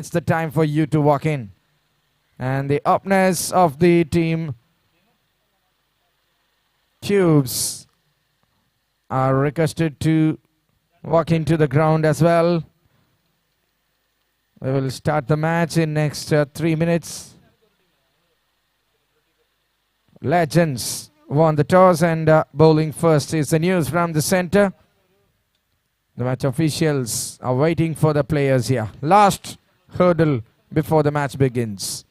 It's the time for you to walk in. And the upness of the team Cubes are requested to walk into the ground as well. We will start the match in next 3 minutes. Legends won the toss and bowling first is the news from the center. The match officials are waiting for the players here. Last hurdle before the match begins.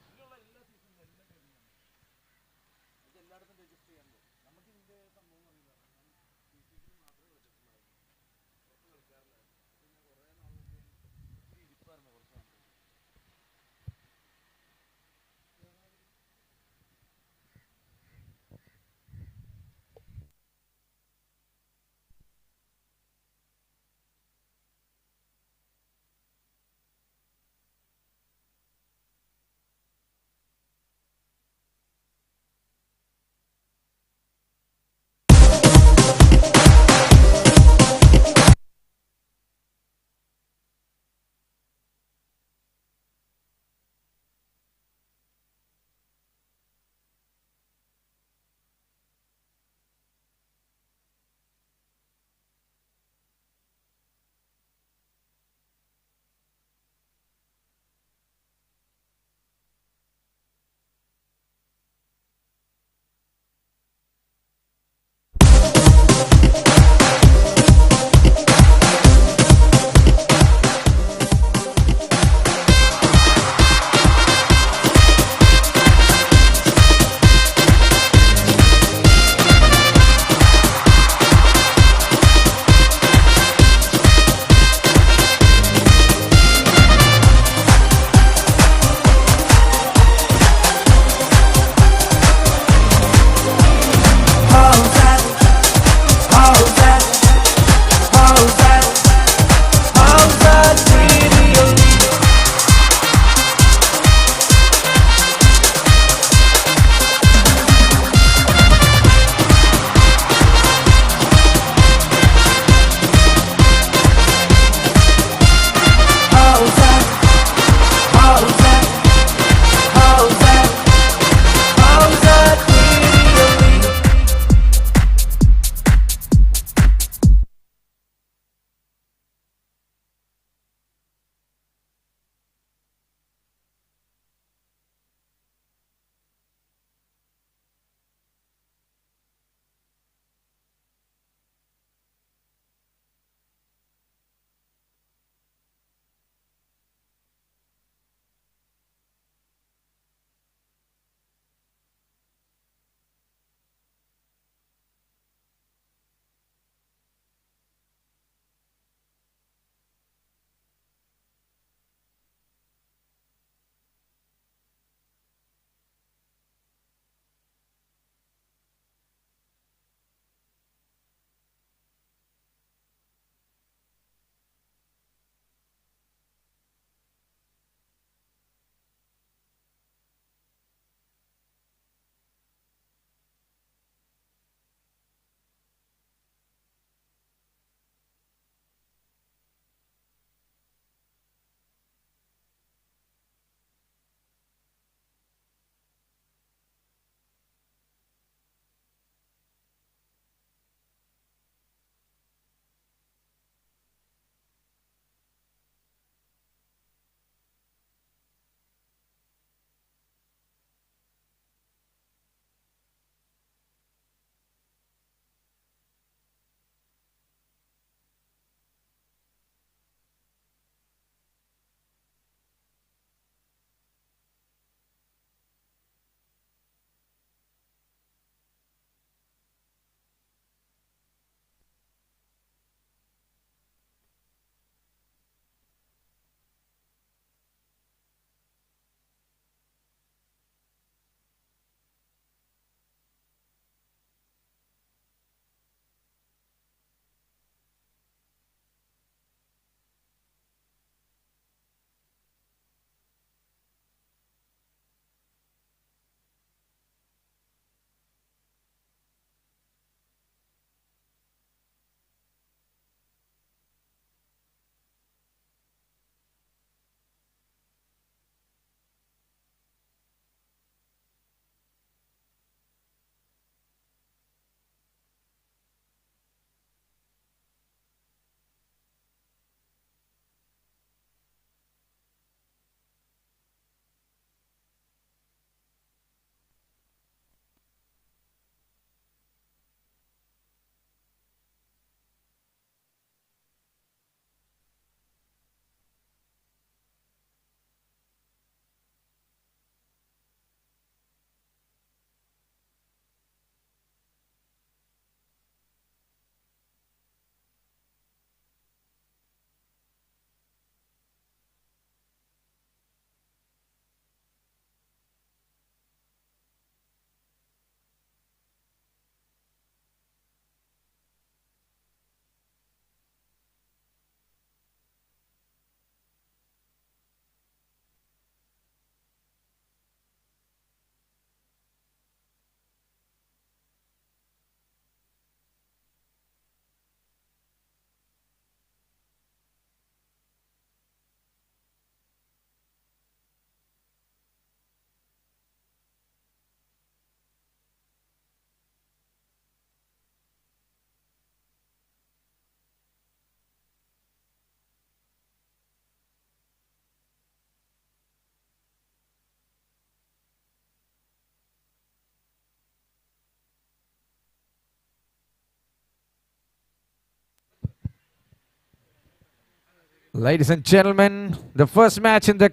Ladies and gentlemen, the first match in the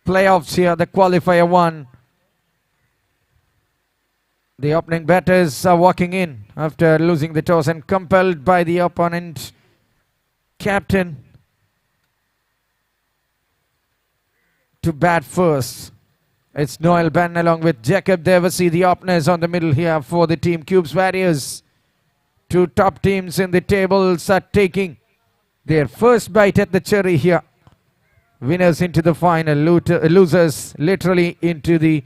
playoffs here, the qualifier 1. The opening batters are walking in after losing the toss and compelled by the opponent captain to bat first. It's Noel Ben along with Jacob Devasi, the openers on the middle here for the team Cubes Warriors. Two top teams in the tables are taking their first bite at the cherry here. Winners into the final, losers literally into the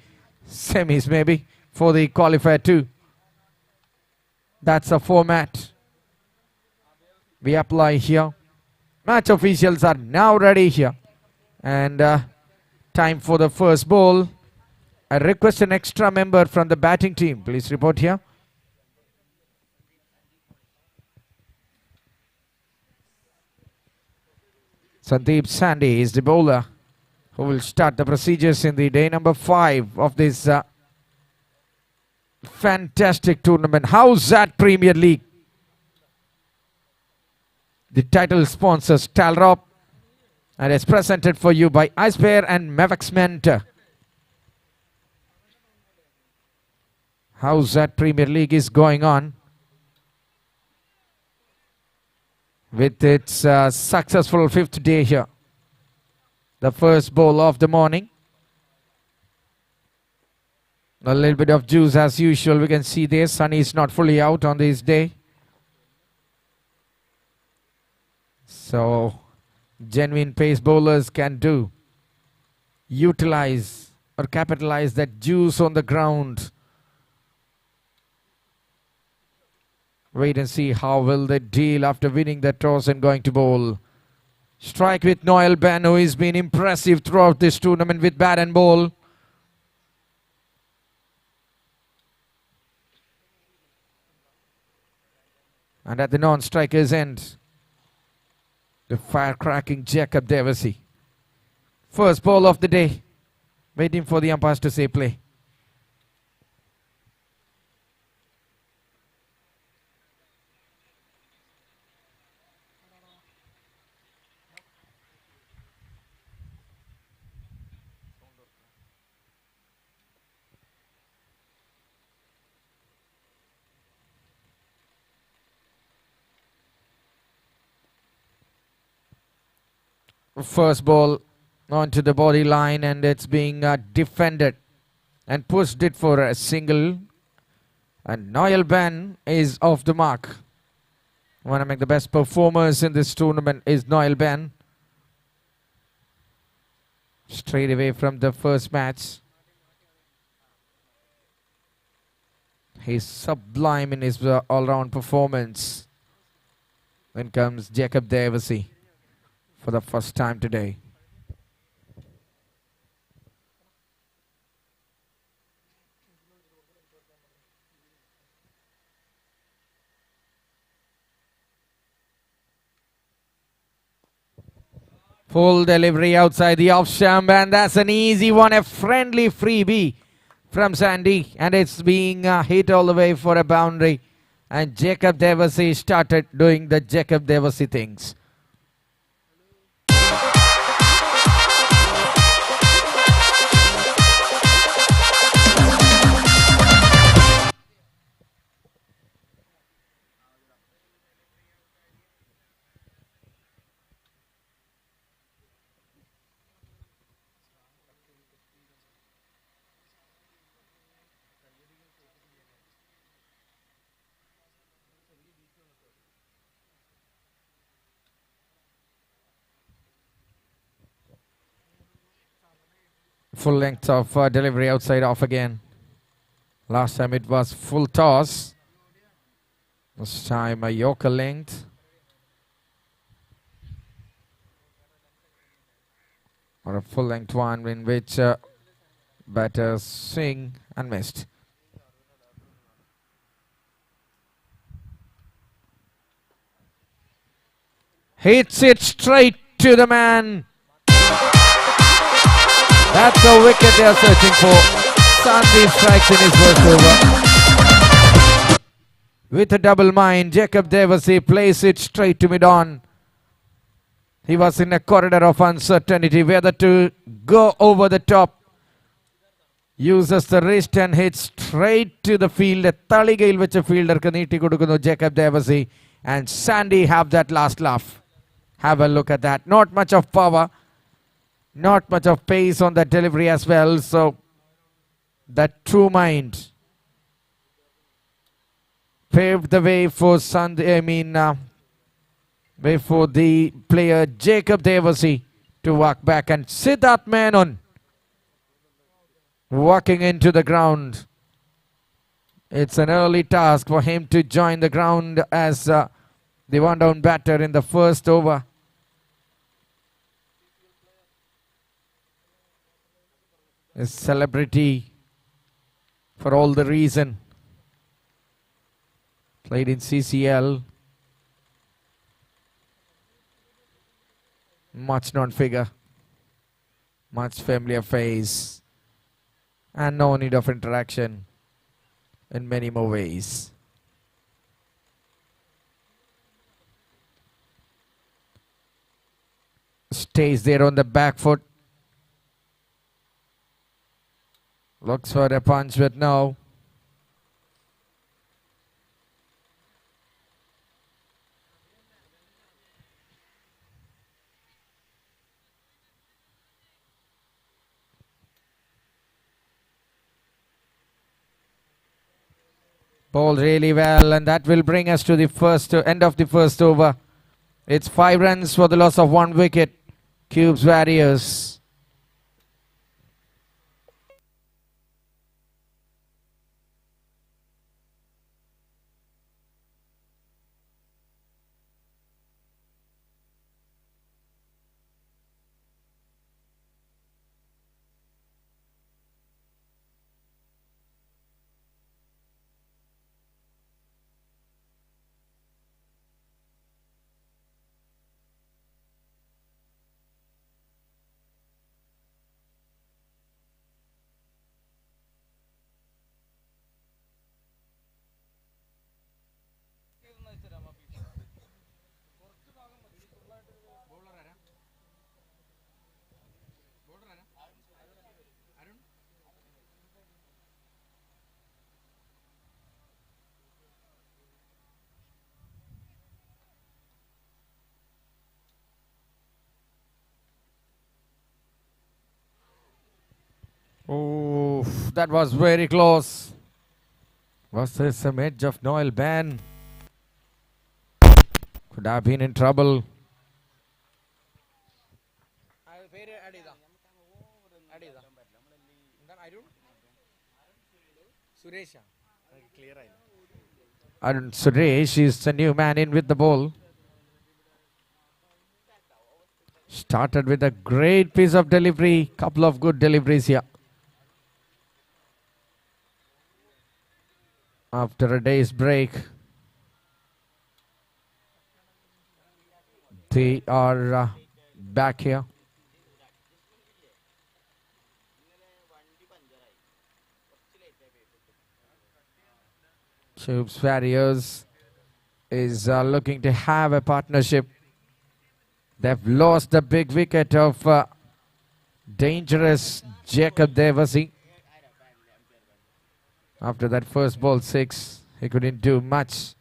semis maybe for the qualifier 2. That's a format we apply here. Match officials are now ready here. And time for the first ball. I request an extra member from the batting team. Please report here. Sandeep Sandhi is the bowler who will start the procedures in the day number 5 of this fantastic tournament. Howzaat Premier League. The title sponsors Talrop, and it's presented for you by Icebear and Mavex Mentor. Howzaat Premier League is going on with its successful 5th day here. The first bowl of the morning. A little bit of juice as usual. We can see there, sun is not fully out on this day. So, genuine pace bowlers can utilize or capitalize that juice on the ground. Wait and see how will they deal after winning the toss and going to bowl. Strike with Noel Ben, who has been impressive throughout this tournament with bat and ball. And at the non-striker's end, the firecracking Jacob Devasi. First ball of the day. Waiting for the umpires to say play. First ball onto the body line, and it's being defended and pushed it for a single. And Noel Ben is off the mark. One of the best performers in this tournament is Noel Ben. Straight away from the first match. He's sublime in his all-round performance. Then comes Jacob Devasi for the first time today. Full delivery outside the off stump, and that's an easy one, a friendly freebie from Sandy, and it's being hit all the way for a boundary. And Jacob Devasi started doing the Jacob Devasi things. Full length of delivery outside off again. Last time it was full toss. This time a Yorker length. Or a full length one in which batter swing and missed. Hits it straight to the man. That's the wicket they are searching for. Sandeep strikes in his first over. With a double mind, Jacob Devasi plays it straight to mid-on. He was in a corridor of uncertainty, whether to go over the top. Uses the wrist and hits straight to the field. Taligayil which a fielder neeti kodukunu Jacob Devasi and Sandy have that last laugh. Have a look at that. Not much of power, not much of pace on that delivery as well. So that true mind paved the way for way for the player Jacob Devasi to walk back, and Siddharth Menon walking into the ground. It's an early task for him to join the ground as the one-down batter in the first over. A celebrity for all the reason. Played in CCL. Much known figure. Much familiar face. And no need of interaction in many more ways. Stays there on the back foot. Looks for a punch, but no. Bowled really well, and that will bring us to the end of the first over. It's 5 runs for the loss of 1 wicket. Cubes Warriors. Oh, that was very close. Was there some edge of Noel Ban? Could have been in trouble. And Suresh is the new man in with the ball. Started with a great piece of delivery. Couple of good deliveries here. After a day's break, they are back here. Cubes Warriors is looking to have a partnership. They've lost the big wicket of dangerous Jacob Devasi. After that first ball 6, he couldn't do much.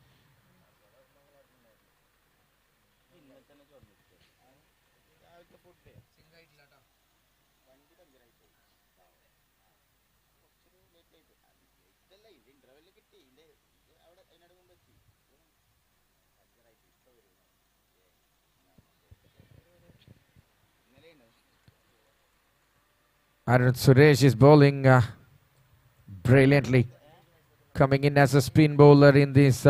Arun Suresh is bowling brilliantly, coming in as a spin bowler in this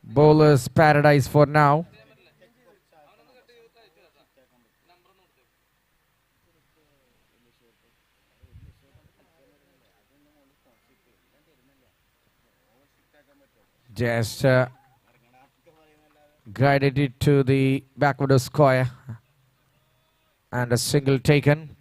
bowler's paradise for now. Just guided it to the backward square and a single taken.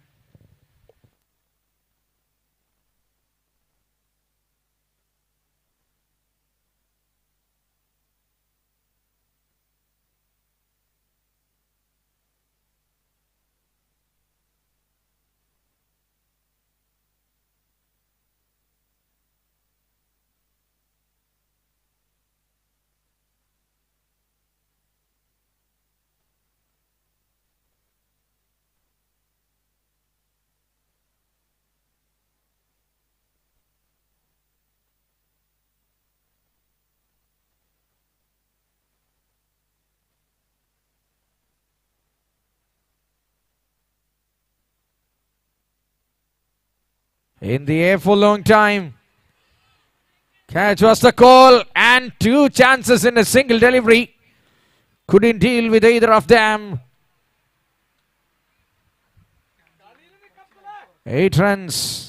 In the air for a long time. Catch was the call, and two chances in a single delivery. Couldn't deal with either of them. 8 runs.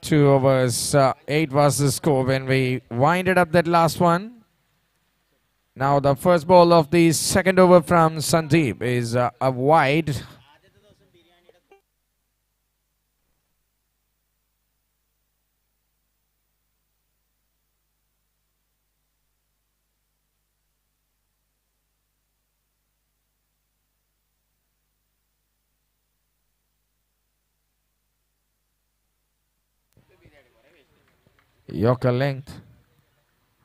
Two overs, 8 was the score when we winded up that last one. Now the first ball of the second over from Sandeep is a wide. Yorker length.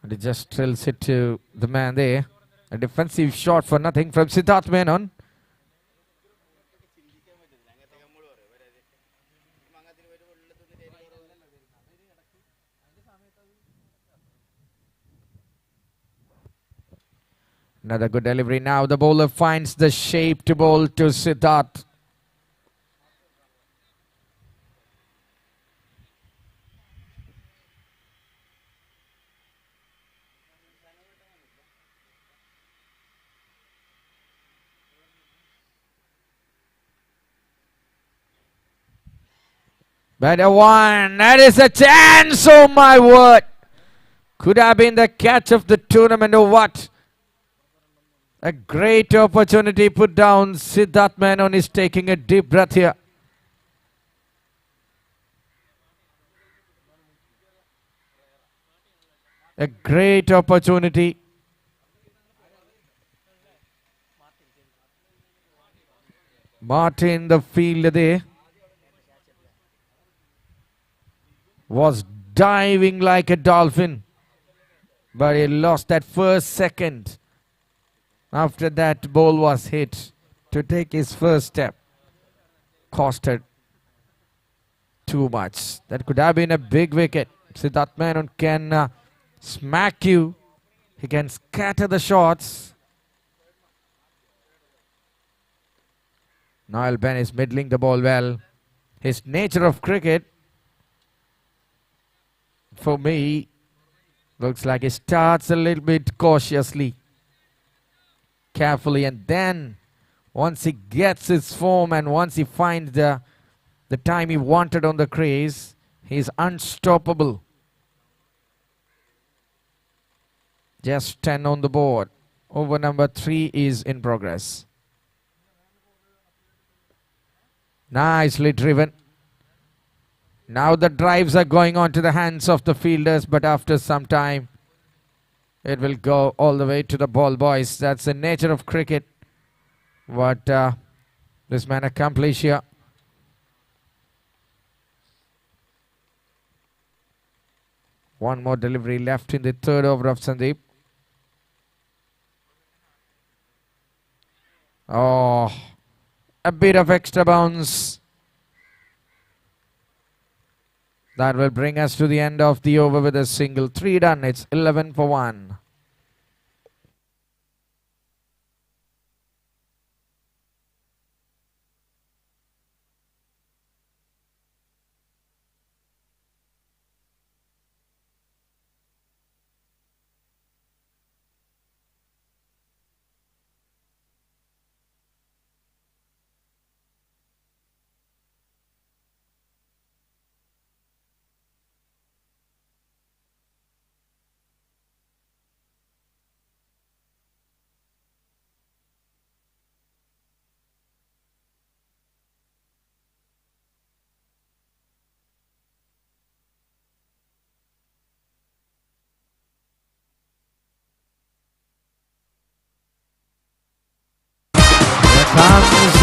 And it just drills it to the man there. A defensive shot for nothing from Siddharth Menon. Another good delivery. Now the bowler finds the shape to bowl to Siddharth. Batter one. That is a chance. Oh my word. Could have been the catch of the tournament or what? A great opportunity put down. Siddharth Menon is taking a deep breath here. A great opportunity. Martin, the fielder there, was diving like a dolphin, but he lost that first second. After that ball was hit to take his first step. Costed too much. That could have been a big wicket. Siddharth Menon can smack you. He can scatter the shots. Noel Ben is middling the ball well. His nature of cricket, for me, looks like he starts a little bit cautiously, carefully, and then once he gets his form and once he finds the time he wanted on the crease, he's unstoppable. Just 10 on the board. Over number 3 is in progress. Nicely driven. Now the drives are going on to the hands of the fielders, but after some time it will go all the way to the ball boys. That's the nature of cricket. What this man accomplished here. One more delivery left in the third over of Sandeep. Oh, a bit of extra bounce. That will bring us to the end of the over with a single. 3 done. It's 11 for 1.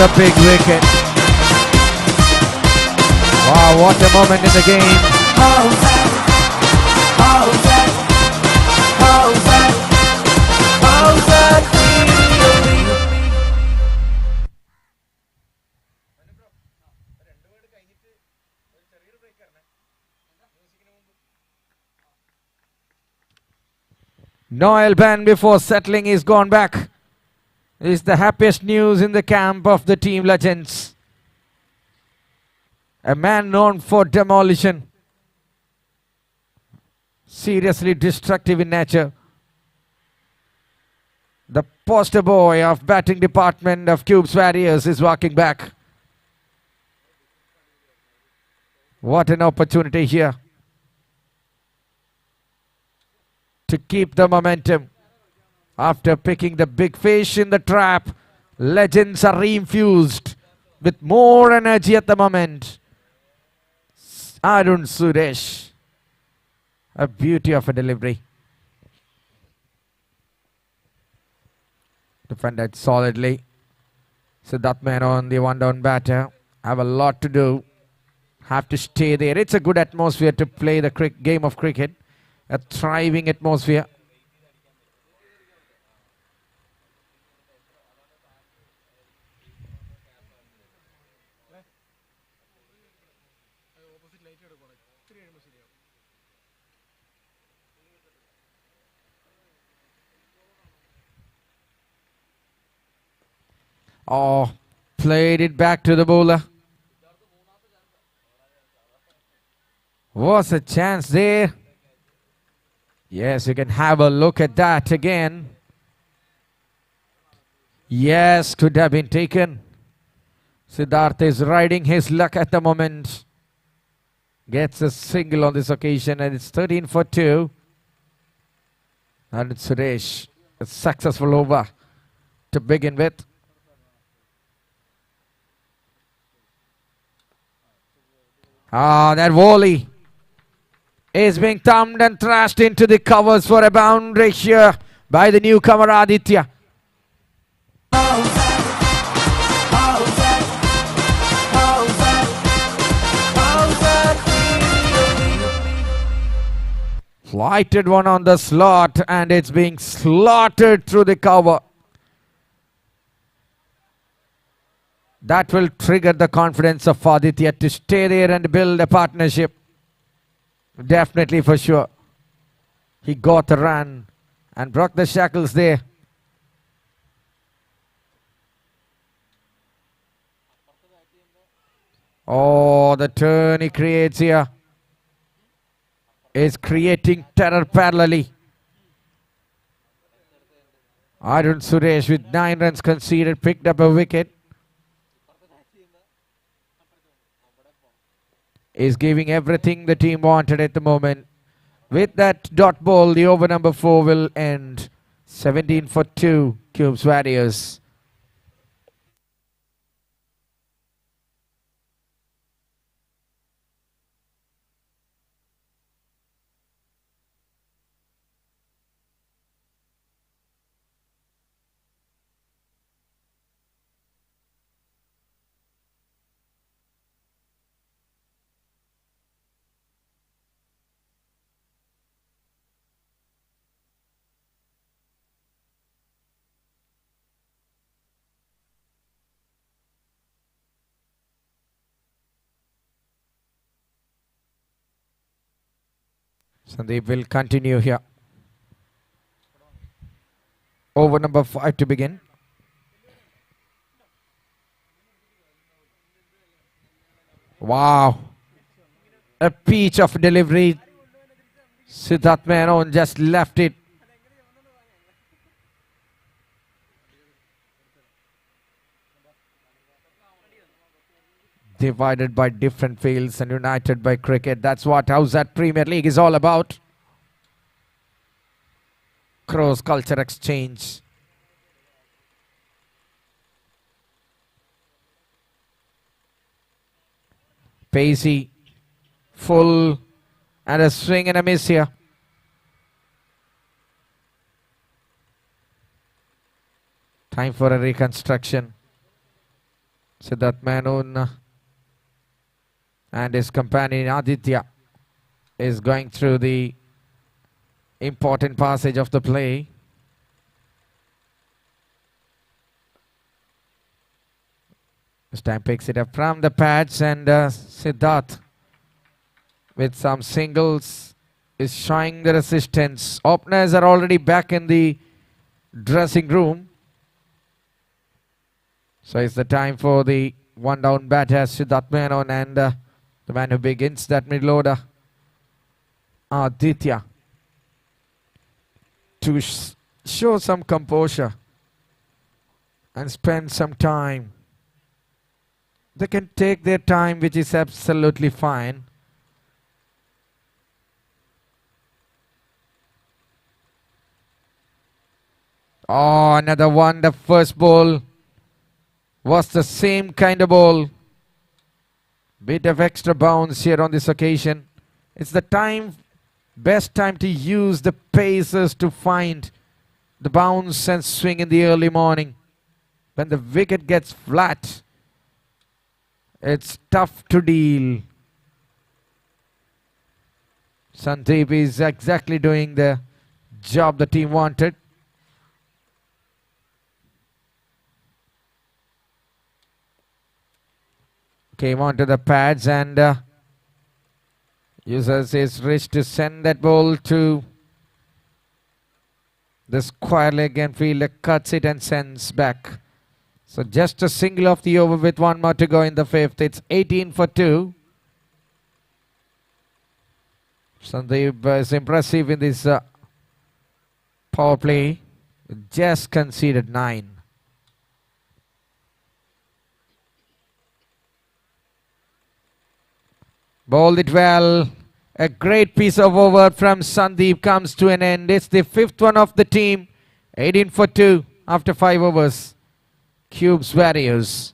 a big wicket. Wow, what a moment in the game. Howzaat, Howzaat, Howzaat, Howzaat really. Noel Ben before settling is gone back. This is the happiest news in the camp of the team legends. A man known for demolition. Seriously destructive in nature. The poster boy of batting department of Cubes Warriors is walking back. What an opportunity here to keep the momentum. After picking the big fish in the trap, legends are reinfused with more energy at the moment. Arun Suresh. A beauty of a delivery. Defended solidly. Siddharth Menon, the one-down batter, have a lot to do. Have to stay there. It's a good atmosphere to play the game of cricket. A thriving atmosphere. Oh, played it back to the bowler. Was a chance there. Yes, you can have a look at that again. Yes, could have been taken. Siddharth is riding his luck at the moment. Gets a single on this occasion and it's 13 for 2. And it's Suresh. A successful over to begin with. Ah, that volley is being thumped and thrashed into the covers for a boundary here by the newcomer Aditya. Howzaat, Howzaat, Howzaat, Howzaat really. Flighted one on the slot and it's being slaughtered through the cover. That will trigger the confidence of Aditya to stay there and build a partnership. Definitely for sure. He got a run and broke the shackles there. Oh, the turn he creates here is creating terror parallelly. Arun Suresh with 9 runs conceded picked up a wicket. Is giving everything the team wanted at the moment. With that dot ball, the over number 4 will end. 17 for 2, Cubes Warriors. Sandeep will continue here. Over number 5 to begin. Wow. A peach of delivery. Siddharth Menon just left it. Divided by different fields and united by cricket. That's what Howzaat Premier League is all about. Cross culture exchange. Pacey, full, and a swing and a miss here. Time for a reconstruction. Siddharth Menon and his companion Aditya is going through the important passage of the play. This time picks it up from the pads, and Siddharth with some singles is showing the resistance. Openers are already back in the dressing room. So it's the time for the one down batter, Siddharth Menon, and the man who begins that middle order, Aditya, to show some composure and spend some time. They can take their time, which is absolutely fine. Oh, another one. The first ball was the same kind of ball. Bit of extra bounce here on this occasion. It's the time, best time to use the pacers to find the bounce and swing in the early morning. When the wicket gets flat, it's tough to deal. Sandeep is exactly doing the job the team wanted. Came onto the pads and uses his wrist to send that ball to the square leg, and fielder cuts it and sends back. So just a single of the over with one more to go in the fifth. It's 18 for 2. Sandeep is impressive in this power play. Just conceded 9. Bowled it well. A great piece of over from Sandeep comes to an end. It's the fifth one of the team. 18 for 2 after 5 overs. Cubes Warriors.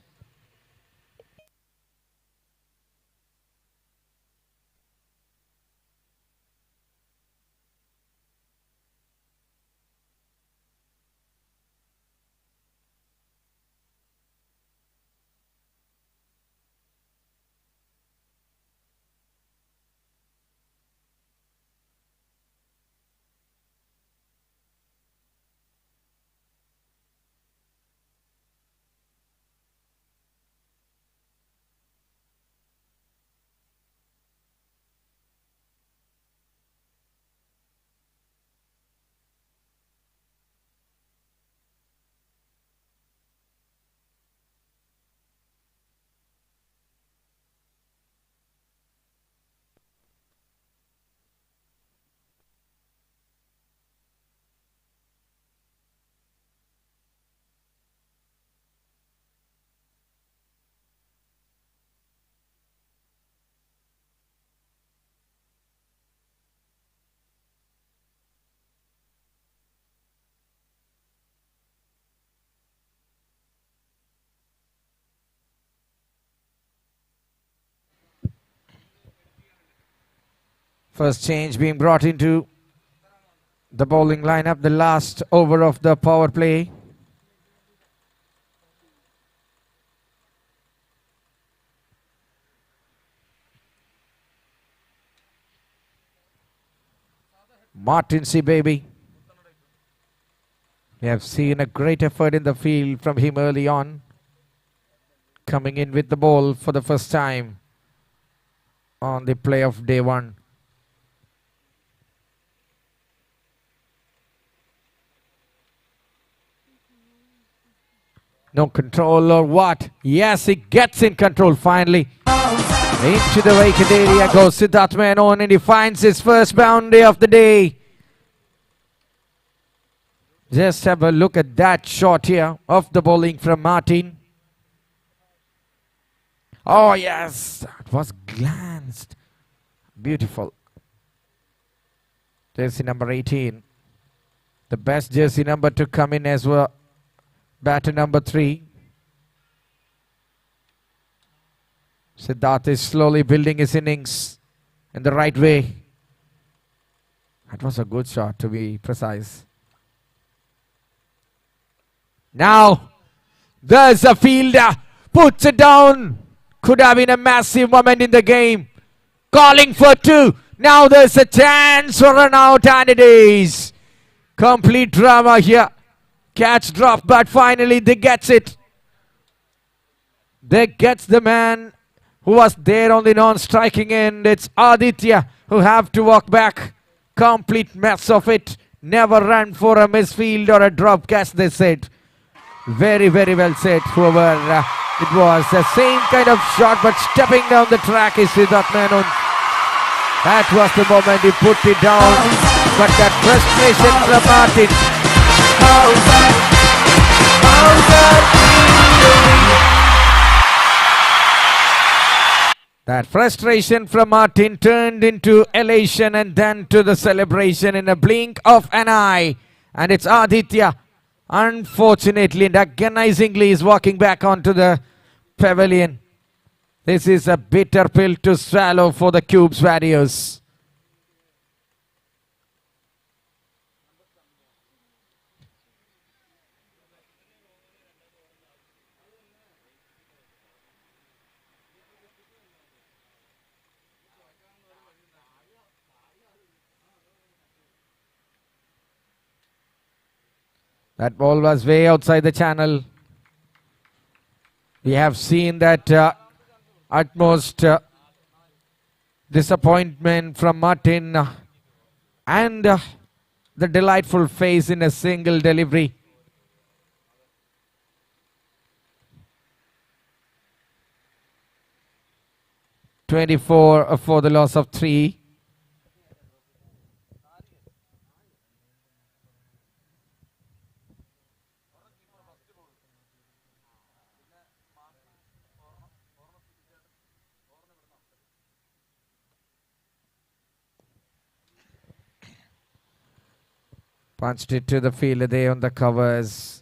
First change being brought into the bowling lineup, the last over of the power play. Martin C. Baby. We have seen a great effort in the field from him early on. Coming in with the ball for the first time on the play of day 1. No control or what? Yes, he gets in control finally. Into the vacant area goes Siddharth Menon, and he finds his first boundary of the day. Just have a look at that shot here of the bowling from Martin. Oh yes, that was glanced. Beautiful. Jersey number 18. The best jersey number to come in as well. Batter number 3. Siddharth is slowly building his innings in the right way. That was a good shot, to be precise. Now, there's a fielder Puts it down. Could have been a massive moment in the game. Calling for 2. Now there's a chance for an out, and it is. Complete drama here. Catch drop, but finally they gets it. They gets the man who was there on the non-striking end. It's Aditya who have to walk back. Complete mess of it. Never ran for a misfield or a drop catch, they said. Very, very well said, whoever it was. The same kind of shot, but stepping down the track is Siddharth Menon. That was the moment he put it down. But that frustration from Martin. That frustration from Martin turned into elation and then to the celebration in a blink of an eye. And it's Aditya, unfortunately and agonizingly, is walking back onto the pavilion. This is a bitter pill to swallow for the Cubes Warriors. That ball was way outside the channel. We have seen that utmost disappointment from Martin and the delightful face in a single delivery. (24) for the loss of 3. Punched it to the fielder there on the covers.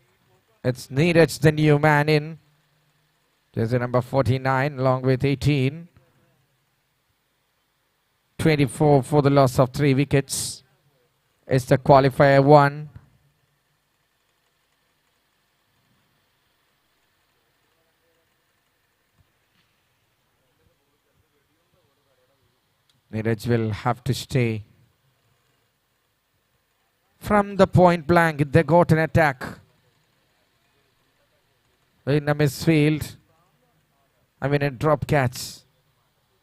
It's Neeraj, the new man in. Jersey number 49 along with 18. 24 for the loss of 3 wickets. It's the qualifier 1. Neeraj will have to stay. From the point blank, they got an attack. In a misfield. I mean a drop catch.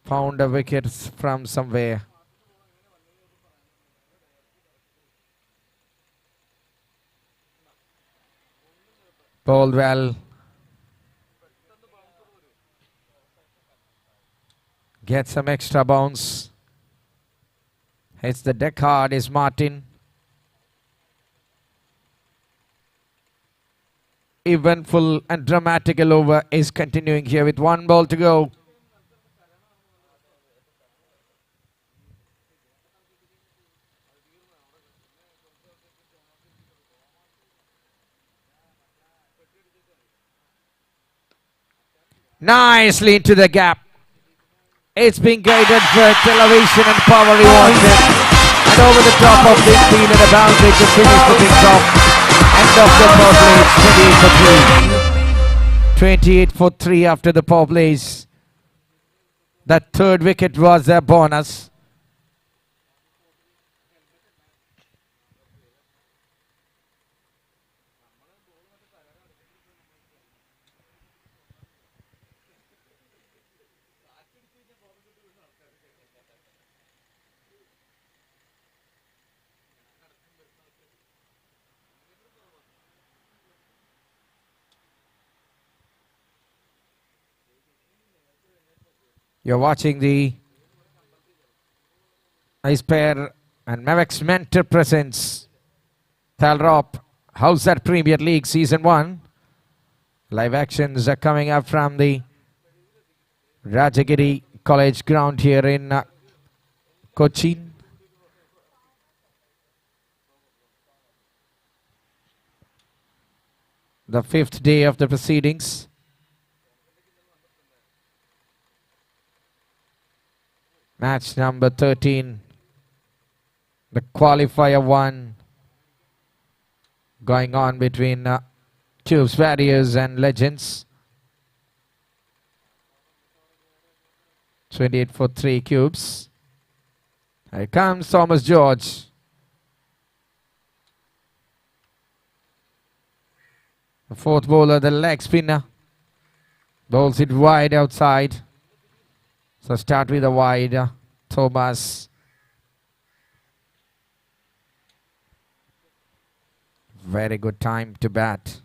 Found a wicket from somewhere. Bowled well. Get some extra bounce. Hits the deck hard is Martin. Eventful and dramatical over is continuing here with 1 ball to go. Nicely into the gap. It's been guided for television and power he wanted. And over the top of the field and a boundary to finish the things off. End of the power play. 28 for 3 after the power plays. That 3rd wicket was a bonus. You're watching the nice pair and Mavex Mentor presents Thalrop Howzaat Premier League Season 1. Live actions are coming up from the Rajagiri College ground here in Cochin. The 5th day of the proceedings. Match number 13, the qualifier 1, going on between Cubes Warriors and Legends. 28 for 3 cubes. Here comes Thomas George. The fourth bowler, the leg spinner. Bowls it wide outside. So start with a wide. Thomas. Very good time to bat.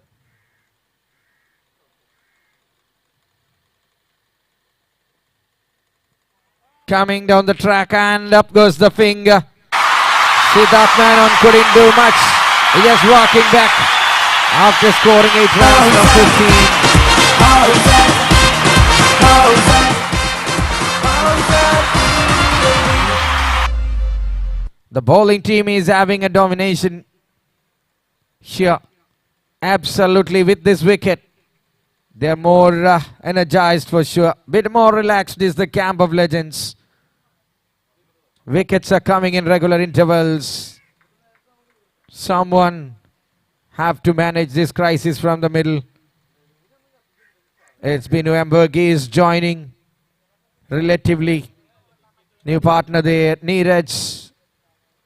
Coming down the track and up goes the finger. Siddharth Menon couldn't do much. He just walking back after scoring 8 runs from 15. Howzaat, Howzaat, Howzaat. The bowling team is having a domination here. Absolutely with this wicket. They are more energized for sure. Bit more relaxed is the camp of legends. Wickets are coming in regular intervals. Someone have to manage this crisis from the middle. It's Binu Ambergi is joining relatively. New partner there, Neeraj.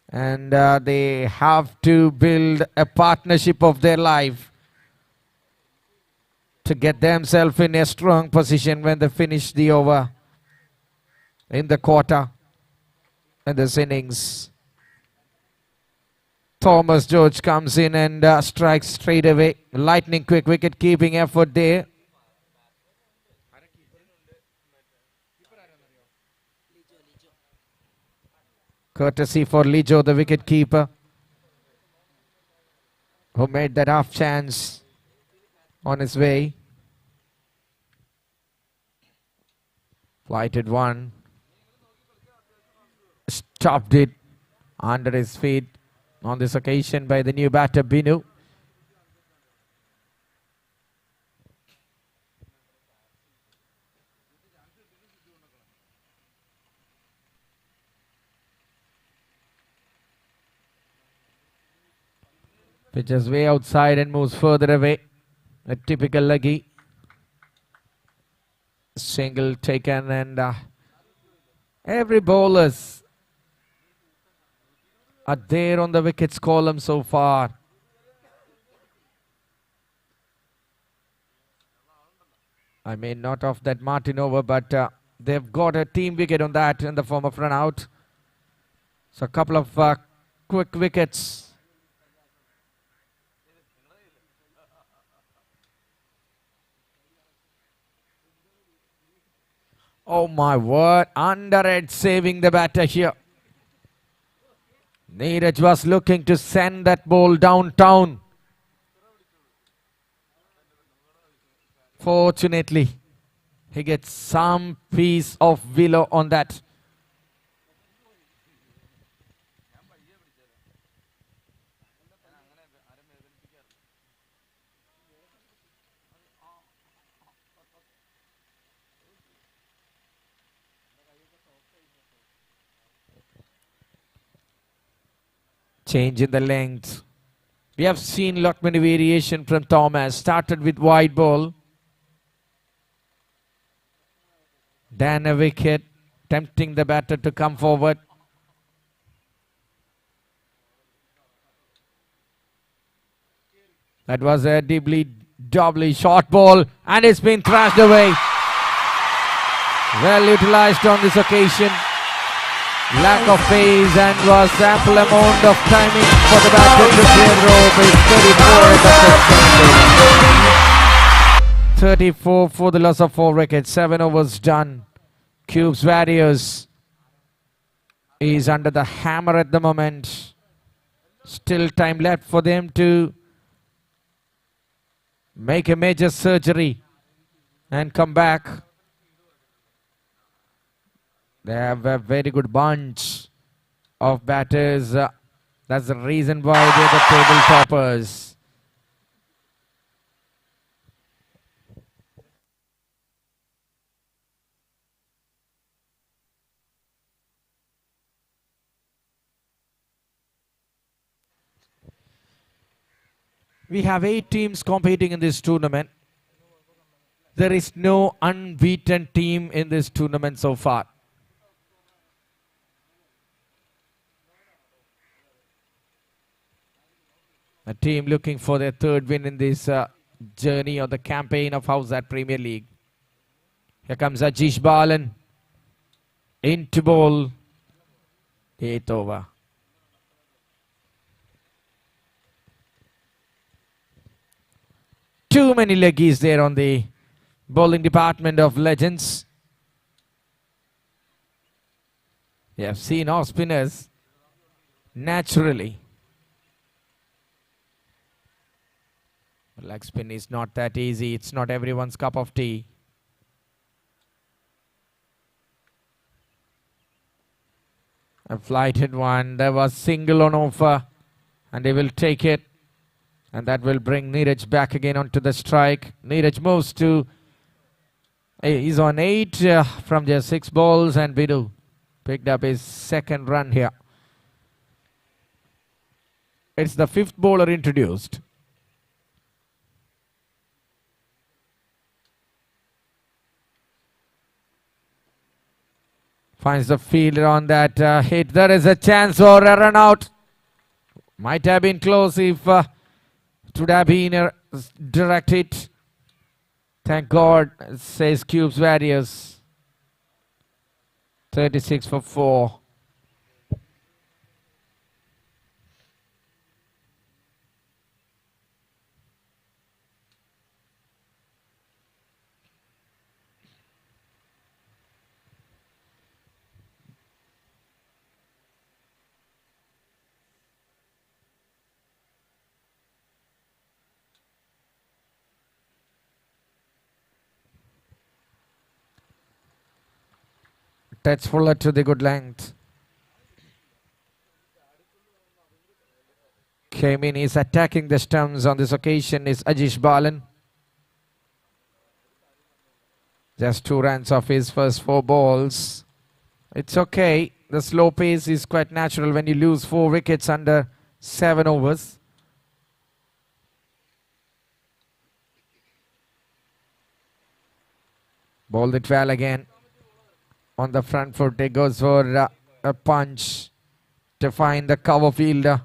And they have to build a partnership of their life to get themselves in a strong position when they finish the over in the quarter in this innings. Thomas George comes in and strikes straight away. Lightning quick wicket keeping effort there. Courtesy for Lijo, the wicket keeper, who made that half chance on his way. Flighted one. Stopped it under his feet on this occasion by the new batter Binu. Pitches way outside and moves further away. A typical leggy. Single taken and every bowlers are there on the wickets column so far. I mean, not off that Martin over, but they've got a team wicket on that in the form of run out. So a couple of quick wickets. Oh my word, under it, saving the batter here. Neeraj was looking to send that ball downtown. Fortunately, he gets some piece of willow on that. Change in the length. We have seen lot many variation from Thomas. Started with wide ball. Then a wicket, tempting the batter to come forward. That was a doubly short ball and it's been thrashed away. Well utilized on this occasion. Lack of pace and was ample amount of timing for the batter to clear rope. It's 34 for the loss of 4 wickets. 7 overs done. Cubes Warriors is under the hammer at the moment. Still time left for them to make a major surgery and come back. They have a very good bunch of batters. That's the reason why they're the table toppers. We have 8 teams competing in this tournament. There is no unbeaten team in this tournament so far. A team looking for their third win in this journey or the campaign of Howzaat Premier League. Here comes Ajish Balan. Into ball. 8th over. Too many leggies there on the bowling department of Legends. You have seen off spinners naturally. Leg spin is not that easy. It's not everyone's cup of tea. A flighted one. There was single on offer, and they will take it. And that will bring Neeraj back again onto the strike. Neeraj moves to... He's on 8 from just 6 balls, and Bidu picked up his second run here. It's the 5th bowler introduced. Finds the fielder on that hit. There is a chance for a run out. Might have been close if it would have been a direct hit. Thank God, says Cubes Warriors. 36 for 4. Touch Fuller to the good length. Came in, he's attacking the stumps on this occasion is Ajish Balan. Just 2 runs off his first 4 balls. It's okay. The slow pace is quite natural when you lose 4 wickets under 7 overs. Bowled it well again. On the front foot, he goes for a punch to find the cover fielder.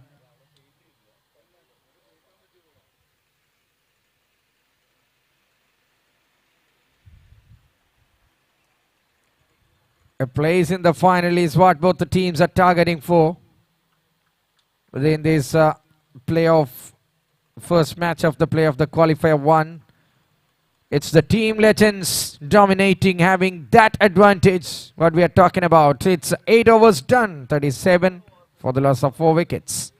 A place in the final is what both the teams are targeting for within this playoff, first match of the play of the qualifier 1. It's the team Legends dominating, having that advantage, what we are talking about. It's 8 overs done, 37 for the loss of 4 wickets.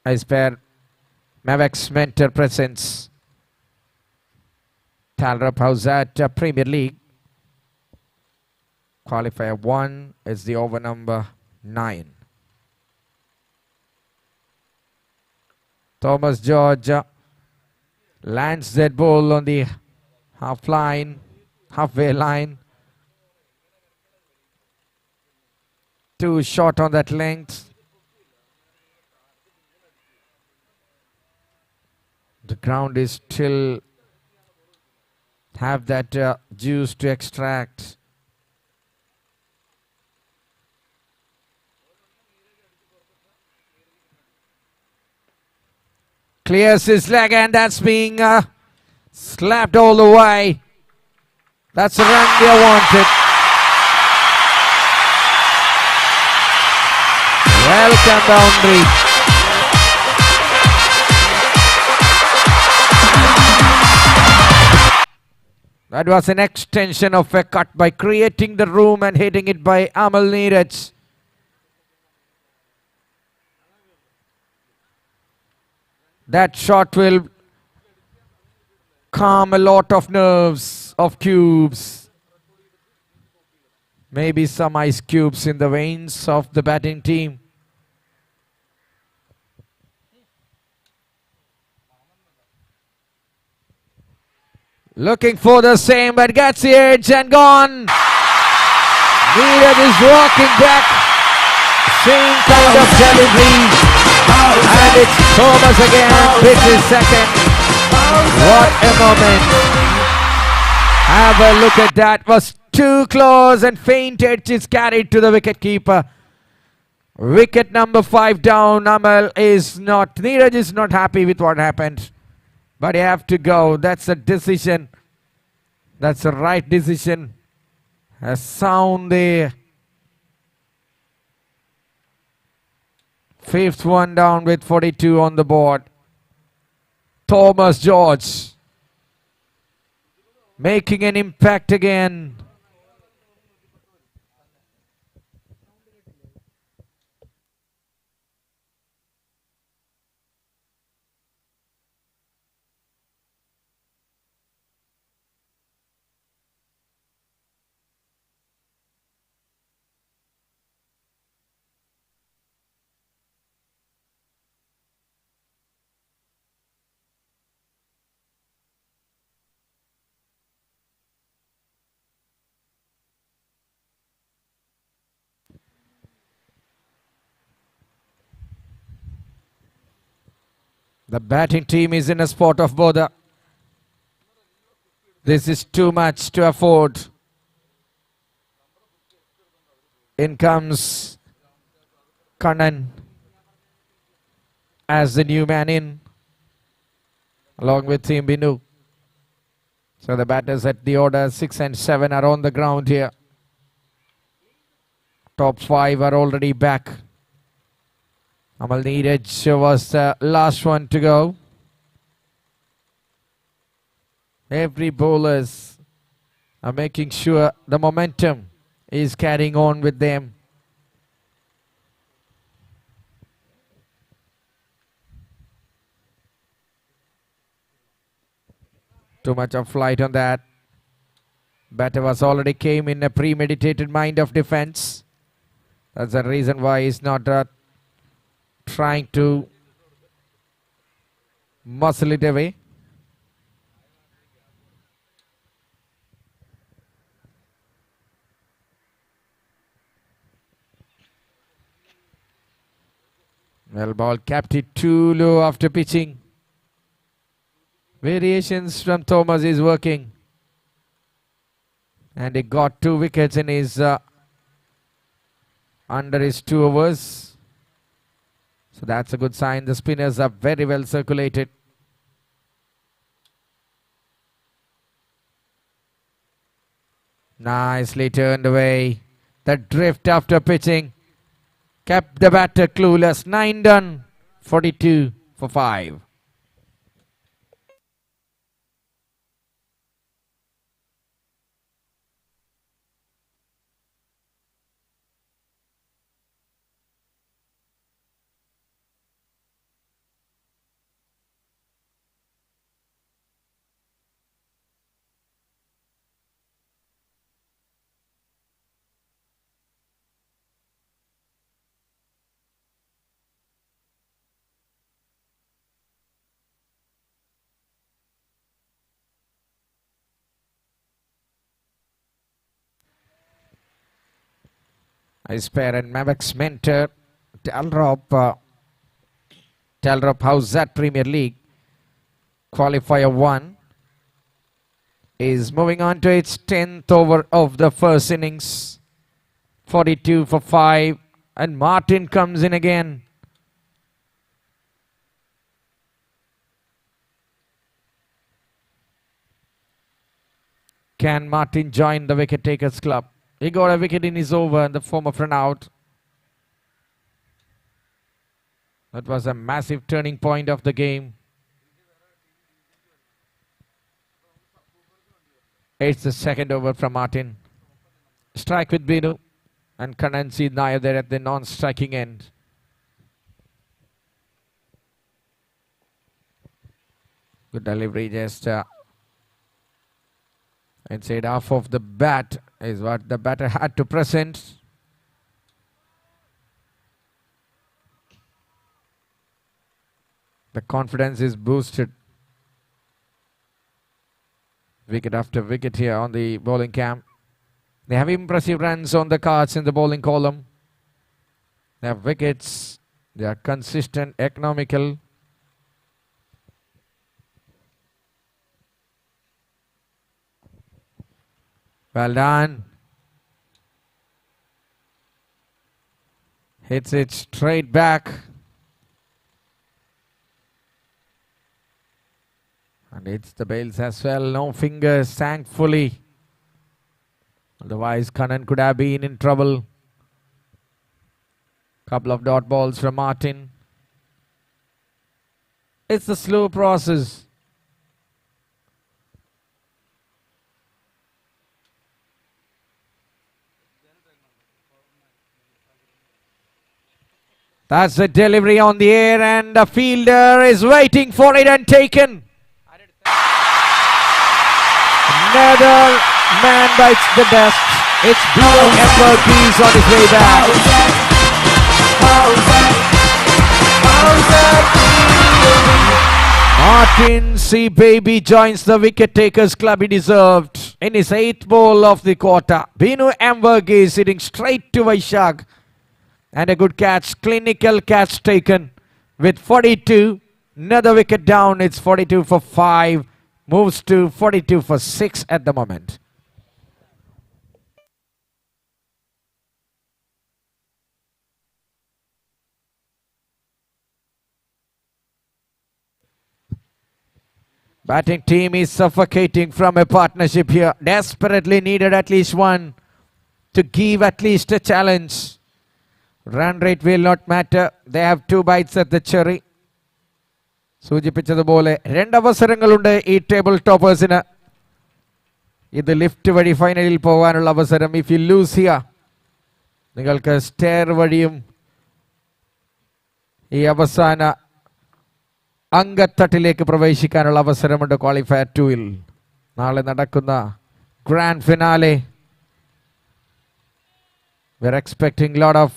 Ice pair. Mavak's mentor presents Talrap Howzaat Premier League. Qualifier 1 is the over number 9. Thomas George lands that ball on the halfway line. Too short on that length. The ground is still have that juice to extract. Clears his leg, and that's being slapped all the way. That's a run they wanted. Welcome boundary. That was an extension of a cut by creating the room and hitting it by Amal Neeraj. That shot will calm a lot of nerves of Cubes. Maybe some ice cubes in the veins of the batting team. Looking for the same, but gets the edge and gone. Neeraj is walking back Same kind of delivery. And it's Thomas again. This is second. What a moment. Have a look at that. Was too close and faint edge is carried to the wicket keeper. Wicket number 5 down. Neeraj is not happy with what happened. But you have to go. That's a decision. That's the right decision. A sound there. 5th one down with 42 on the board. Thomas George making an impact again. The batting team is in a spot of bother. This is too much to afford. In comes Kannan as the new man in, along with Team Binu. So the batters at the order 6 and 7 are on the ground here. Top 5 are already back. Amal Neeraj was the last one to go. Every bowlers are making sure the momentum is carrying on with them. Too much of flight on that. Batter was already came in a premeditated mind of defense. That's the reason why he's not trying to muscle it away. Well, ball capped it too low after pitching. Variations from Thomas is working. And he got 2 wickets in his under his 2 overs. So that's a good sign. The spinners are very well circulated. Nicely turned away. The drift after pitching kept the batter clueless. 9 done. 42 for 5. His parent, Mavak's mentor, Howzaat Premier League Qualifier 1 is moving on to its 10th over of the first innings. 42 for 5, and Martin comes in again. Can Martin join the wicket takers club? He got a wicket in his over in the form of run out. That was a massive turning point of the game. It's the second over from Martin. Strike with Binu and Kanansi Nair there at the non-striking end. Good delivery, just inside half of the bat is what the batter had to present. The confidence is boosted. Wicket after wicket here on the bowling camp. They have impressive runs on the cards in the bowling column. They have wickets. They are consistent, economical. Well done. Hits it straight back. And hits the bails as well. No fingers, thankfully. Otherwise, Kannan could have been in trouble. Couple of dot balls from Martin. It's a slow process. That's the delivery on the air, and the fielder is waiting for it and taken. Another man bites the dust. It's Blue Ember Keys on his way back. Martin C. Baby joins the wicket takers club he deserved in his 8th ball of the quarter. Binu Amberg is hitting straight to Vaishak. And a good catch, clinical catch taken with 42. Another wicket down, it's 42 for 5. Moves to 42 for 6 at the moment. Batting team is suffocating from a partnership here. Desperately needed at least one to give at least a challenge. Run rate will not matter. They have 2 bites at the cherry. സൂചിപ്പിച്ചതുപോലെ 2 അവസരങ്ങളുണ്ട് ഈ table ടോപ്പേഴ്സിന്. ഇത് lift വഴി ഫൈനലിൽ പോകാനുള്ള അവസരം. If you lose here, നിങ്ങൾക്ക് stair വഴിയും ഈ അവസാന അങ്കത്തട്ടിലേക്ക് പ്രവേശിക്കാനുള്ള അവസരമുണ്ട് ക്വാളിഫയർ 2-ൽ. നാളെ നടക്കുന്ന grand finale. We're expecting a lot of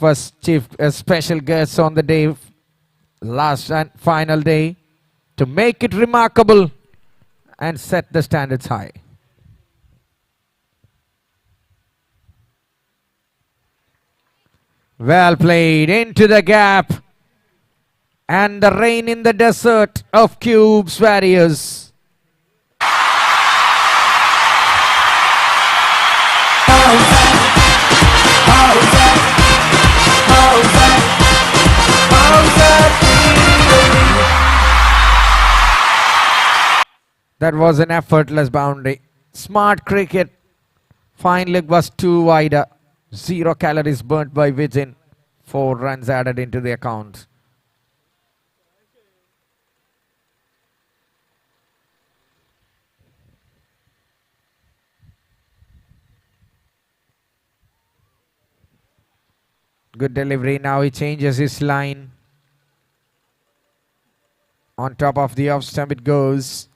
special guests on the day, last and final day, to make it remarkable and set the standards high. Well played into the gap, and the rain in the desert of Cubes Warriors. That was an effortless boundary. Smart cricket. Fine leg was too wide. 0 calories burnt by Vijin. 4 runs added into the account. Good delivery. Now he changes his line. On top of the off stump it goes.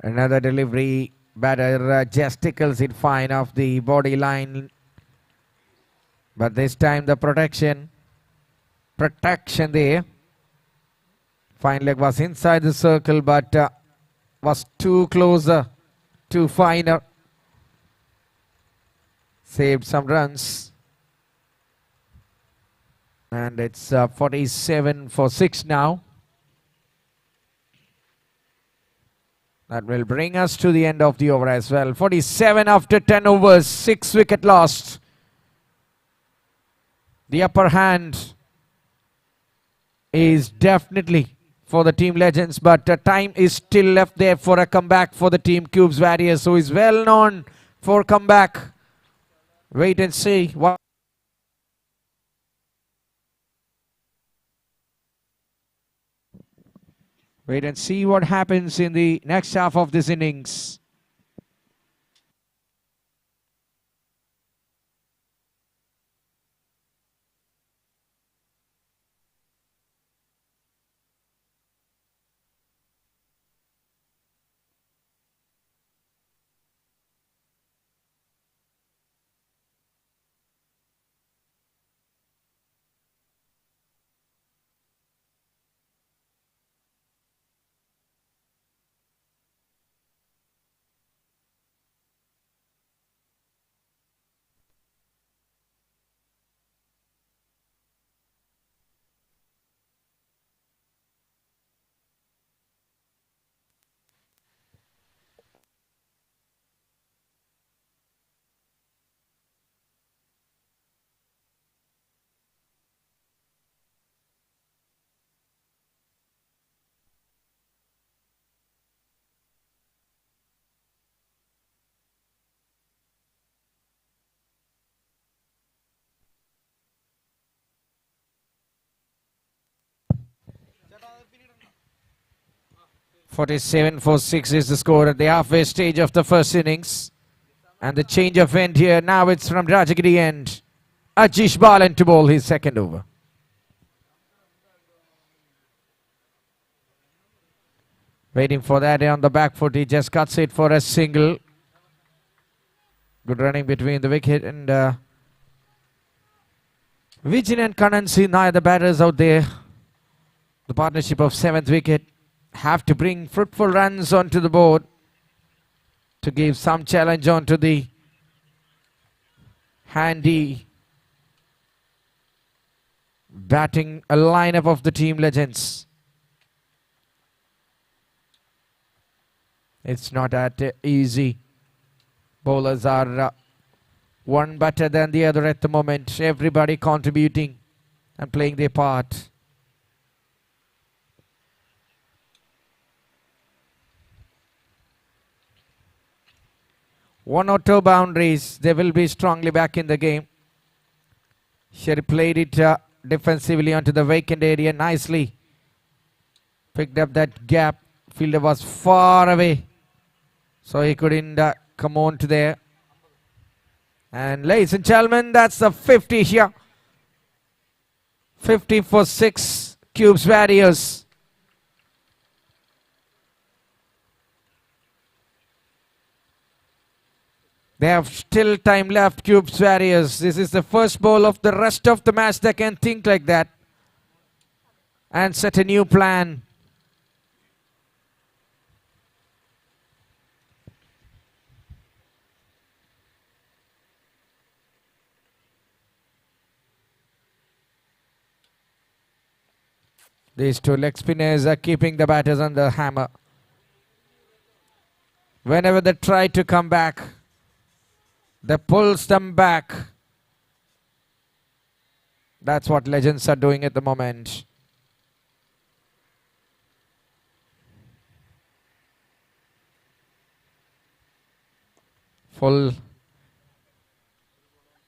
Another delivery. Batter gesticles it fine off the body line. But this time the protection there. Fine leg was inside the circle, but was too closer, too finer. Saved some runs. And it's 47 for 6 now. That will bring us to the end of the over as well. 47 after 10 overs, 6 wicket lost. The upper hand is definitely for the team legends, but time is still left there for a comeback for the team Cubes Warriors, who is well known for comeback. Wait and see what. Wait and see what happens in the next half of this innings. 47 for 6 is the score at the halfway stage of the first innings. And the change of end here. Now it's from Rajagiri end. Ajish Balan to bowl his second over. Waiting for that on the back foot. He just cuts it for a single. Good running between the wicket and Vijay and Kanansi, neither batters out there. The partnership of 7th wicket have to bring fruitful runs onto the board to give some challenge onto the handy batting a lineup of the team legends. It's not that easy. Bowlers are one better than the other at the moment. Everybody contributing and playing their part. One or two boundaries, they will be strongly back in the game. Sherry played it defensively onto the vacant area nicely. Picked up that gap. Fielder was far away, so he couldn't come on to there. And ladies and gentlemen, that's the 50 here. 50 for 6 Cubes Warriors. They have still time left, Cubes Warriors. This is the first ball of the rest of the match. They can think like that and set a new plan. These two leg spinners are keeping the batters on the hammer. Whenever they try to come back, they pulls them back. That's what legends are doing at the moment. Full,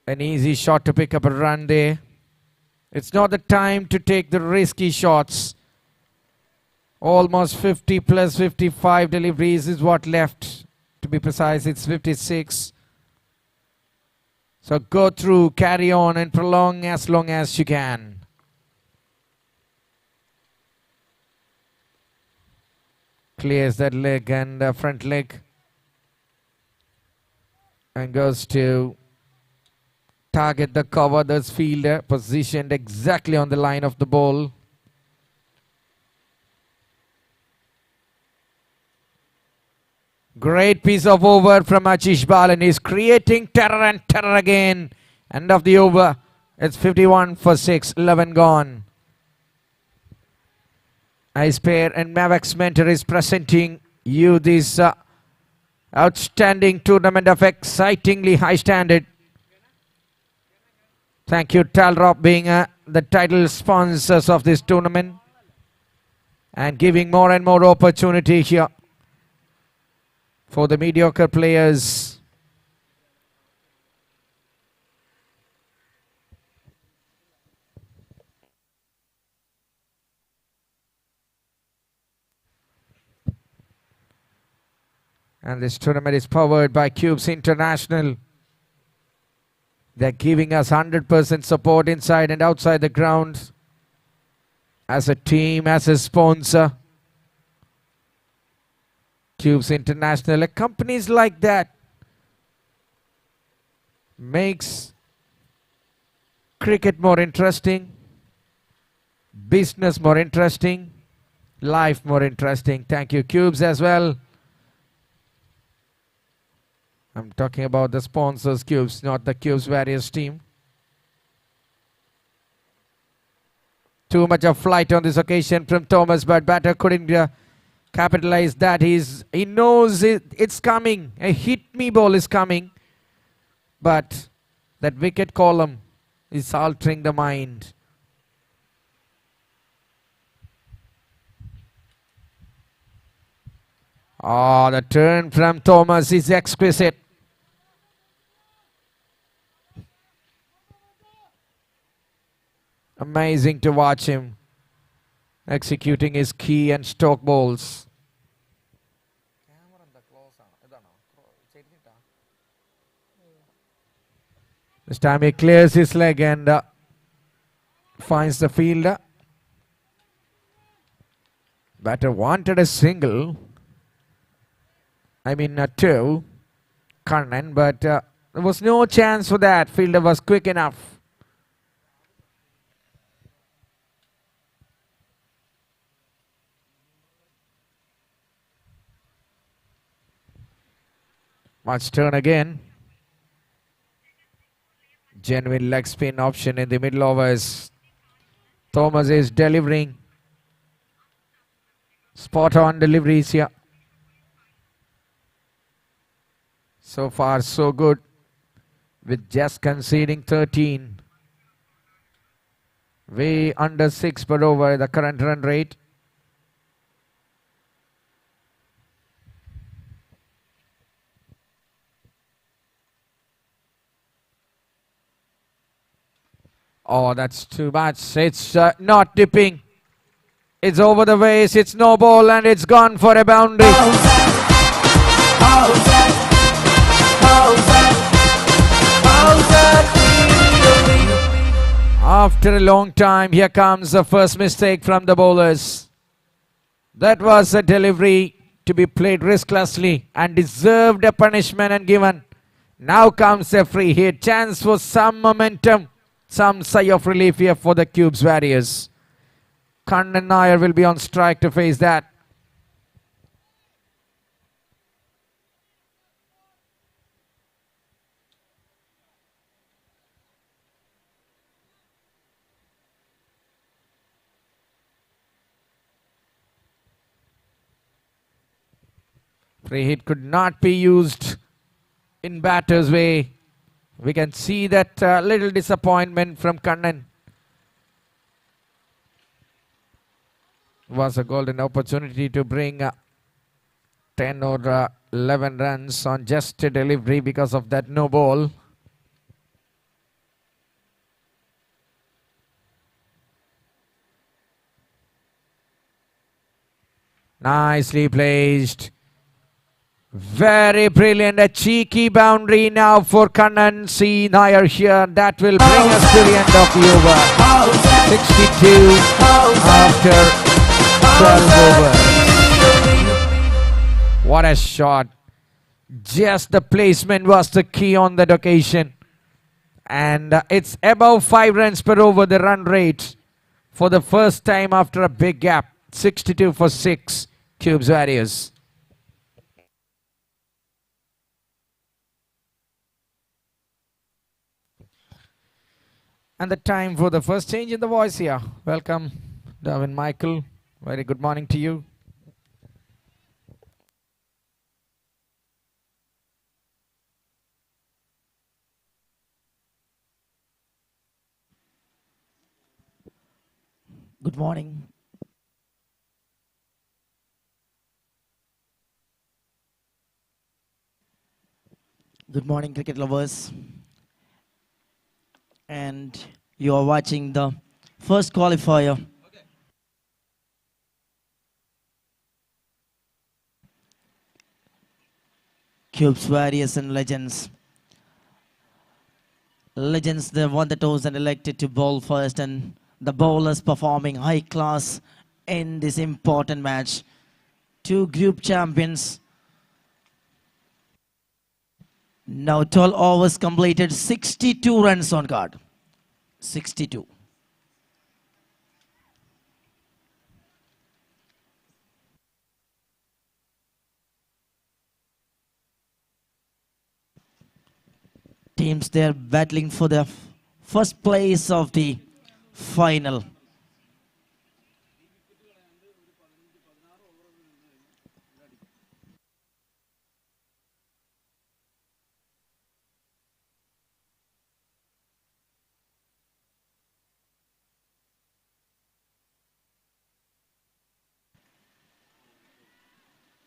an easy shot to pick up a run there. It's not the time to take the risky shots. Almost 50 plus 55 deliveries is what left. To be precise, it's 56. So go through, carry on and prolong as long as you can. Clears that leg and front leg. And goes to target the cover. This fielder positioned exactly on the line of the ball. Great piece of over from Ajish Balan. He's creating terror and terror again. End of the over. It's 51 for 6. 11 gone. Ice Pair and Mavax Mentor is presenting you this outstanding tournament of excitingly high standard. Thank you, Talrop, being the title sponsors of this tournament and giving more and more opportunity here for the mediocre players. And this tournament is powered by Cubes International. They're giving us 100% support inside and outside the ground. As a team, as a sponsor. Cubes International, companies like that makes cricket more interesting, business more interesting, life more interesting. Thank you, Cubes, as well. I'm talking about the sponsors, Cubes, not the Cubes Warriors team. Too much of flight on this occasion from Thomas, but batter couldn't capitalize that. He knows it's coming. A hit me ball is coming. But that wicket column is altering the mind. Oh, the turn from Thomas is exquisite. Amazing to watch him executing his key and stroke balls. This time he clears his leg and finds the fielder. Batter wanted a single. I mean a two. Kannan, but there was no chance for that. Fielder was quick enough. Much turn again. Genuine leg spin option in the middle overs. Thomas is delivering. Spot on deliveries here. So far so good, with just conceding 13. Way under 6 per over the current run rate. Oh, that's too much. It's not dipping. It's over the waist. It's no ball and it's gone for a boundary. Howzaat, After a long time, here comes the first mistake from the bowlers. That was a delivery to be played risklessly and deserved a punishment and given. Now comes a free hit. Chance for some momentum. Some sigh of relief here for the Cubes Warriors. Kannan Nair will be on strike to face that. Free hit could not be used in batter's way. We can see that little disappointment from Kannan. Was a golden opportunity to bring 10 or 11 runs on just a delivery because of that no ball. Nicely placed. Very brilliant. A cheeky boundary now for Kannan. See Nair here. That will bring us to the end of the over. 62 after 12 overs. What a shot. Just the placement was the key on that occasion. And it's above 5 runs per over the run rate for the first time after a big gap. 62 for 6. Cubes Warriors. And the time for the first change in the voice here. Welcome, Darwin Michael. Very good morning to you. Good morning. Good morning, cricket lovers. And you are watching the first qualifier. Cubes, Warriors and Legends. Legends, they won the toss and elected to bowl first, and the bowlers performing high class in this important match. Two group champions. Now 12 overs completed, 62 runs on card. 62. Teams there battling for the first place of the final.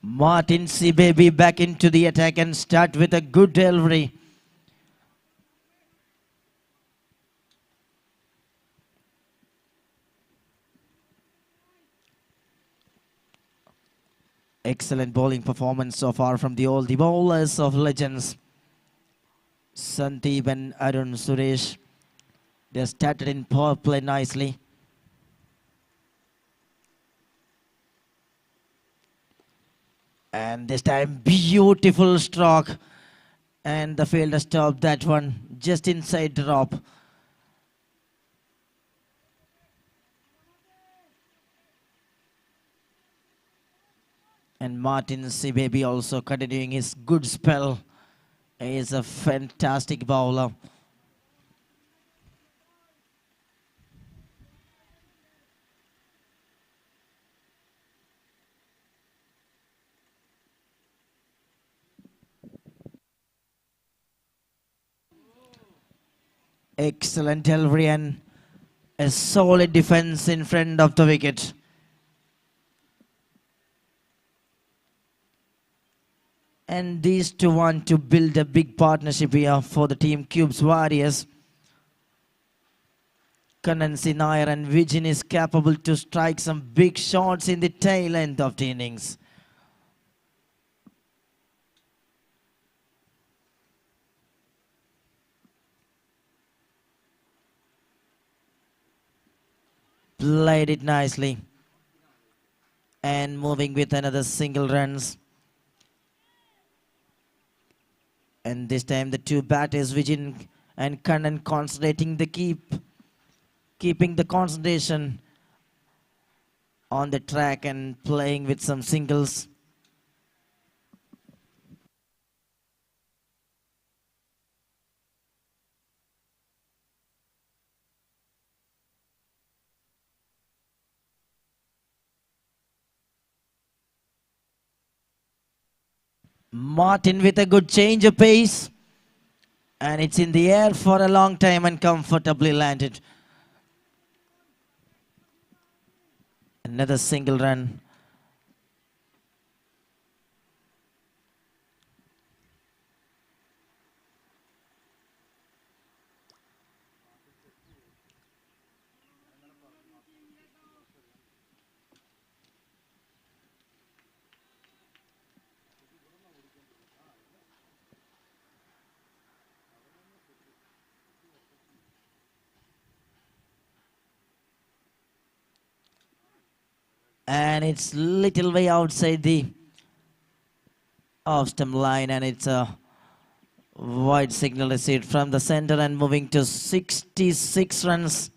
Martin Seababy back into the attack and start with a good delivery. Excellent bowling performance so far from the bowlers of Legends. Sandeep and Arun Suresh. They started in power play nicely. And this time, beautiful stroke. And the fielder stopped that one just inside drop. And Martin Sibaby also continuing his good spell. He is a fantastic bowler. Excellent delivery and a solid defense in front of the wicket. And these two want to build a big partnership here for the team Cubes Warriors. Kanansi Nair and Vijin is capable to strike some big shots in the tail end of the innings. Played it nicely. And moving with another single runs. And this time the two batters, Vijin and Kannan, concentrating the keeping the concentration on the track and playing with some singles. Martin with a good change of pace. And it's in the air for a long time and comfortably landed. Another single run. And it's little way outside the off-stump line, and it's a wide signal received from the center and moving to 66 runs.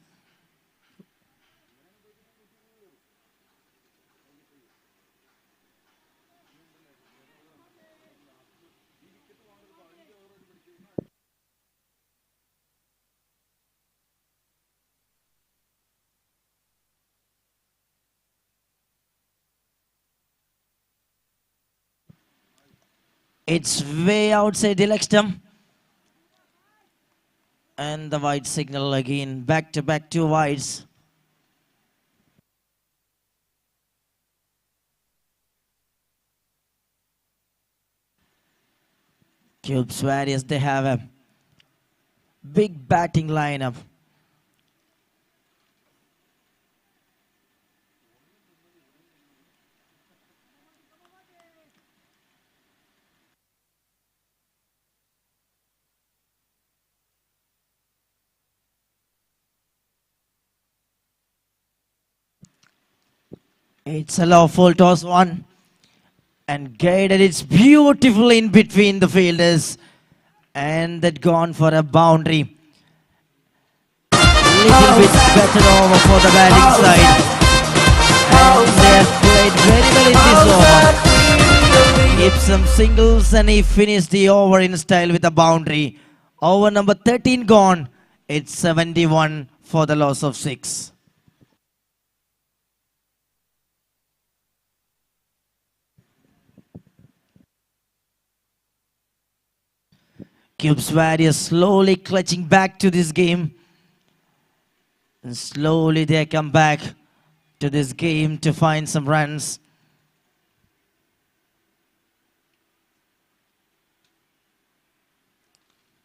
It's way outside the leg stump. And the wide signal again, back-to-back two wides. Cubes Warriors, they have a big batting lineup. It's a low full toss one. And guided it's beautifully in between the fielders. And that gone for a boundary. Little bit better over for the batting side. And they have played very well in this over. Hit some singles and he finished the over in style with a boundary. Over number 13 gone. It's 71 for the loss of 6. Cubes Warriors slowly clutching back to this game. And slowly they come back to this game to find some runs.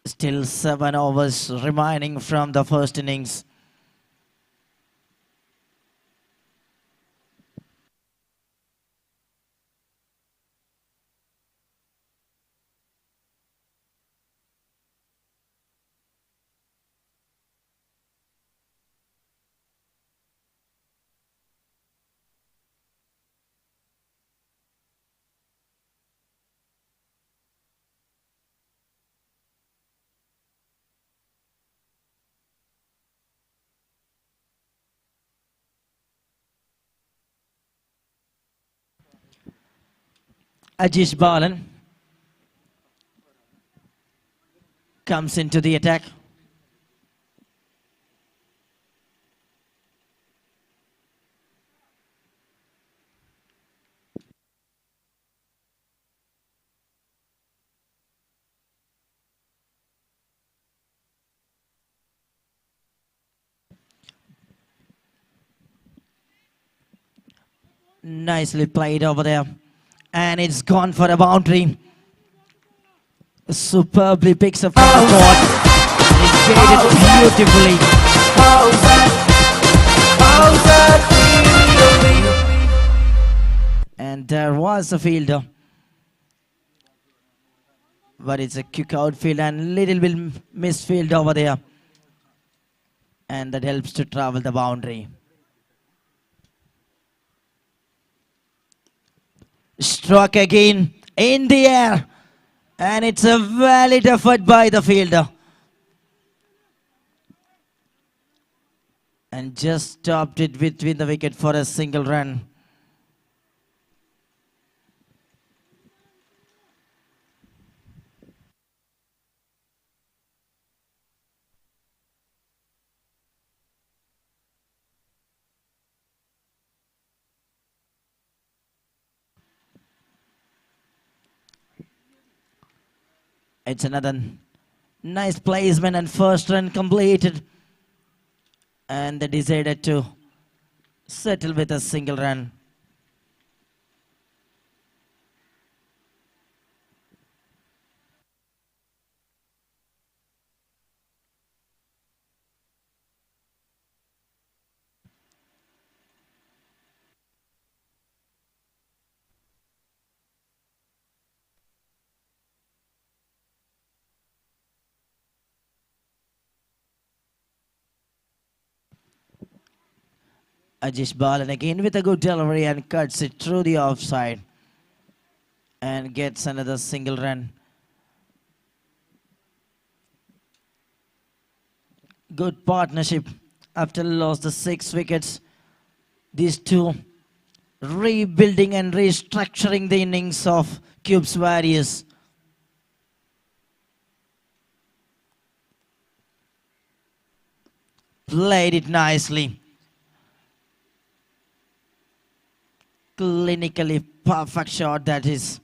Still 7 overs remaining from the first innings. Ajish Balan comes into the attack. Nicely played over there. And it's gone for a boundary. Superbly picks up from the court. And it's gated beautifully. Howzaat, Howzaat, And there was a fielder. But it's a kick outfield and little bit missed field over there. And that helps to travel the boundary. Struck again in the air. And it's a valid effort by the fielder. And just stopped it between the wicket for a single run. It's another nice placement and first run completed. And they decided to settle with a single run. Ajish Balan again with a good delivery and cuts it through the offside. And gets another single run. Good partnership after lost the 6 wickets. These two rebuilding and restructuring the innings of Cubes Warriors. Played it nicely. Clinically perfect shot that is.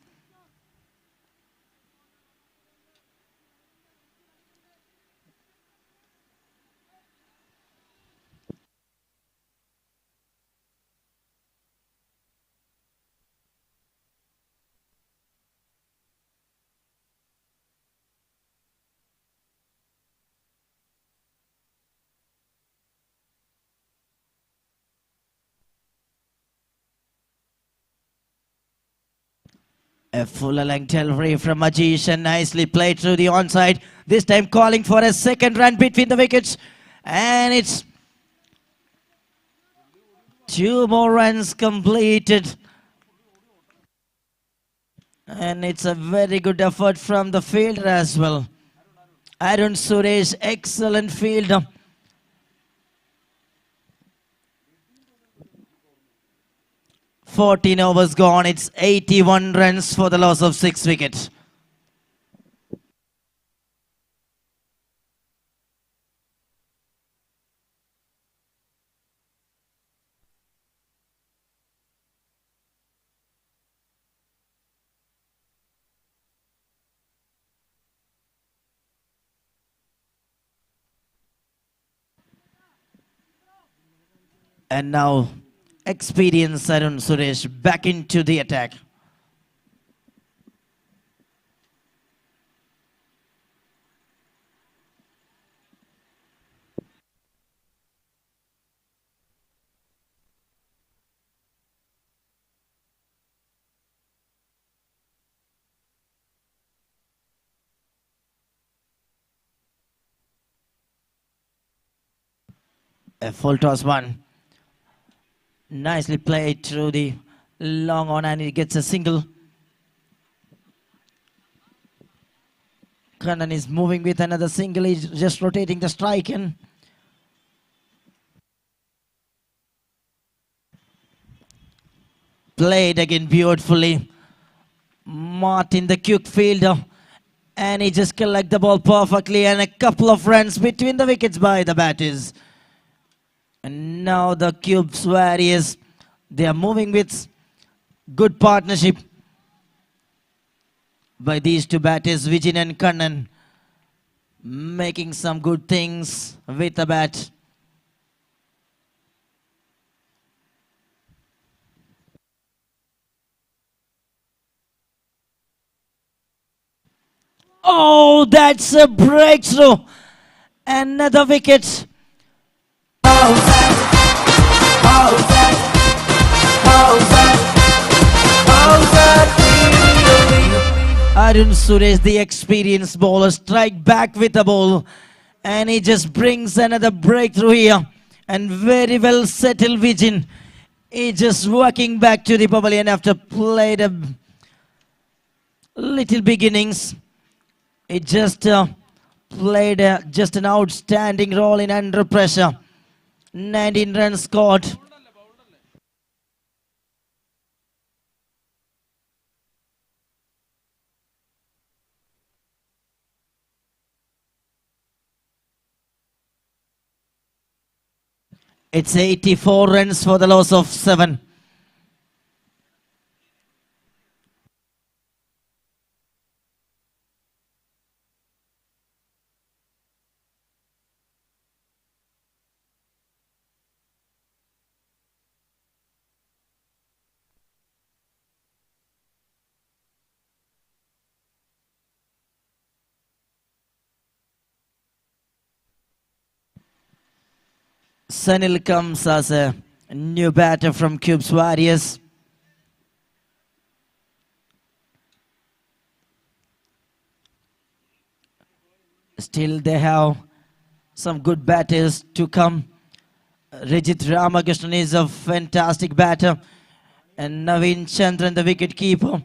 A full length delivery from Ajish and nicely played through the onside. This time calling for a second run between the wickets. And it's 2 more runs completed. And it's a very good effort from the fielder as well. Arun Suresh, excellent fielder. "14 overs gone. It's 81 runs for the loss of 6 wickets. And now, experienced Arun Suresh back into the attack. A full toss one. Nicely played through the long on and he gets a single. Kannan is moving with another single. He's just rotating the strike in. Played again beautifully. Martin, the quick fielder, and he just collected the ball perfectly, and a couple of runs between the wickets by the batters. And now the Cubes Warriors, they are moving with good partnership by these two batters, Vijin and Kannan, making some good things with the bat. Oh, that's a breakthrough. Another wicket. Howzaat, Howzaat, Howzaat, Howzaat really? Arun Suresh, the experienced bowler, strike back with the ball. And he just brings another breakthrough here. And very well settled Vijin. He just walking back to the pavilion after played a little beginnings. He just played just an outstanding role in under pressure. 19 runs scored. It's 84 runs for the loss of 7. Sanil comes as a new batter from Cubes Warriors. Still they have some good batters to come. Rajit Ramakrishnan is a fantastic batter. And Naveen Chandran, the wicket keeper.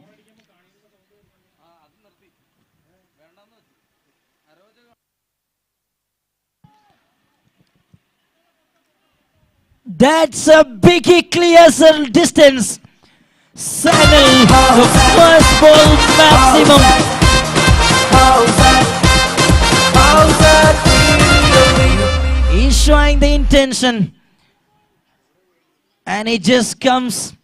That's a biggie, clears a distance. Sanil, the first ball maximum. Howzaat, Howzaat really? He's showing the intention. And he just comes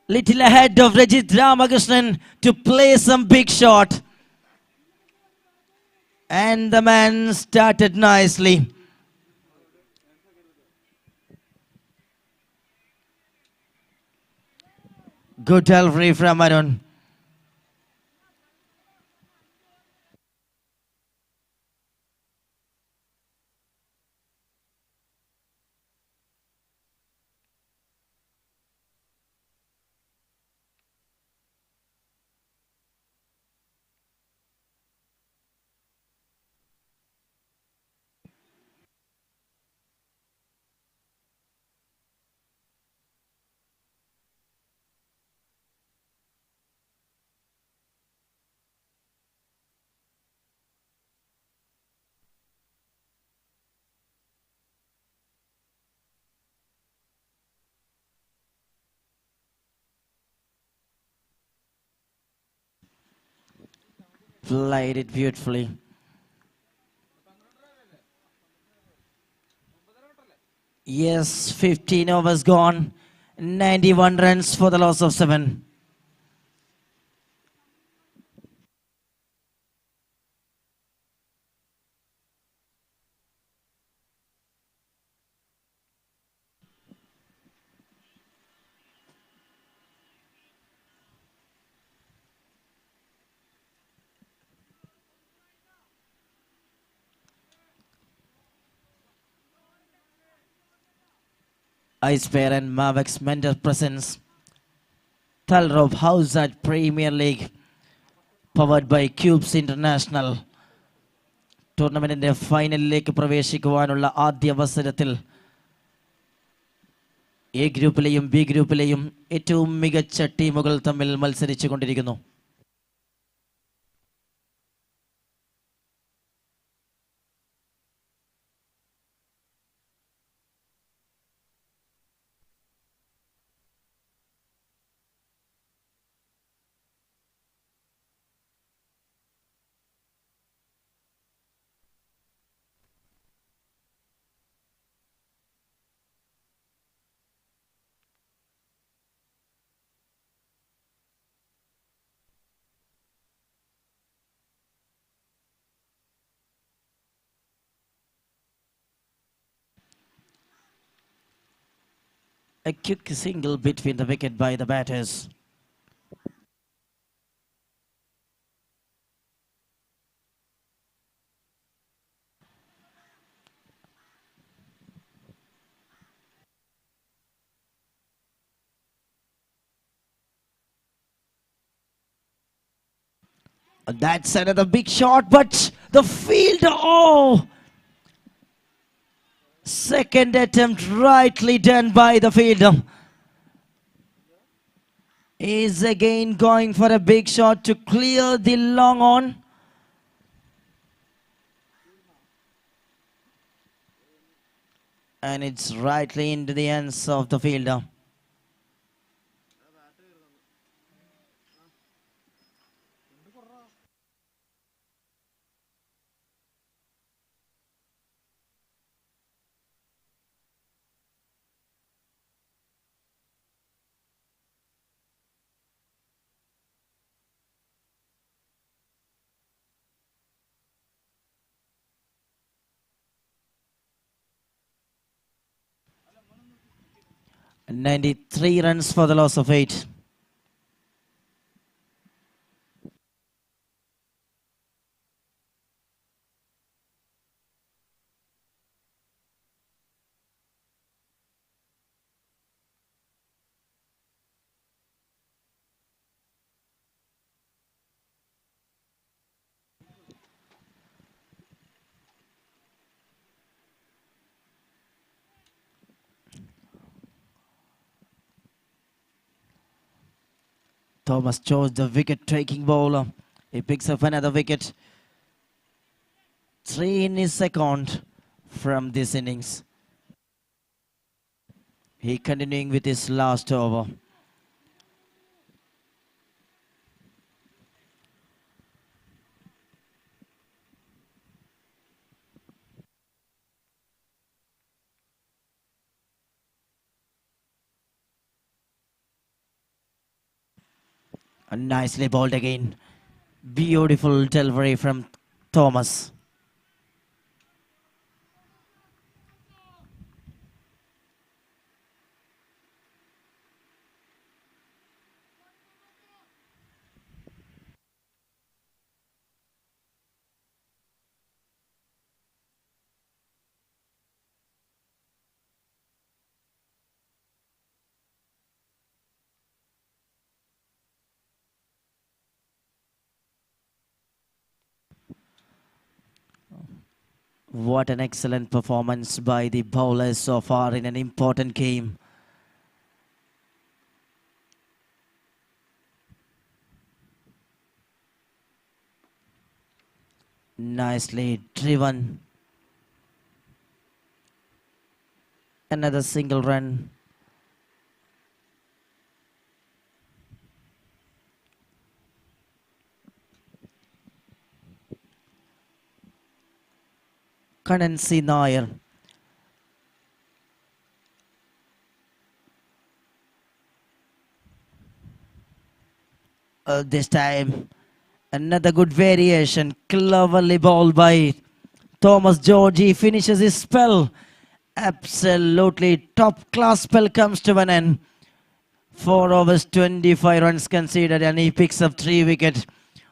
little ahead of Rajit Ramakrishnan to play some big shot. And the man started nicely. Good delivery from Arun. Played it beautifully. Yes, 15 overs gone. 91 runs for the loss of 7. Ice Bear and Maverick's mental presence. Talrov Howzaat Premier League, powered by Cubes International. ടൂർണമെന്റിന്റെ ഫൈനലിലേക്ക് പ്രവേശിക്കുവാനുള്ള ആദ്യ അവസരത്തിൽ A ഗ്രൂപ്പിലെയും B ഗ്രൂപ്പിലെയും ഏറ്റവും മികച്ച ടീമുകൾ തമ്മിൽ മത്സരിച്ചു കൊണ്ടിരിക്കുന്നു. A quick single between the wicket by the batters. That's another big shot, but the fielder, oh! Second attempt rightly done by the fielder. Is again going for a big shot to clear the long on. And it's rightly into the hands of the fielder. And 93 runs for the loss of 8. Thomas chose the wicket-taking bowler. He picks up another wicket. 3 in his second from this innings. He continuing with his last over. And nicely bowled again. Beautiful delivery from Thomas. What an excellent performance by the bowlers so far in an important game. Nicely driven. Another single run. Kanansi Nair. This time, another good variation, cleverly bowled by Thomas George. He finishes his spell. Absolutely top-class spell comes to an end. 4 overs, 25 runs conceded, and he picks up 3 wickets.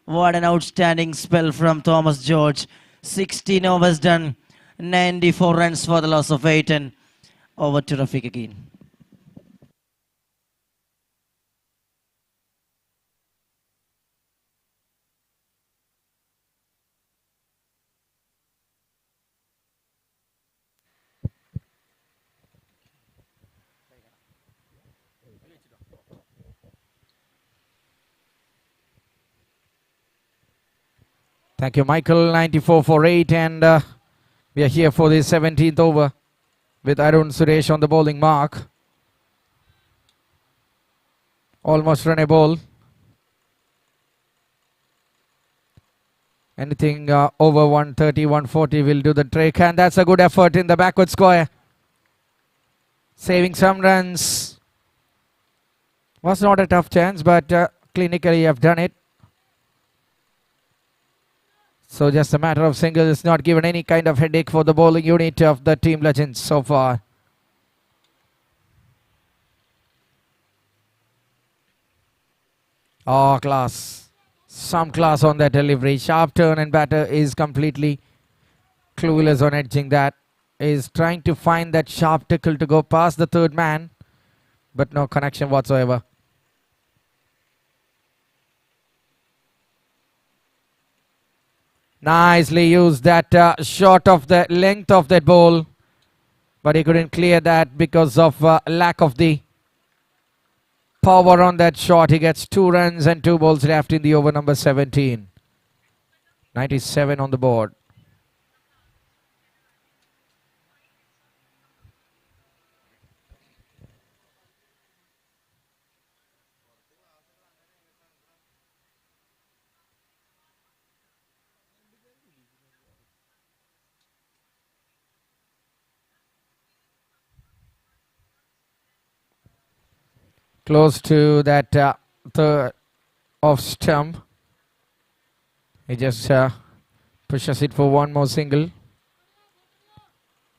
What an outstanding spell from Thomas George. 16 overs done, 94 runs for the loss of 8, and over to Rafiq again. Thank you, Michael. 94 for 8, and we are here for the 17th over with Arun Suresh on the bowling mark. Almost runnable. Anything over 130, 140 will do the trick, and that's a good effort in the backward square. Saving some runs. Was not a tough chance, but clinically have done it. So just a matter of singles. It's not given any kind of headache for the bowling unit of the team legends so far. Oh, class. Some class on that delivery. Sharp turn and batter is completely clueless on edging that. Is trying to find that sharp tickle to go past the third man, but no connection whatsoever. Nicely used that shot of the length of that ball, but he couldn't clear that because of lack of the power on that shot. He gets 2 runs and 2 balls left in the over number 17. 97 on the board. Close to that third off stump. He just pushes it for one more single.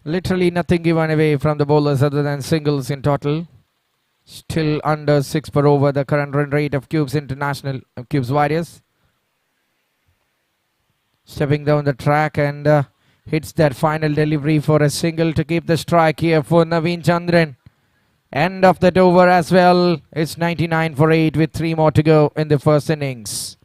Literally nothing given away from the bowlers other than singles in total. Still under 6 per over, the current run rate of Cubes International, Cubes Warriors. Stepping down the track and hits that final delivery for a single to keep the strike here for Naveen Chandran. End of that over as well. It's 99 for 8 with 3 more to go in the first innings.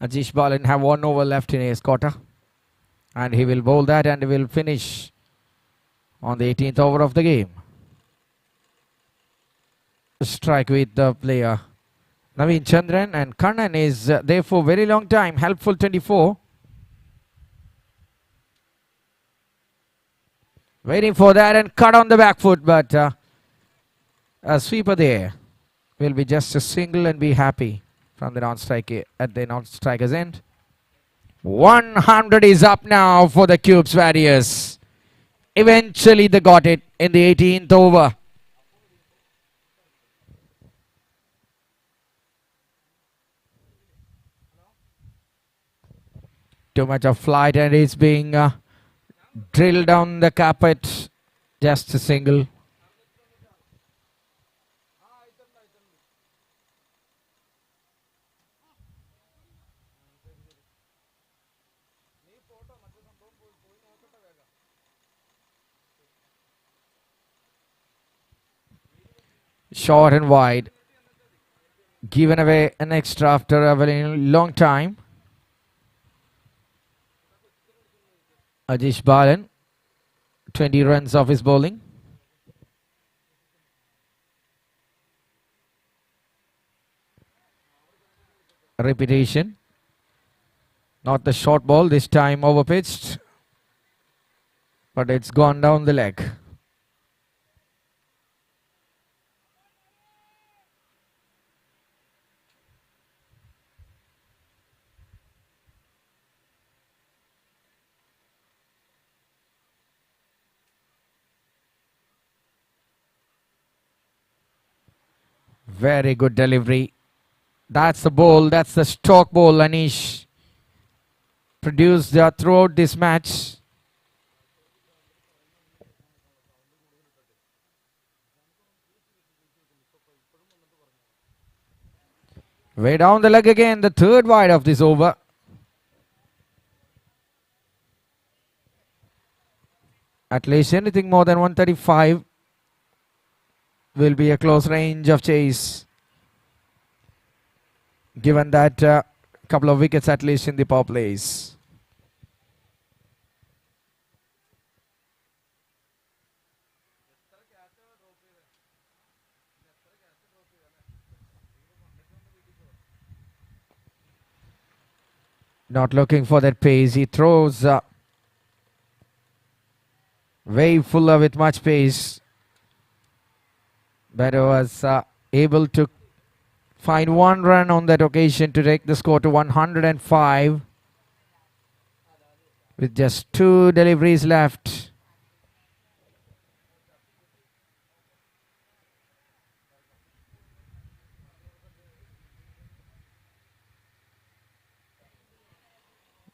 Ajish Balan have 1 over left in his quarter, and he will bowl that and he will finish on the 18th over of the game. Strike with the player Naveen Chandran, and Kannan is there for a very long time. Helpful 24. Waiting for that and cut on the back foot, but a sweeper there will be just a single and be happy from the non-strike at the non-striker's end. 100 is up now for the Cubes Warriors. Eventually they got it in the 18th over. Too much of flight and it's being drilled down the carpet. Just a single. Short and wide. Given away an extra after a very long time. Ajish Balan, 20 runs off his bowling. Repetition. Not the short ball, this time over pitched. But it's gone down the leg. Very good delivery. That's the ball. That's the stock ball Anish produced throughout this match. Way down the leg again. The third wide of this over. At least anything more than 135 will be a close range of chase, given that couple of wickets at least in the power plays. Not looking for that pace. He throws Way fuller with much pace. Batter was able to find 1 run on that occasion to take the score to 105 with just 2 deliveries left.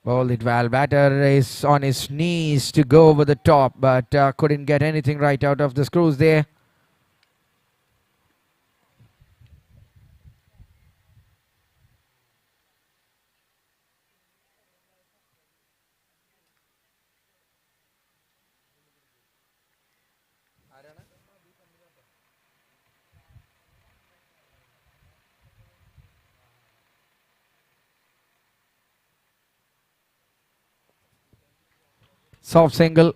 Bowled it well. Batter is on his knees to go over the top, but couldn't get anything right out of the screws there. Soft single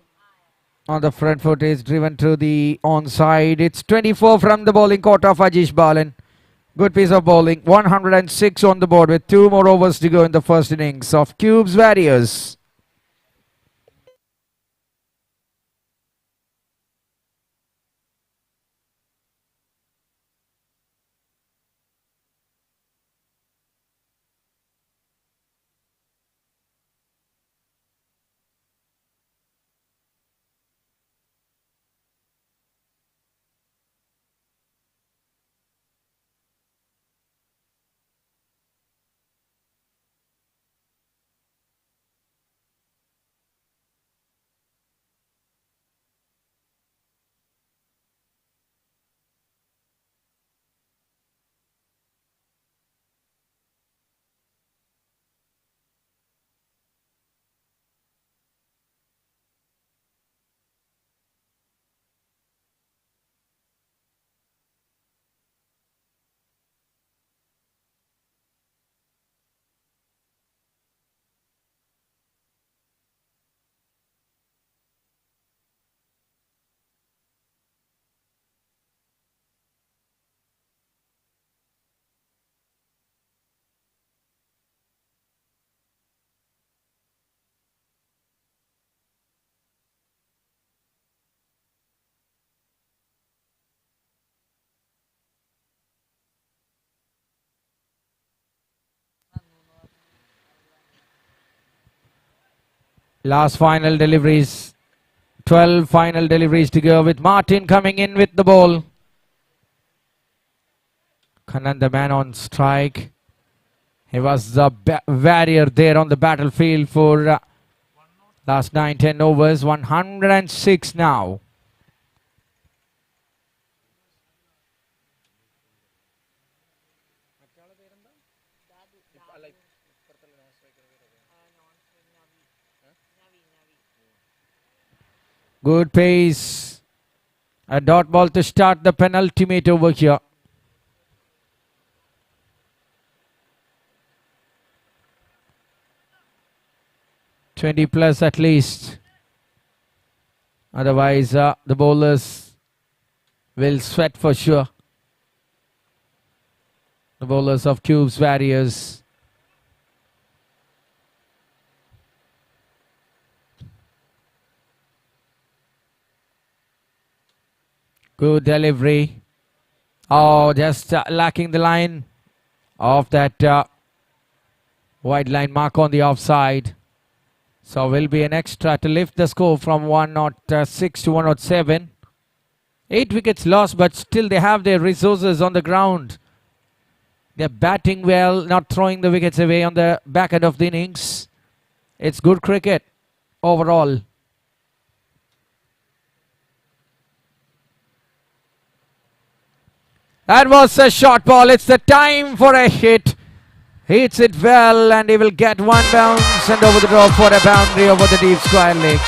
on the front foot is driven to the onside. It's 24 from the bowling court of Ajish Balan. Good piece of bowling. 106 on the board with 2 more overs to go in the first innings of Cubes Warriors. Last final deliveries. 12 final deliveries to go with Martin coming in with the ball. Kannan, the man on strike. He was the warrior there on the battlefield for last 9-10 overs. 106 now. Good pace. A dot ball to start the penultimate over here. +20 at least. Otherwise, the bowlers will sweat for sure. The bowlers of Cubes Warriors. Good delivery. Oh, just lacking the line of that wide line mark on the offside. So will be an extra to lift the score from 106 to 107. 8 wickets lost, but still they have their resources on the ground. They're batting well, not throwing the wickets away on the back end of the innings. It's good cricket overall. That was a short ball. It's the time for a hit. Hits it well and he will get 1 bounce and over the top for a boundary over the deep square leg.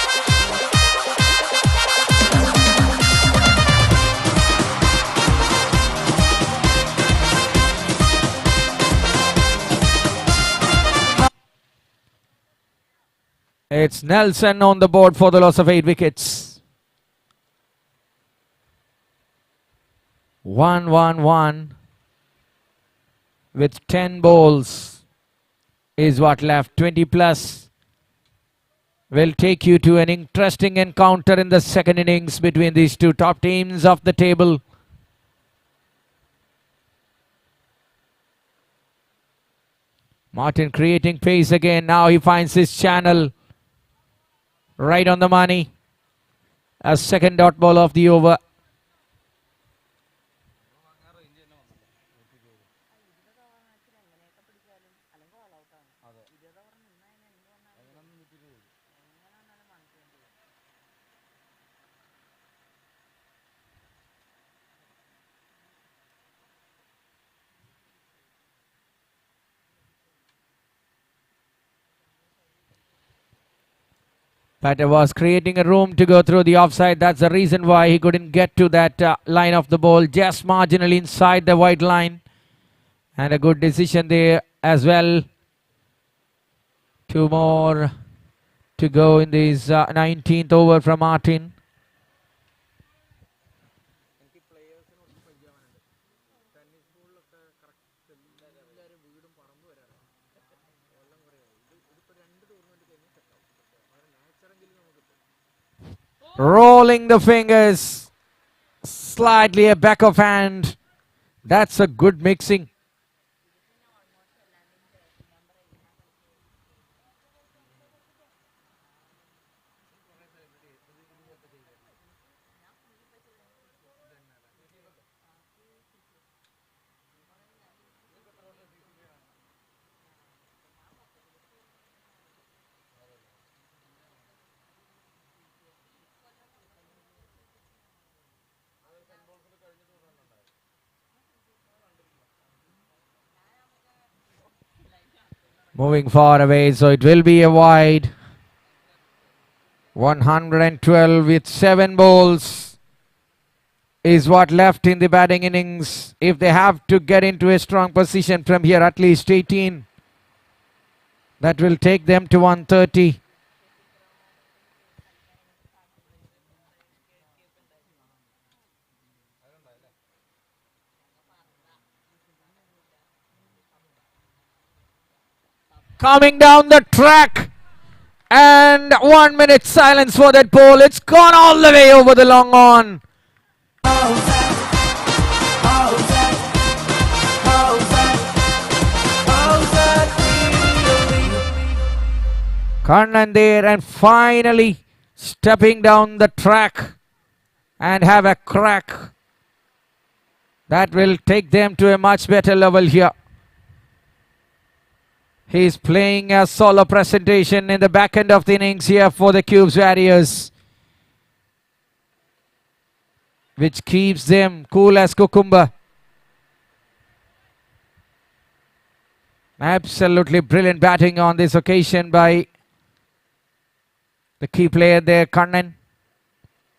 It's Nelson on the board for the loss of 8 wickets. 1-1-1 with 10 balls is what left. 20+ will take you to an interesting encounter in the second innings between these two top teams of the table. Martin creating pace again. Now he finds his channel right on the money. A second dot ball of the over. Batter was creating a room to go through the offside. That's the reason why he couldn't get to that line of the ball. Just marginally inside the white line. And a good decision there as well. Two more to go in this 19th over from Martin. Rolling the fingers, slightly a back of hand. That's a good mixing. Moving far away, so it will be a wide. 112 with 7 balls is what left in the batting innings. If they have to get into a strong position from here, at least 18. That will take them to 130. Coming down the track. And 1 minute silence for that ball. It's gone all the way over the long on. Howzaat, Howzaat, Howzaat, Howzaat, Karnan there and finally stepping down the track and have a crack. That will take them to a much better level here. He's playing a solo presentation in the back end of the innings here for the Cubes Warriors, which keeps them cool as cucumber. Absolutely brilliant batting on this occasion by the key player there, Kannan.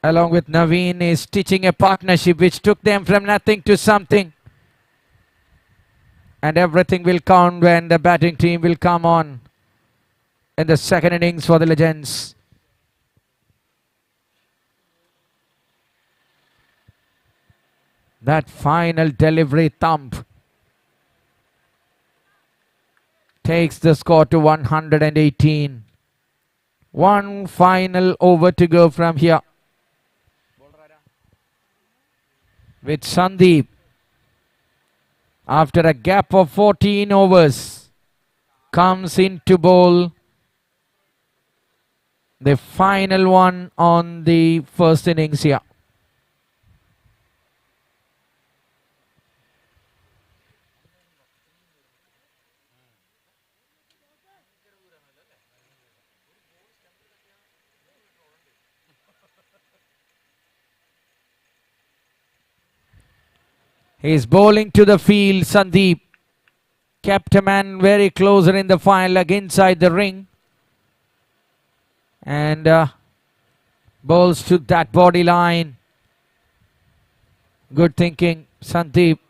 Along with Naveen is stitching a partnership which took them from nothing to something. And everything will count when the batting team will come on in the second innings for the Legends. That final delivery thump takes the score to 118. One final over to go from here. With Sandeep, after a gap of 14 overs, comes into bowl the final one on the first innings here. He's bowling to the field, Sandeep. Kept a man very closer in the final leg inside the ring. And bowls to that body line. Good thinking, Sandeep.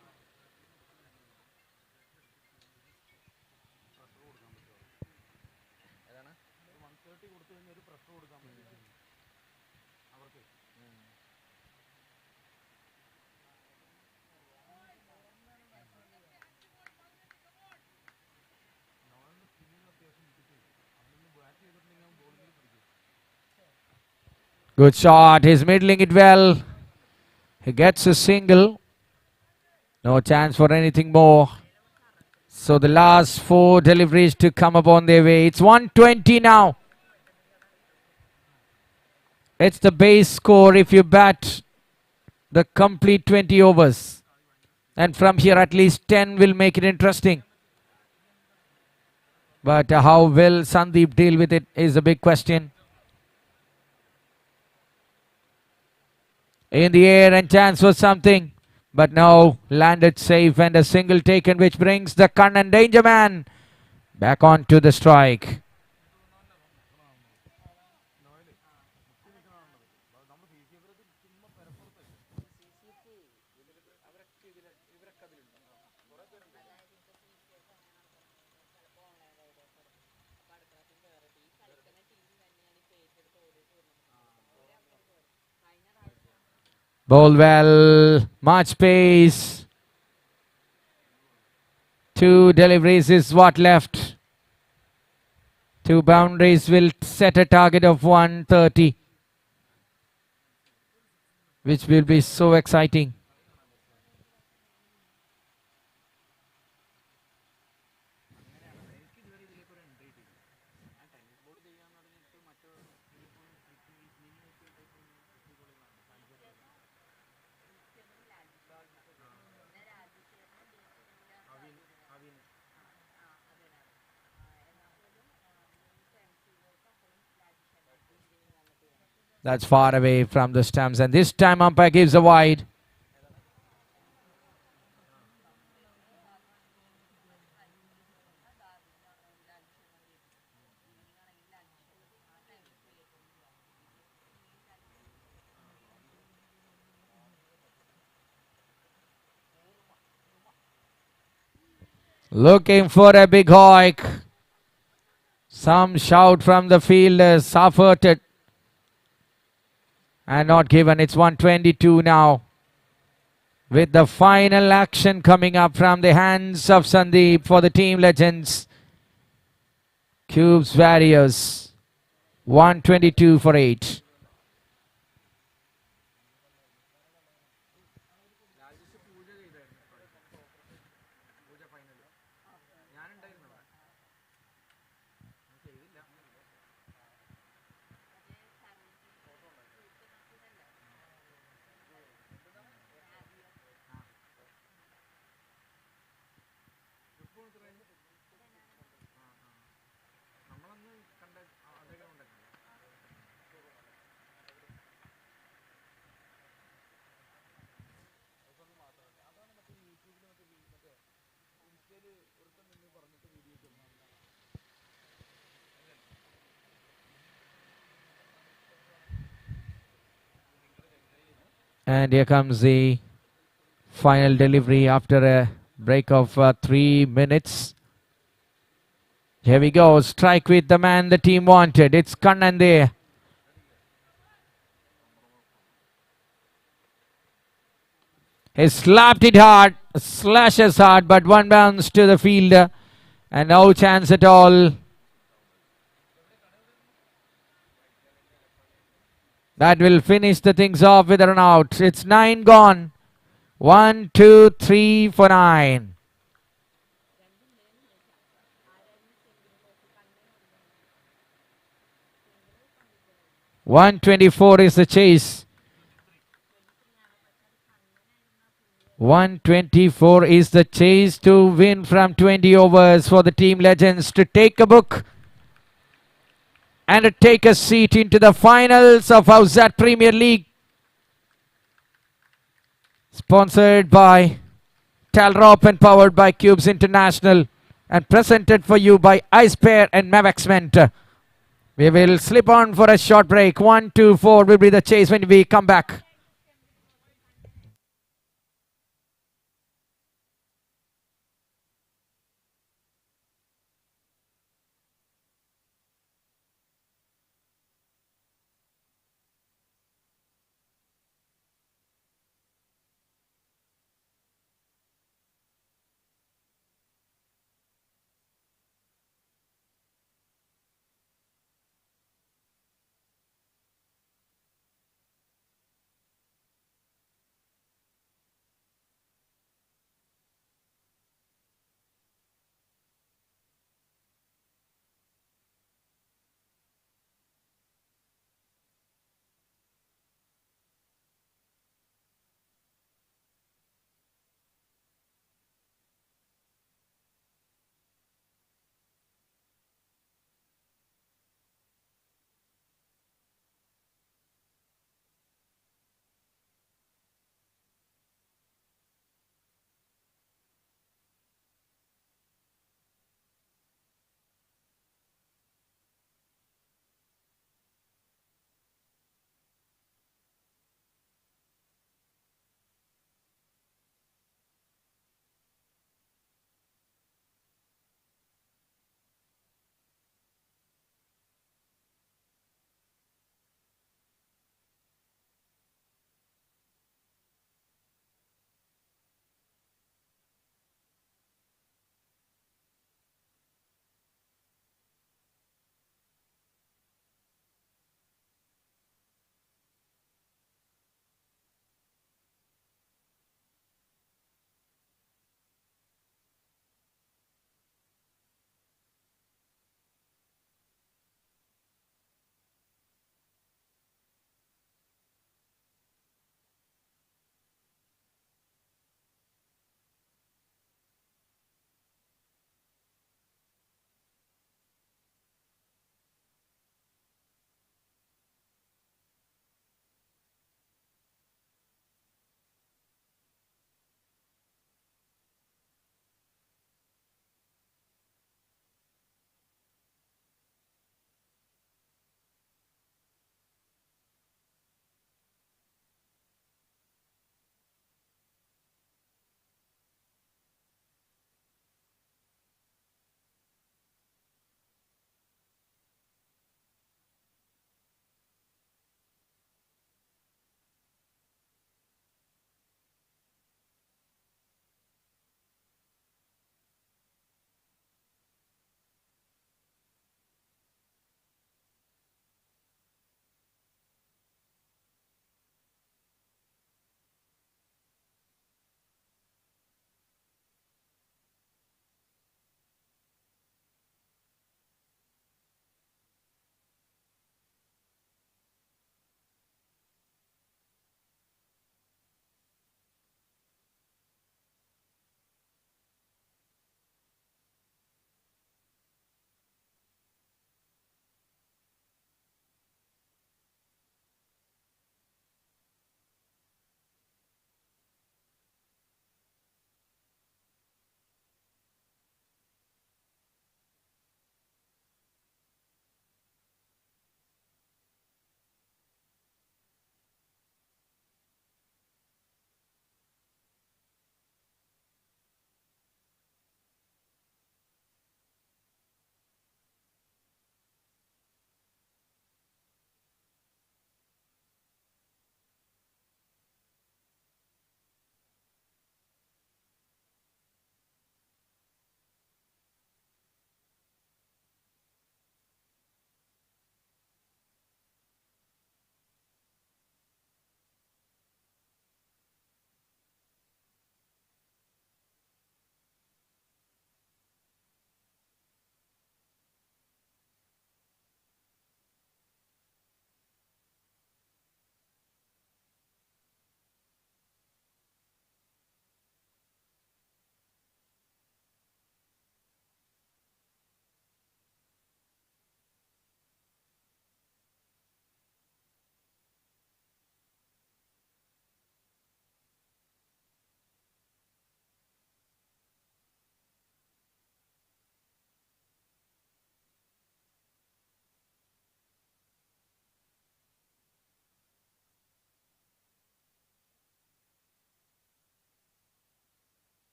Good shot. He's middling it well. He gets a single. No chance for anything more. So the last 4 deliveries to come upon their way. It's 120 now. It's the base score if you bat the complete 20 overs. And from here at least 10 will make it interesting. But how will Sandeep deal with it is a big question. In the air and chance for something. But no, landed safe and a single taken, which brings the Kannan danger man back onto the strike. Ball well, much pace. 2 deliveries is what left. 2 boundaries will set a target of 130, which will be so exciting. That's far away from the stumps, and this time umpire gives a wide. Looking for a big hike. Some shout from the fielders, half-hearted. And not given. It's 122 now. With the final action coming up from the hands of Sandeep for the team legends. Cubes Warriors. 122 for 8. And here comes the final delivery after a break of 3 minutes. Here we go. Strike with the man the team wanted. It's Kannan there. He slapped it hard. Slashes hard, but one bounce to the fielder. And no chance at all. That will finish the things off with a run out. It's 9 gone. 1, 2, 3 for 9. .124 is the chase. 124 is the chase to win from 20 overs for the team legends to take a book and to take a seat into the finals of Howzaat Premier League. Sponsored by Talrop and powered by Cubes International and presented for you by Ice Pair and Mavax Mentor. We will slip on for a short break. 1, 2, 4 will be the chase when we come back.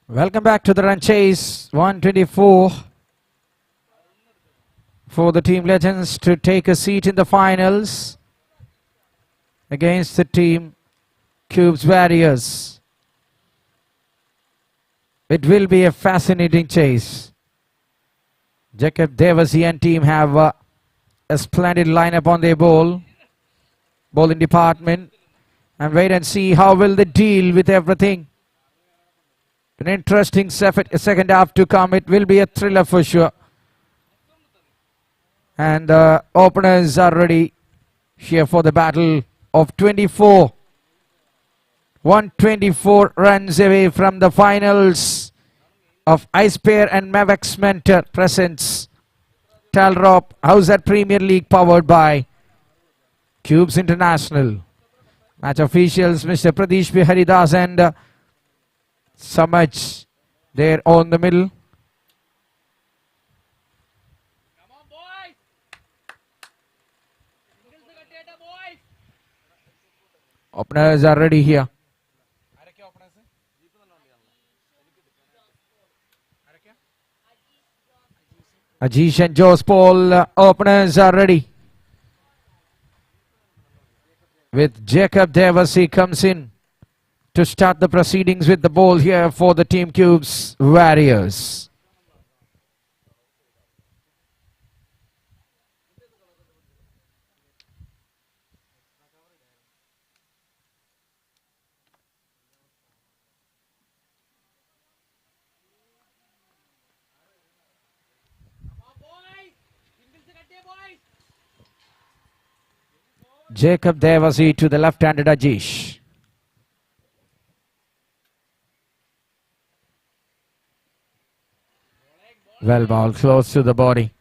Welcome back to the run chase. 124 for the team Legends to take a seat in the finals against the team Cubes Warriors. It will be a fascinating chase. Jacob Devasi and team have a splendid lineup on their bowling department, and wait and see how will they deal with everything. An interesting second half to come. It will be a thriller for sure. And the openers are ready here for the battle of 24. 124 runs away from the finals of Ice Pair and Mavex Mentor presents Talrop Howzaat Premier League powered by Cubes International. Match officials Mr. Pradesh Haridas and Samaj there on the middle. Openers are ready here. Ajish and Jose Paul, openers are ready. With Jacob Devasi comes in to start the proceedings with the ball here for the Team Cubes Warriors. Jacob Devasi to the left-handed Ajish. Well ball close to the body.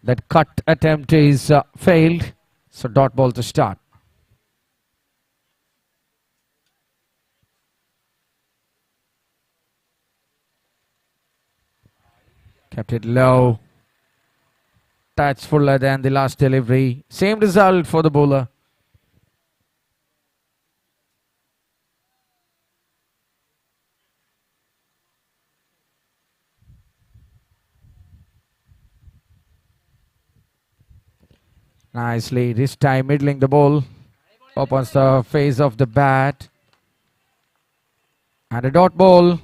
That cut attempt is failed. So dot ball to start. Kept it low. Touch fuller than the last delivery. Same result for the bowler. Nicely, this time middling the ball. Opens the face of the bat. And a dot ball.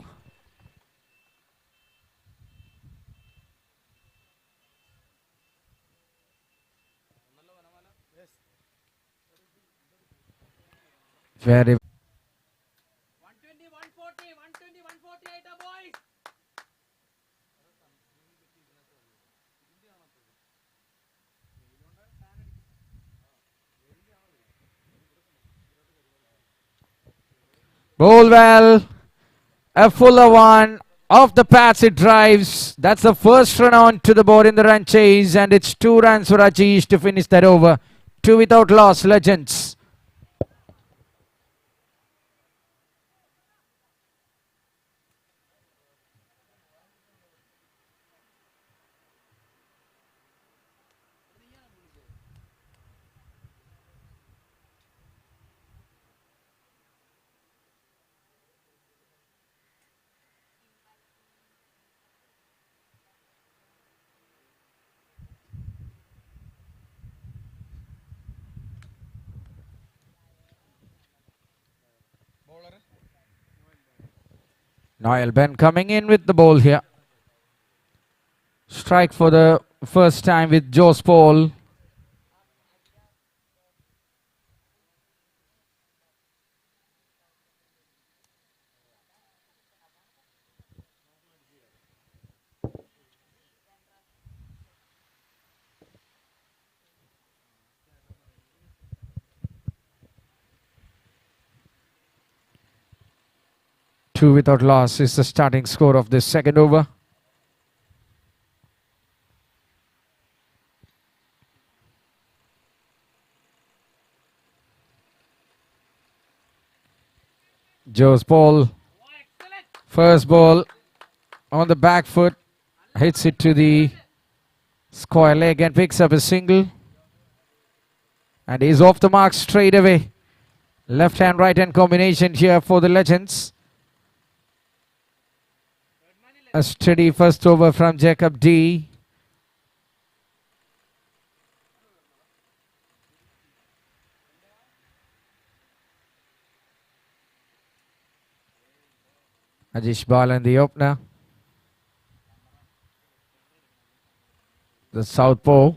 Very 120, 140, 120, 148 boys. bowl well. A fuller one. Off the pads it drives. That's the first run on to the board in the run chase. And it's 2 runs for Ajish to finish that over. 2 without loss, Legends. Noel Ben coming in with the ball here. Strike for the first time with Jose Paul. Two without loss is the starting score of this second over. Jose Paul, first ball on the back foot, hits it to the square leg and picks up a single. And he's off the mark straight away. Left hand, right hand combination here for the Legends. A steady first over from Jacob D. Ajish Balan, the opener. The southpaw.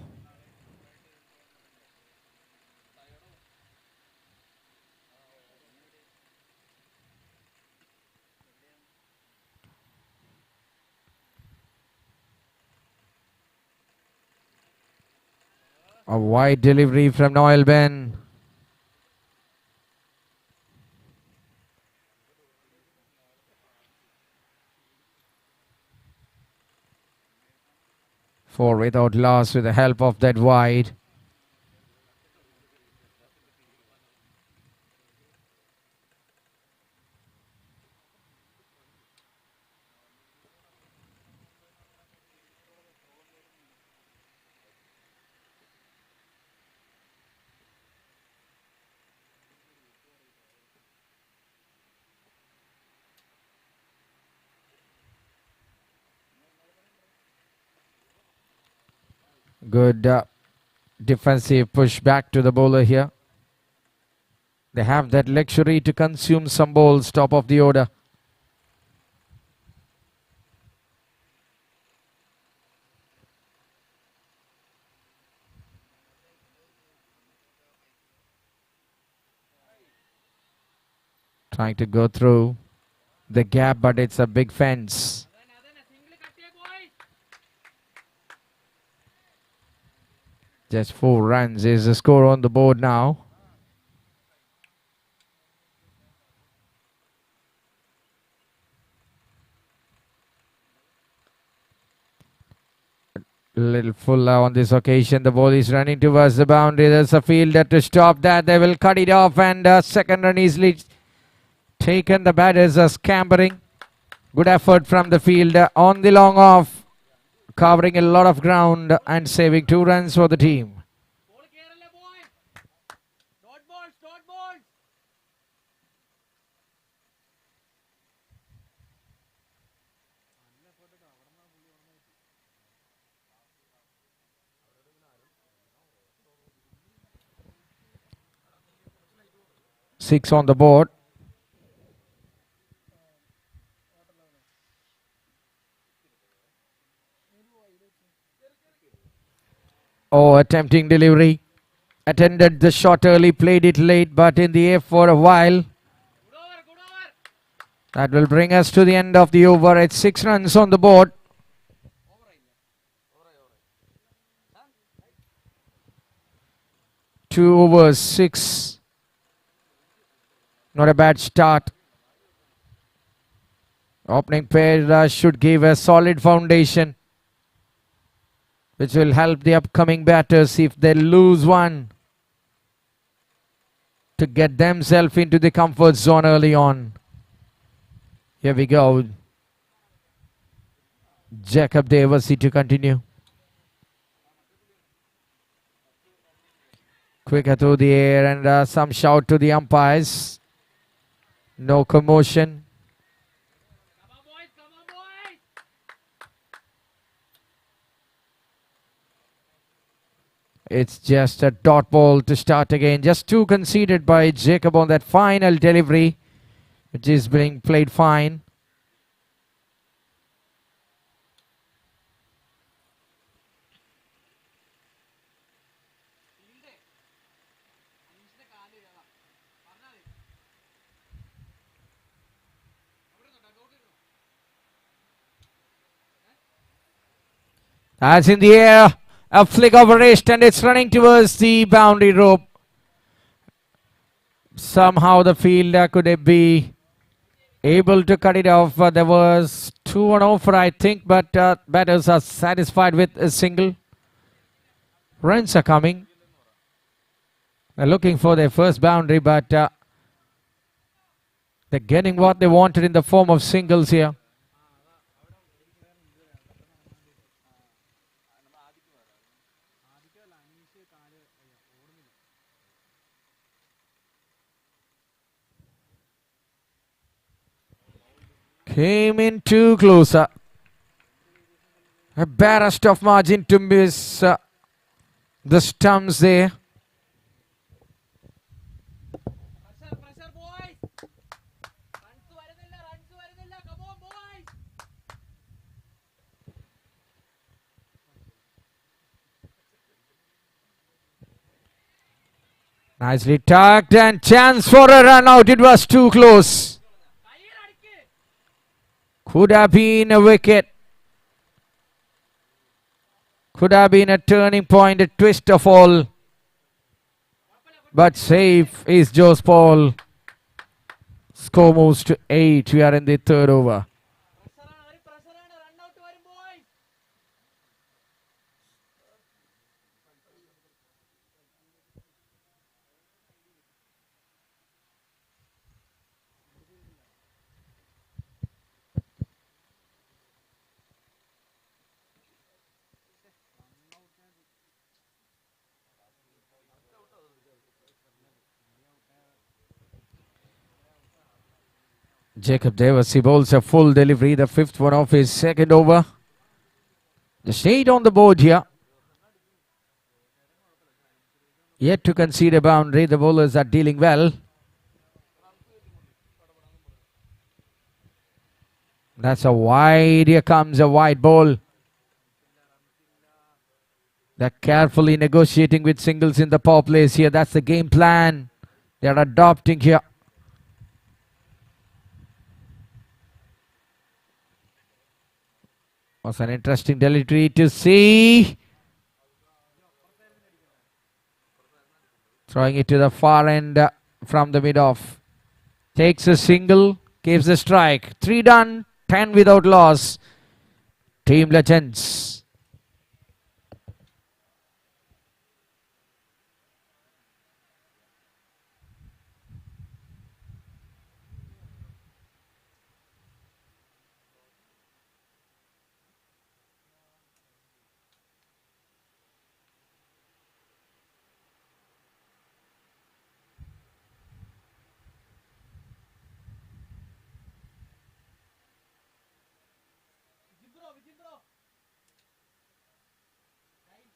A wide delivery from Noel Ben. Four without loss with the help of that wide. Good defensive push back to the bowler here. They have that luxury to consume some balls top of the order. Trying to go through the gap, but it's a big fence. Just 4 runs is the score on the board now. Little fuller on this occasion. The ball is running towards the boundary. There's a fielder to stop that. They will cut it off, and second run easily taken. The batters are scampering. Good effort from the fielder on the long off, covering a lot of ground and saving 2 runs for the team. Dot balls. 6 on the board. Oh, attempting delivery. Attended the shot early, played it late, but in the air for a while. Good over. That will bring us to the end of the over at 6 runs on the board. Two overs, 6. Not a bad start. Opening pair should give a solid foundation, which will help the upcoming batters if they lose one to get themselves into the comfort zone early on. Here we go. Jacob Devasi to continue. Quicker through the air and some shout to the umpires. No commotion. Come on, boys. It's just a dot ball to start again. Just 2 conceded by Jacob on that final delivery, which is being played fine. As in the air, a flick of a wrist, and it's running towards the boundary rope. Somehow the fielder could be able to cut it off. There was 2 on offer, I think, but batters are satisfied with a single. Runs are coming. They're looking for their first boundary, but they're getting what they wanted in the form of singles here. Came in too closer. A barest of margin to miss the stumps there. Pressure, pressure, boys. Runs വരുന്നില്ല, runs വരുന്നില്ല. Come on, boys. Nicely tucked and chance for a run out. It was too close. കയ്യിൽ അടിക്ക്. Could have been a wicket. Could have been a turning point, a twist of all. But safe is Joe Paul. Score moves to 8. We are in the third over. Pressure ആണ്, ഒരു pressure ആണ്. Run out വരും, boys. Jacob Davis, he bowls a full delivery, the fifth one of his second over. Just 8 on the board here. Yet to concede a boundary. The bowlers are dealing well. That's a wide. Here comes a wide ball. They're carefully negotiating with singles in the power plays here. That's the game plan they're adopting here. Was an interesting delivery to see. Throwing it to the far end from the mid-off. Takes a single, gives a strike. 3 done, 10 without loss. Team legends. Vijin bro.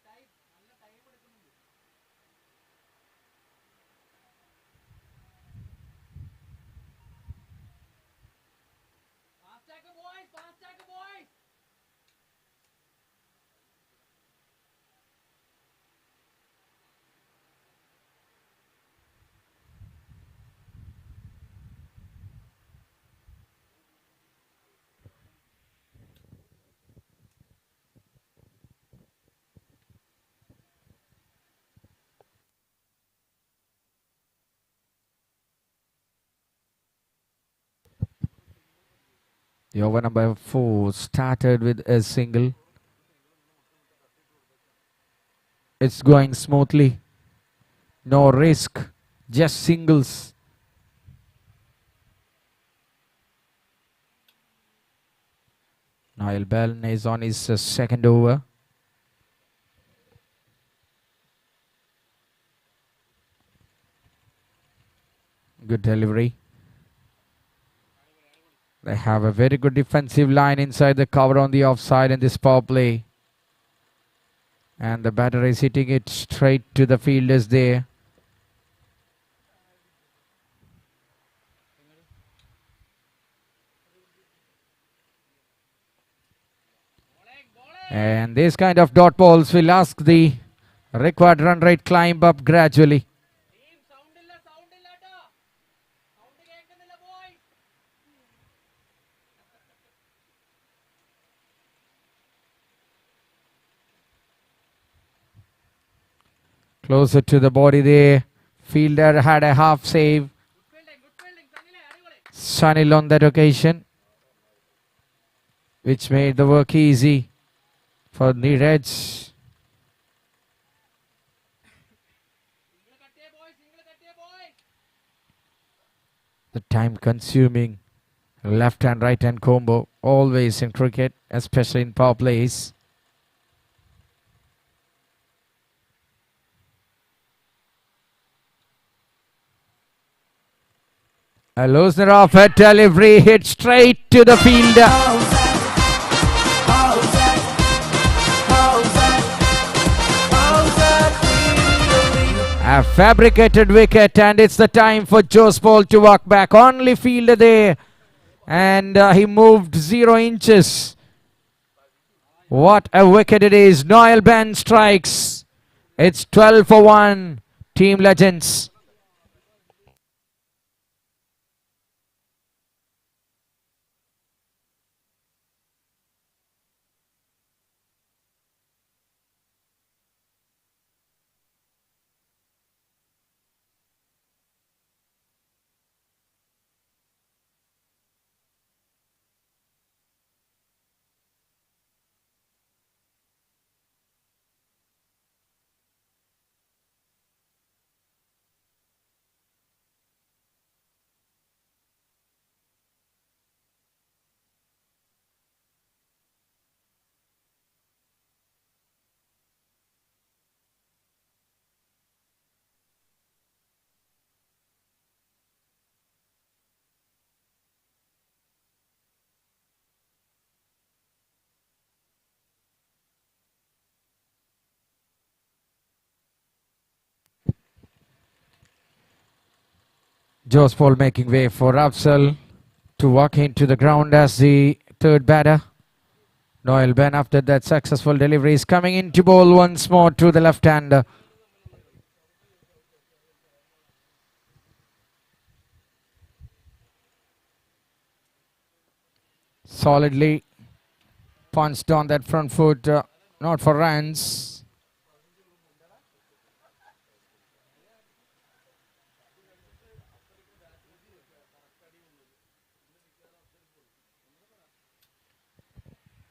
Time നല്ല time എടുക്കുന്നുണ്ട്. Fast track, boys. Fast track, boys. The over number 4 started with a single. It's going smoothly. No risk, just singles. Niall Bell is on his second over. Good delivery. They have a very good defensive line inside the cover on the offside in this power play. And the batter is hitting it straight to the fielders there. And this kind of dot balls will ask the required run rate climb up gradually. Team sound ഇല്ല ട്ടോ. Sound കേൾക്കുന്നില്ല, boys. Closer to the body there. Fielder had a half save. Good fielding. സനിലെ അടിപൊളി. Sunil on that occasion, which made the work easy for Neeraj. Single കട്ടിയേ, boys. The time consuming left and right hand combo always in cricket, especially in power plays. A loosener off a delivery hit straight to the fielder. A fabricated wicket, and it's the time for Jose Paul to walk back. Only fielder there, and he moved 0 inches. What a wicket it is. Noel Ben strikes. It's 12 for 1. Team Legends. Jose Paul making way for Afzal to walk into the ground as the third batter. Noel Ben, after that successful delivery, is coming in to bowl once more to the left-hander. Solidly punched on that front foot, not for runs.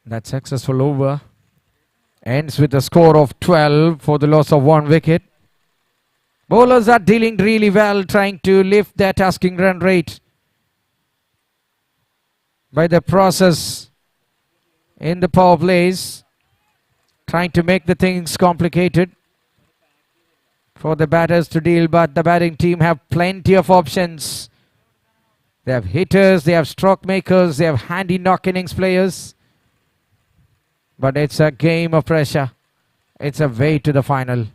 That successful over ends with a score of 12 for the loss of 1 wicket. Bowlers are dealing really well, trying to lift their tasking run rate by the process in the power plays, trying to make the things complicated for the batters to deal, but the batting team have plenty of options. They have hitters, they have stroke makers, they have handy knock innings players. But it's a game of pressure. It's a way to the final.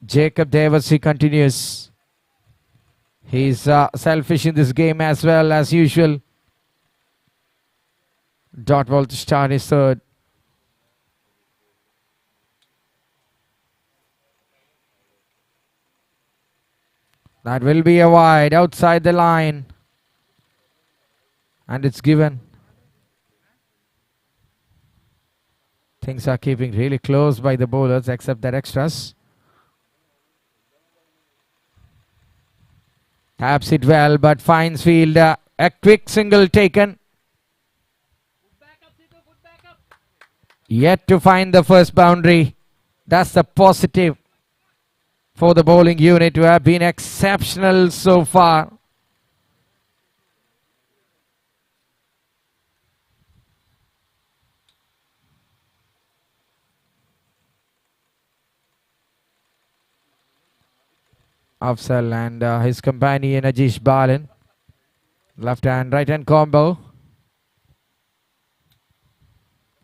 Jacob Devasi continues. He's selfish in this game as well as usual. Dot ball to start his third. That will be a wide outside the line. And it's given. Things are keeping really close by the bowlers except that extras. Taps it well but finds field. A quick single taken. Yet to find the first boundary. That's the positive for the bowling unit, who have been exceptional so far. Afzal and his companion Ajish Balan. Left hand, right hand combo.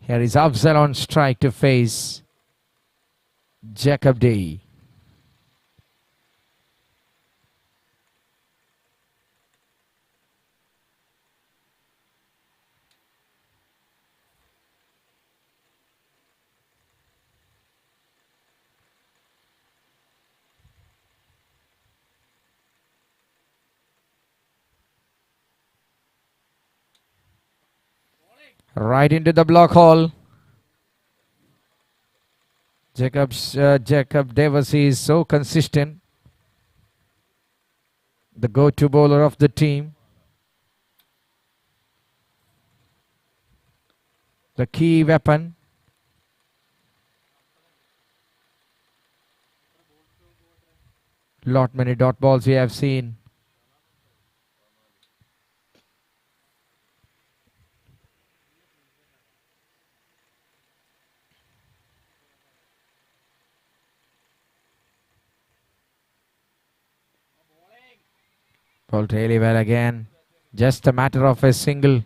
Here is Afzal on strike to face Jacob Day. Right into the block hole. Jacob Devasi is so consistent. The go-to bowler of the team. The key weapon. Lot many dot balls we have seen. Bowled really well again. Just a matter of a single.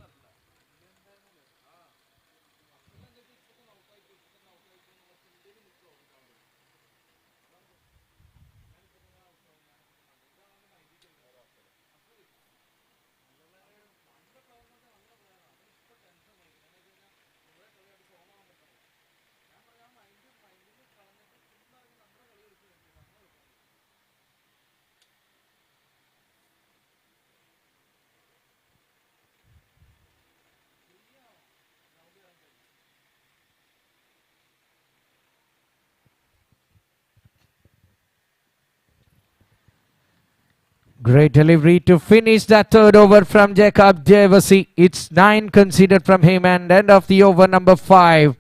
Great delivery to finish that third over from Jacob Devasi. It's 9 considered from him, and end of the over number 5.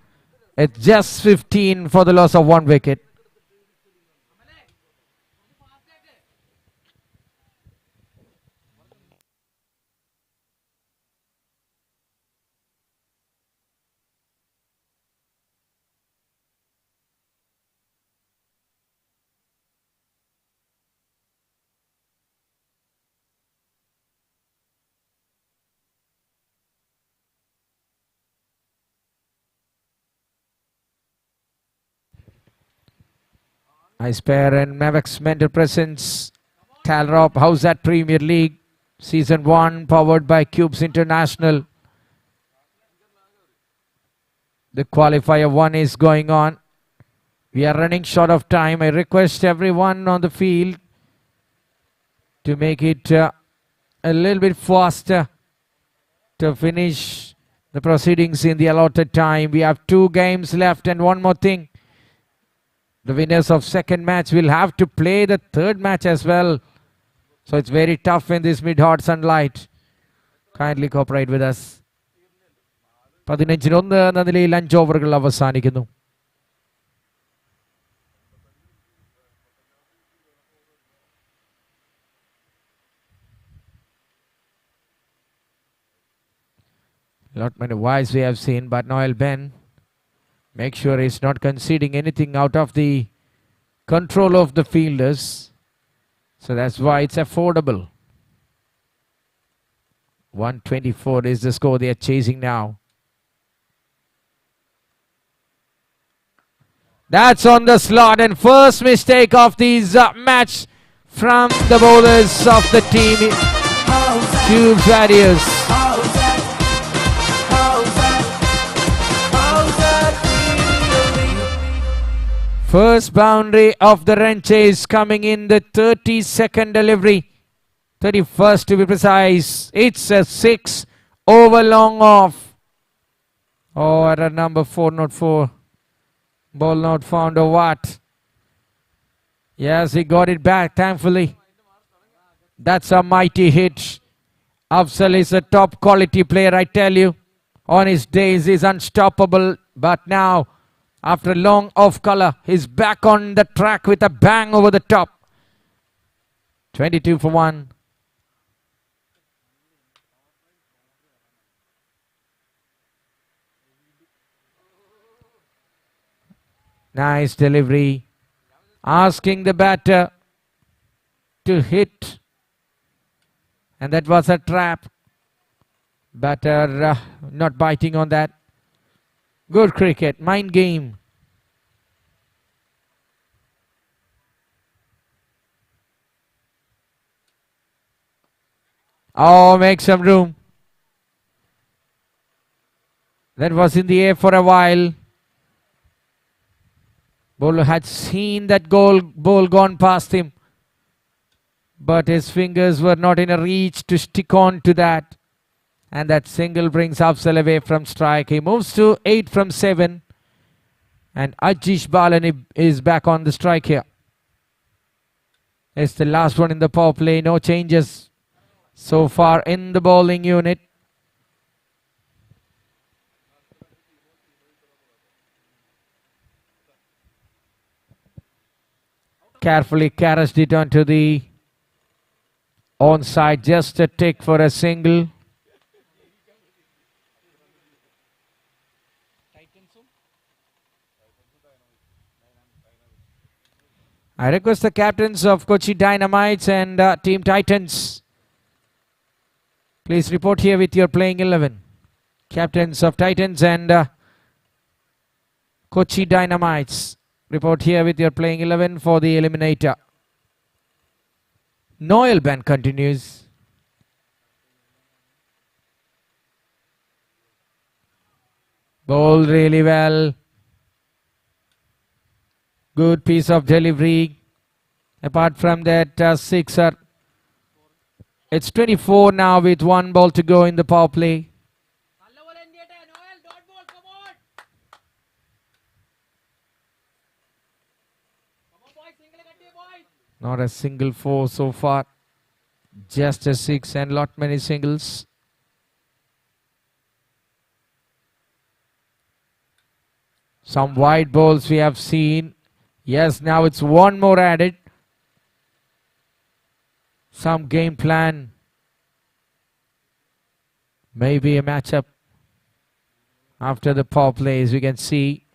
It's just 15 for the loss of 1 wicket. Nice pair and Mavak's mental presence. Talrop Howzaat Premier League Season 1 powered by Cubes International. The qualifier 1 is going on. We are running short of time. I request everyone on the field to make it a little bit faster to finish the proceedings in the allotted time. We have 2 games left, and one more thing. The winners of second match will have to play the third match as well. So it's very tough in this mid-hot sunlight. Kindly cooperate with us. 15-1 എന്ന നിലയിൽ 5 ഓവറുകൾ അവസാനിക്കുന്നു. Not many wides we have seen, but Noel Ben make sure he's not conceding anything out of the control of the fielders. So that's why it's affordable. 124 is the score they are chasing now. That's on the slot, and first mistake of these match from the bowlers of the team Cubes Warriors. First boundary of the run chase coming in the 32nd delivery. 31st to be precise. It's a 6 over long off. Oh, error number 404. Ball not found or what? Yes, he got it back, thankfully. That's a mighty hit. Afzal is a top quality player, I tell you. On his days, he's unstoppable. But now, after long off color, he's back on the track with a bang over the top. 22 for 1. Nice delivery. Asking the batter to hit. And that was a trap. Batter not biting on that. Good cricket. Mind game. Oh, make some room. That was in the air for a while. Bowler had seen that ball gone past him, but his fingers were not in a reach to stick on to that. And that single brings Afzal away from strike. He moves to 8 from 7. And Ajish Balan is back on the strike here. It's the last one in the power play. No changes so far in the bowling unit. Carefully carried it onto the onside. Just a tick for a single. I request the captains of Kochi Dynamites and Team Titans, please report here with your playing 11. Captains of Titans and Kochi Dynamites, report here with your playing 11 for the eliminator. Noel Ben continues. Bowled really well. Good piece of delivery. Apart from that sixer. It's 24 now with 1 ball to go in the power play. Not a single 4 so far. Just a six and lot many singles. Some wide balls we have seen. Yes, now it's one more added. Some game plan. Maybe a matchup after the power plays, we can see.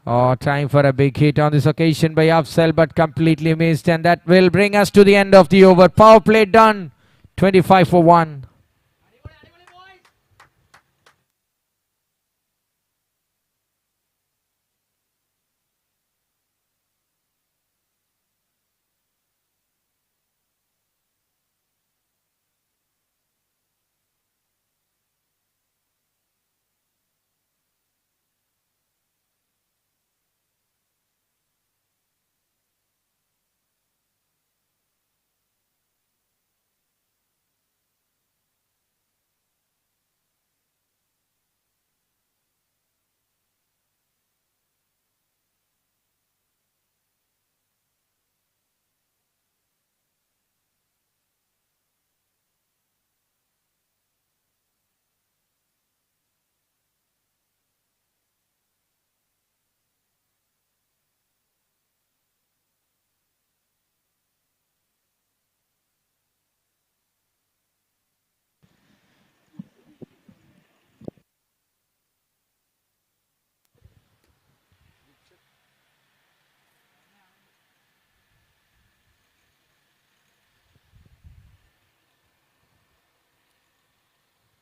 Oh, time for a big hit on this occasion by Afzal, but completely missed, and that will bring us to the end of the over. Power play done. 25 for 1. അടിപൊളി boys.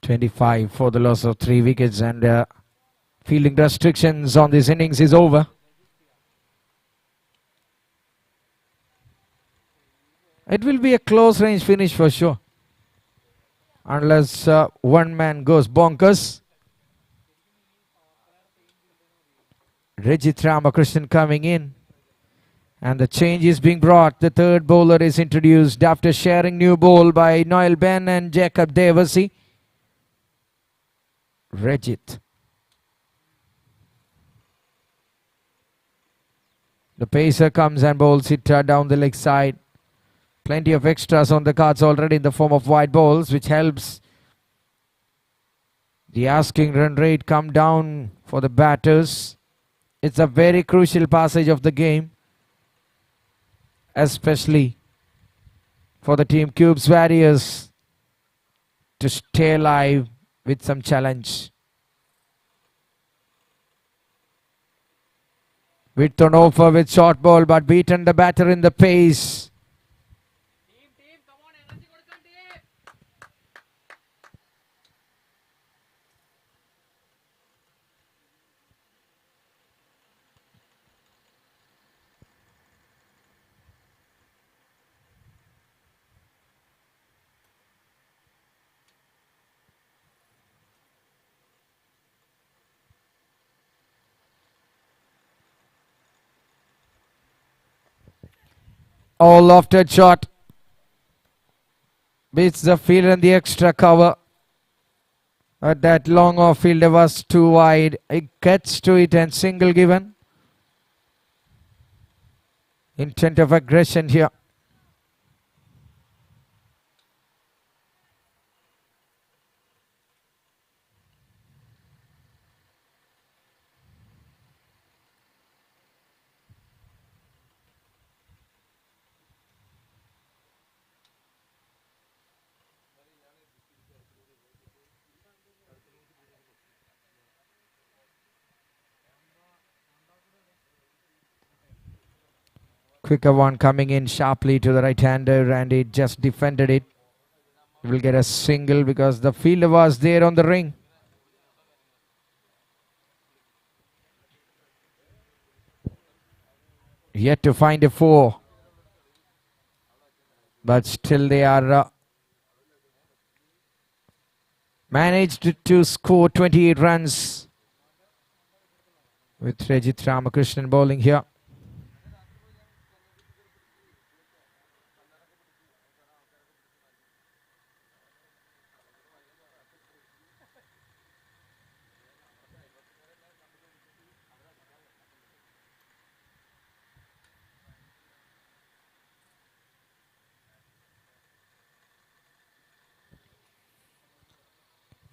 25 for the loss of 3 wickets, and fielding restrictions on this innings is over. It will be a close range finish for sure, unless one man goes bonkers. Rajit Ramakrishnan coming in, and the change is being brought. The third bowler is introduced after sharing new ball by Noel Ben and Jacob Devasi. Rajit. The pacer comes and bowls it down the leg side. Plenty of extras on the cards already in the form of wide balls, which helps the asking run rate come down for the batters. It's a very crucial passage of the game, especially for the Team Cubes Warriors to stay alive with some challenge. With an offer with short ball, but beaten the batter in the pace. Team, come on, energy കൊടുക്കാൻ team. All lofted shot. Beats the fielder and the extra cover. But that long off fielder was too wide. It gets to it and single given. Intent of aggression here. Quicker one coming in sharply to the right-hander, and it just defended it. He will get a single because the fielder was there on the ring. Yet to find a 4. But still they are managed to score 28 runs with Rajit Ramakrishnan bowling here.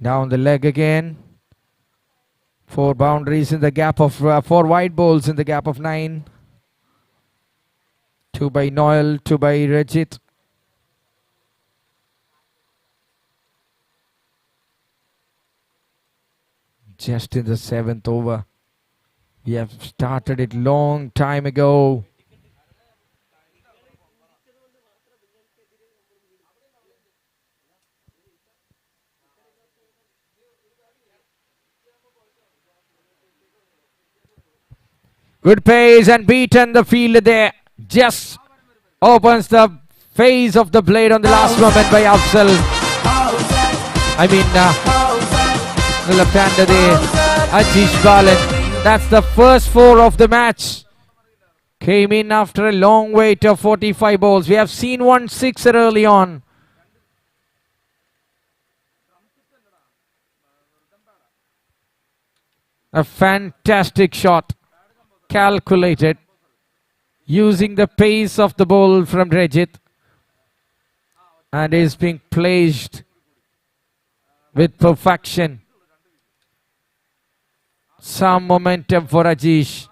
Down the leg again. 4 boundaries in the gap of 4 wide balls in the gap of 9. 2 by Noel, 2 by Rajit. Just in the 7th over. We have started it long time ago. Good pace and beaten the fielder there. Just opens the face of the blade on the last moment by Afzal. I mean, the left-hander there, Ajish Balan. That's the first 4 of the match. Came in after a long wait of 45 balls. We have seen 1 6er early on. A fantastic shot. Calculated. Using the pace of the ball from Rajit. And is being placed with perfection. Some momentum for Ajish.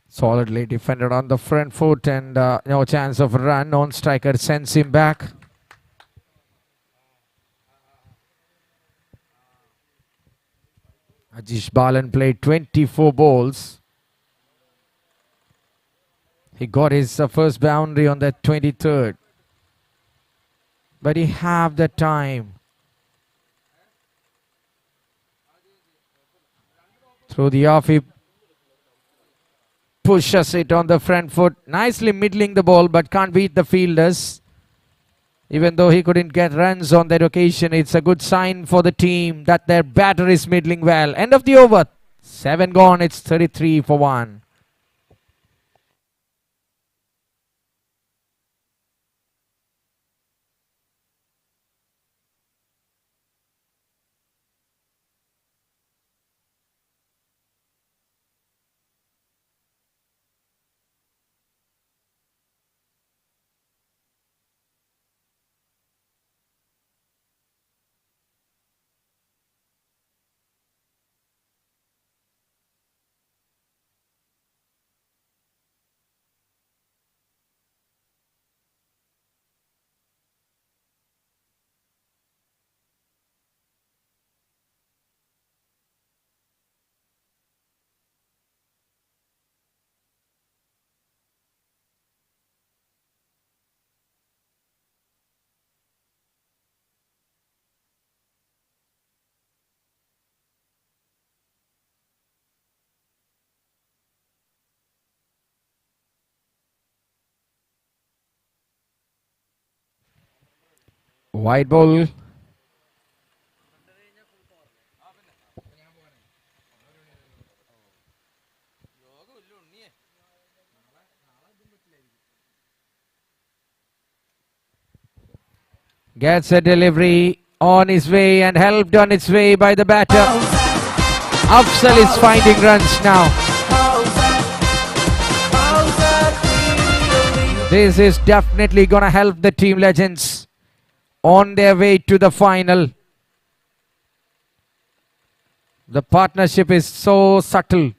Solidly defended on the front foot and no chance of a run. Non-striker sends him back. Ajish Balan played 24 balls. He got his first boundary on the 23rd. But he have the time. Through the off, he pushes it on the front foot. Nicely middling the ball, but can't beat the fielders. Even though he couldn't get runs on that occasion, it's a good sign for the team that their batter is middling well. End of the over. 7 gone. It's 33 for 1. Wide ball. Gets a delivery on his way and helped on its way by the batter. Afzal is finding runs now. This is definitely going to help the team legends on their way to the final. The partnership is so subtle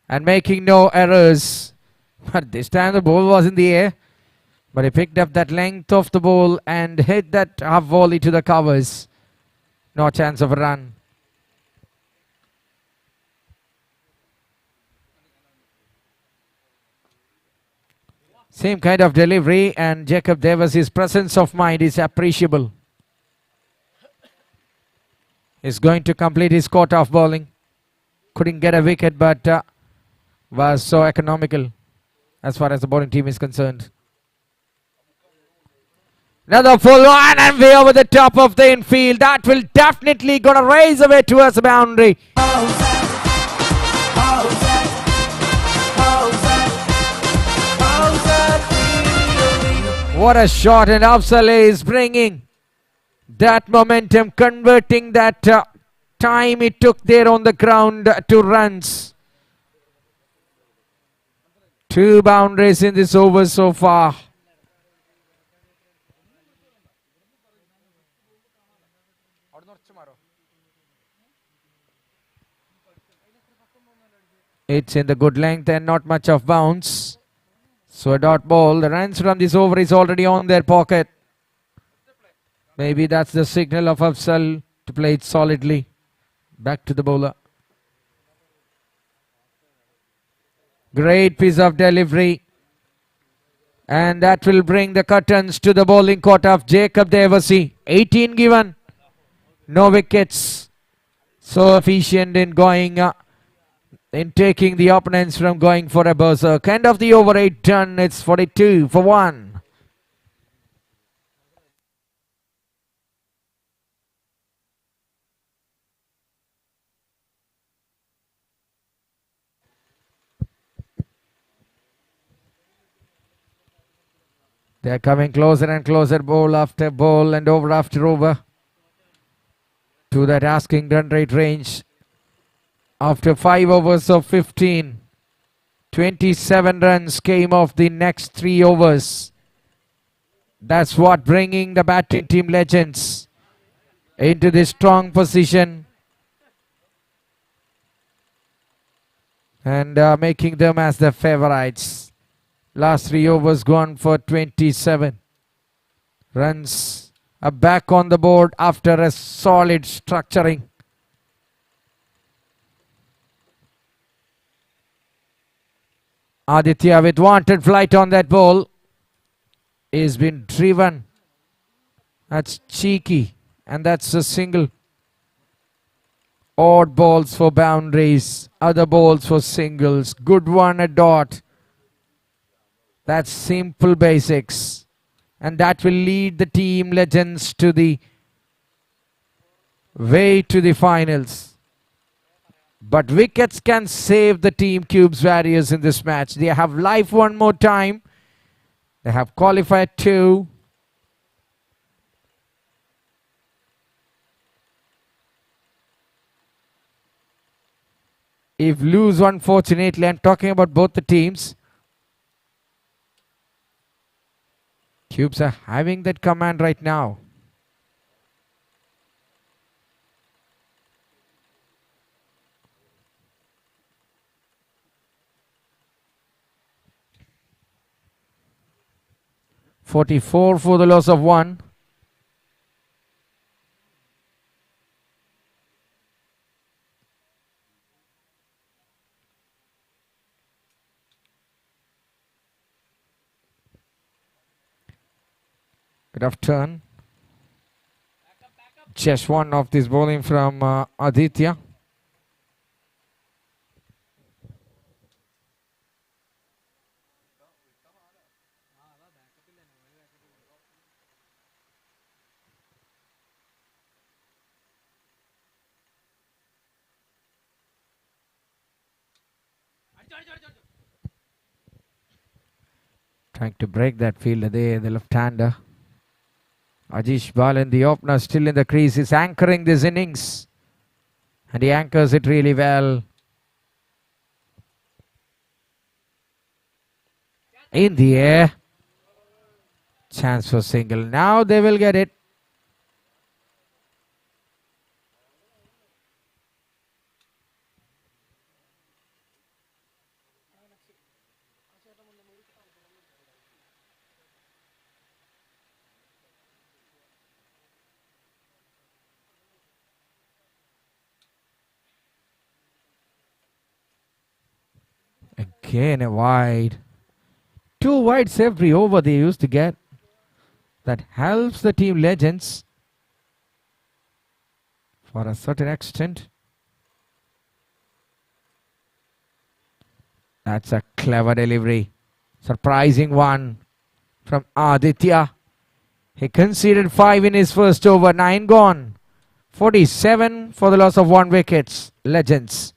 and making no errors. But this time the ball was in the air. But he picked up that length of the ball and hit that half volley to the covers. No chance of a run. Same kind of delivery, and Jacob Davis' presence of mind is appreciable. He's going to complete his quota of bowling. Couldn't get a wicket, but was so economical as far as the bowling team is concerned. Another full one and way over the top of the infield. That will definitely gonna raise away towards the boundary. What a shot, and Afzal is bringing that momentum, converting that time it took there on the ground. 2 runs. 2 boundaries in this over so far. It's in the good length and not much of bounce. So a dot ball. The runs from this over is already on their pocket. Maybe that's the signal of Afzal to play it solidly. Back to the bowler. Great piece of delivery. And that will bring the curtains to the bowling court of Jacob Devasi. 18 given. No wickets. So efficient in going, in taking the opponents from going for a berserk. End of the over 8 done. It's 42 for 1. They're coming closer and closer, bowl after bowl and over after over, to that asking run rate range. After 5 overs of 15, 27 runs came off the next 3 overs. That's what bringing the batting team legends into this strong position and making them as the favourites. Last 3 overs gone for 27 runs. Are back on the board after a solid structuring. Aditya with wanted flight on that ball. He's been driven. That's cheeky. And that's a single. Odd balls for boundaries. Other balls for singles. Good one, a dot. That's simple basics. And that will lead the team legends to the way to the finals. But wickets can save the team Cubes Warriors in this match. They have life one more time. They have qualified 2. If lose, unfortunately, I'm talking about both the teams. Cubes are having that command right now. .44 for the loss of 1. Bit of turn. Just one of this bowling from Aditya. Trying to break that fielder there, the left-hander. Ajish Balan, the opener, still in the crease, is anchoring this innings. And he anchors it really well. In the air. Chance for single. Now they will get it. Again a wide. 2 wides every over they used to get. That helps the team legends for a certain extent. That's a clever delivery. Surprising one from Aditya. He conceded 5 in his first over. 9 gone. 47 for the loss of 1 wicket. Legends.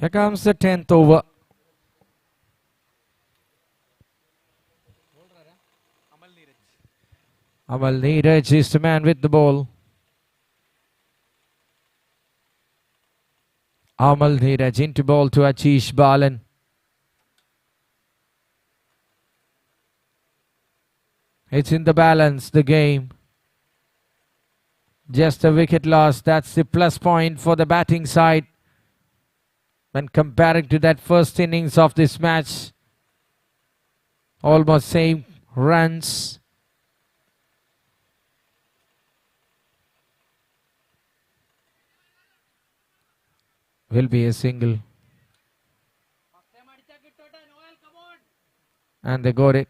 Here comes the 10th over. Amal Neeraj is the man with the ball. Amal Neeraj into ball to Achish Balan. It's in the balance, the game. Just a wicket loss. That's the plus point for the batting side. When comparing to that first innings of this match, almost same runs. Will be a single. And they got it.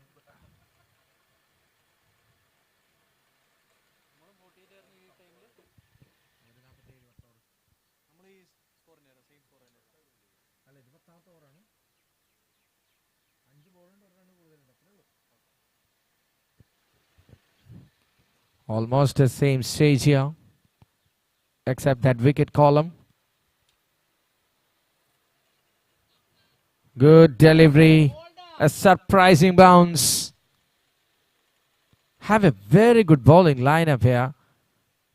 Almost the same stage here, except that wicket column. Good delivery, a surprising bounce. Have a very good bowling lineup here.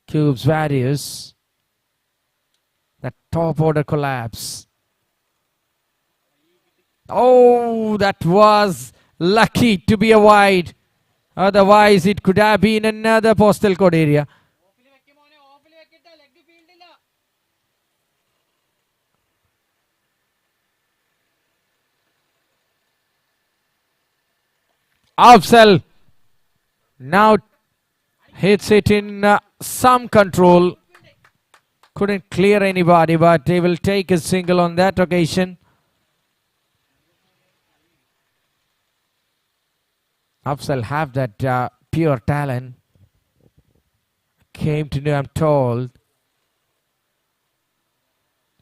Cubes Warriors. That top order collapse. Oh, that was lucky to be a wide. Otherwise, it could have been another postal code area. Afzal now hits it in some control. Couldn't clear anybody, but they will take a single on that occasion. Afzal have that pure talent. Came to know, I'm told.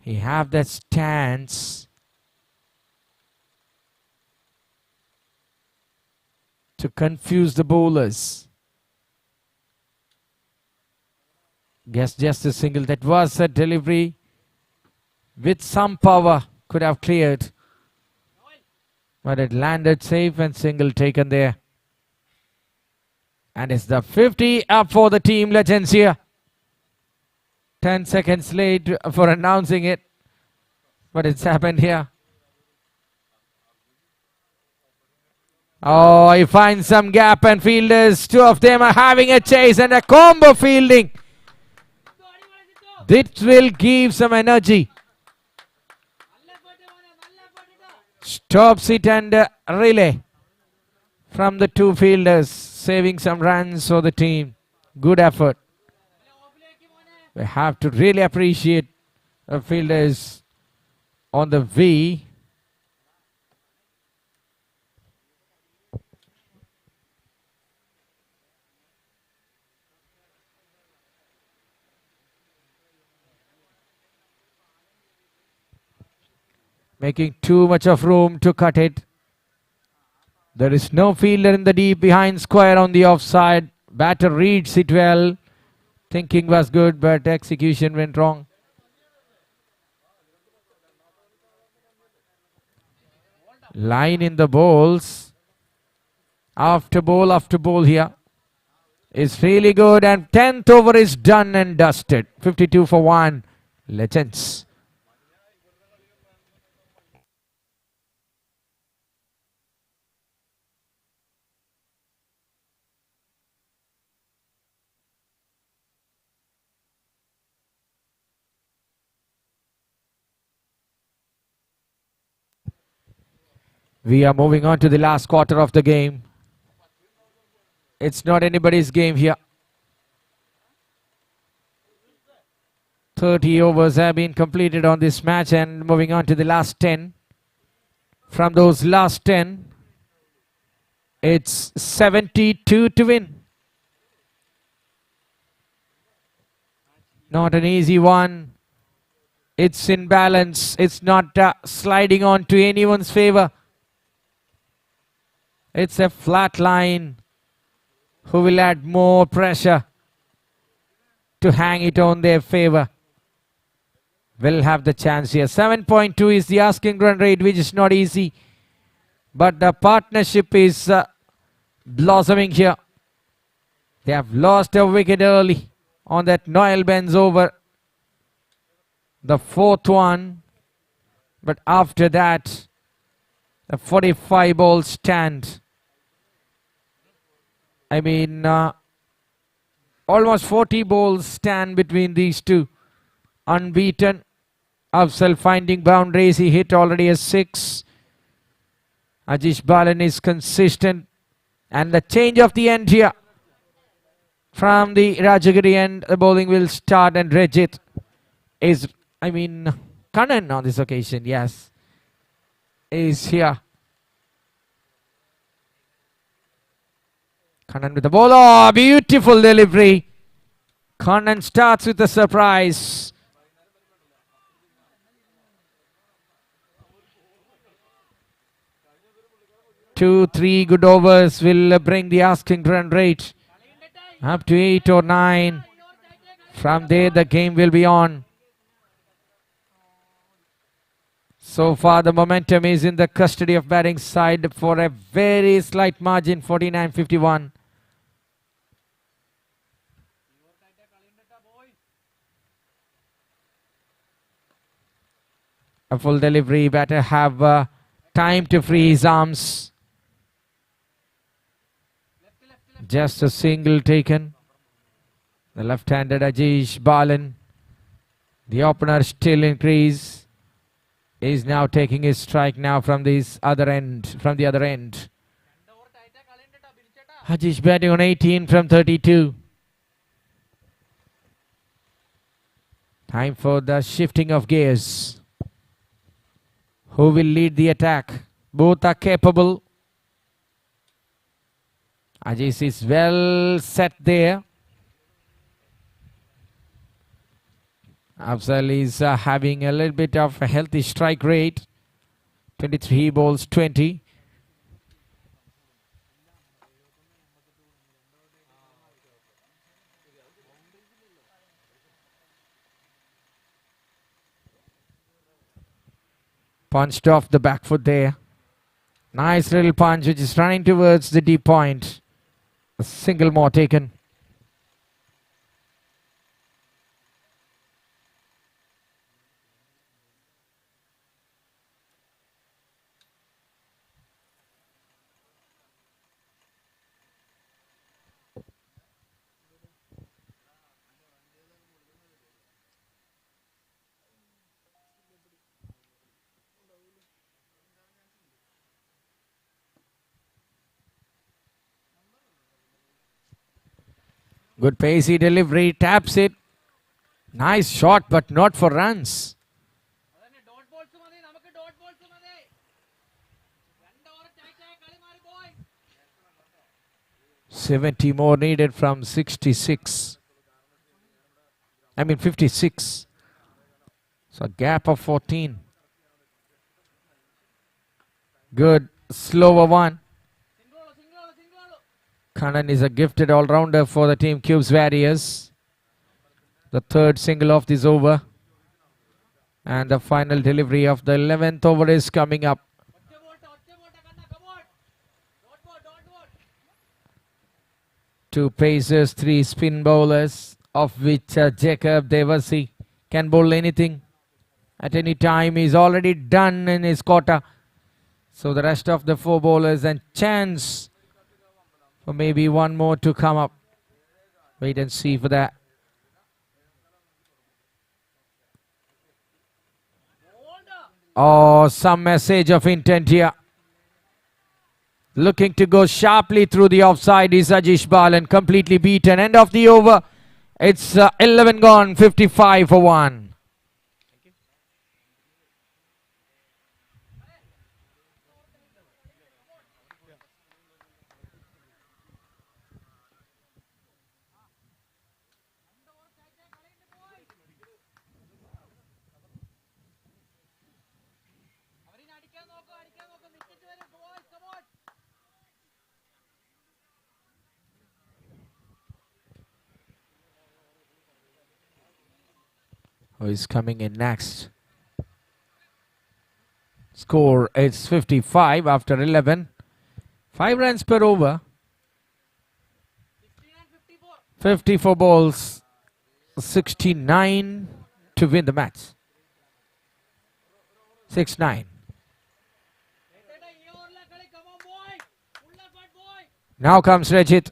He have that stance to confuse the bowlers. Guess just a single. That was a delivery with some power. Could have cleared. But it landed safe and single taken there. And it's the 50 up for the team legends here. 10 seconds late for announcing it. But it's happened here. Oh, he finds some gap and fielders. Two of them are having a chase and a combo fielding. This will give some energy. Stops it and relay from the two fielders, saving some runs for the team. Good effort. We have to really appreciate the fielders on the V. Making too much of room to cut it. There is no fielder in the deep behind square on the offside. Batter reads it well. Thinking was good, but execution went wrong. Line in the bowls. After bowl here is really good. And 10th over is done and dusted. 52 for 1. Legends. We are moving on to the last quarter of the game. It's not anybody's game here. 30 overs have been completed on this match and moving on to the last 10. From those last 10, it's 72 to win. Not an easy one. It's in balance. It's not sliding on to anyone's favor. It's a flat line. Who will add more pressure to hang it on their favor? will have the chance here. 7.2 is the asking run rate, which is not easy. But the partnership is blossoming here. They have lost a wicket early on that Noel Benz over. The fourth one. But after that, the 45 ball stand. I mean, almost 40 balls stand between these two. Unbeaten. Afzal finding boundaries. He hit already a 6. Ajish Balan is consistent. And the change of the end here. From the Rajagiri end, the bowling will start, and Rajit is, Kannan on this occasion, yes, is here. Kannan with the ball. Oh, beautiful delivery. Kannan starts with a surprise. Two, 3 good overs will bring the asking run rate up to 8 or 9. From there, the game will be on. So far, the momentum is in the custody of batting side for a very slight margin, 49-51. A full delivery, batter have time to free his arms. Just a single taken. The left-handed Ajish Balan, the opener still in crease, is now taking his strike now from this other end, from the other end. Ajish batting on 18 from 32. Time for the shifting of gears. Who will lead the attack? Both are capable. Ajish is well set there. Afzal is having a little bit of a healthy strike rate. 23 balls, 20. Punched off the back foot there. Nice little punch which is running towards the deep point. A single more taken. Good pacey delivery, taps it. Nice shot, but not for runs. 70 more needed from 66. 56. So a gap of 14. Good, slower one. Kannan is a gifted all-rounder for the team Cubes Warriors. The third single of this over. And the final delivery of the 11th over is coming up. Two pacers, 3 spin bowlers, of which Jacob Devasi can bowl anything at any time. He's already done in his quota. So the rest of the 4 bowlers and chance for maybe one more to come up. Wait and see for that. Oh, some message of intent here. Looking to go sharply through the offside is Ajish Balan, completely beaten. End of the over. It's 11 gone, 55 for 1. who is coming in next. Score is 55 after 11. 5 runs per over. 54 balls. 69 to win the match. 6-9. Now comes Rajit.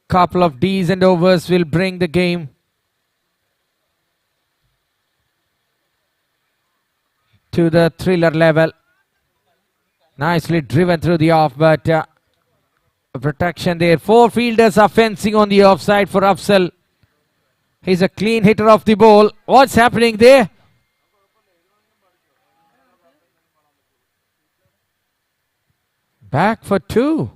Couple of decent overs will bring the game to the thriller level. Nicely driven through the off, but protection there. 4 fielders are fencing on the offside for Afzal. He's a clean hitter of the ball. What's happening there? Back for 2.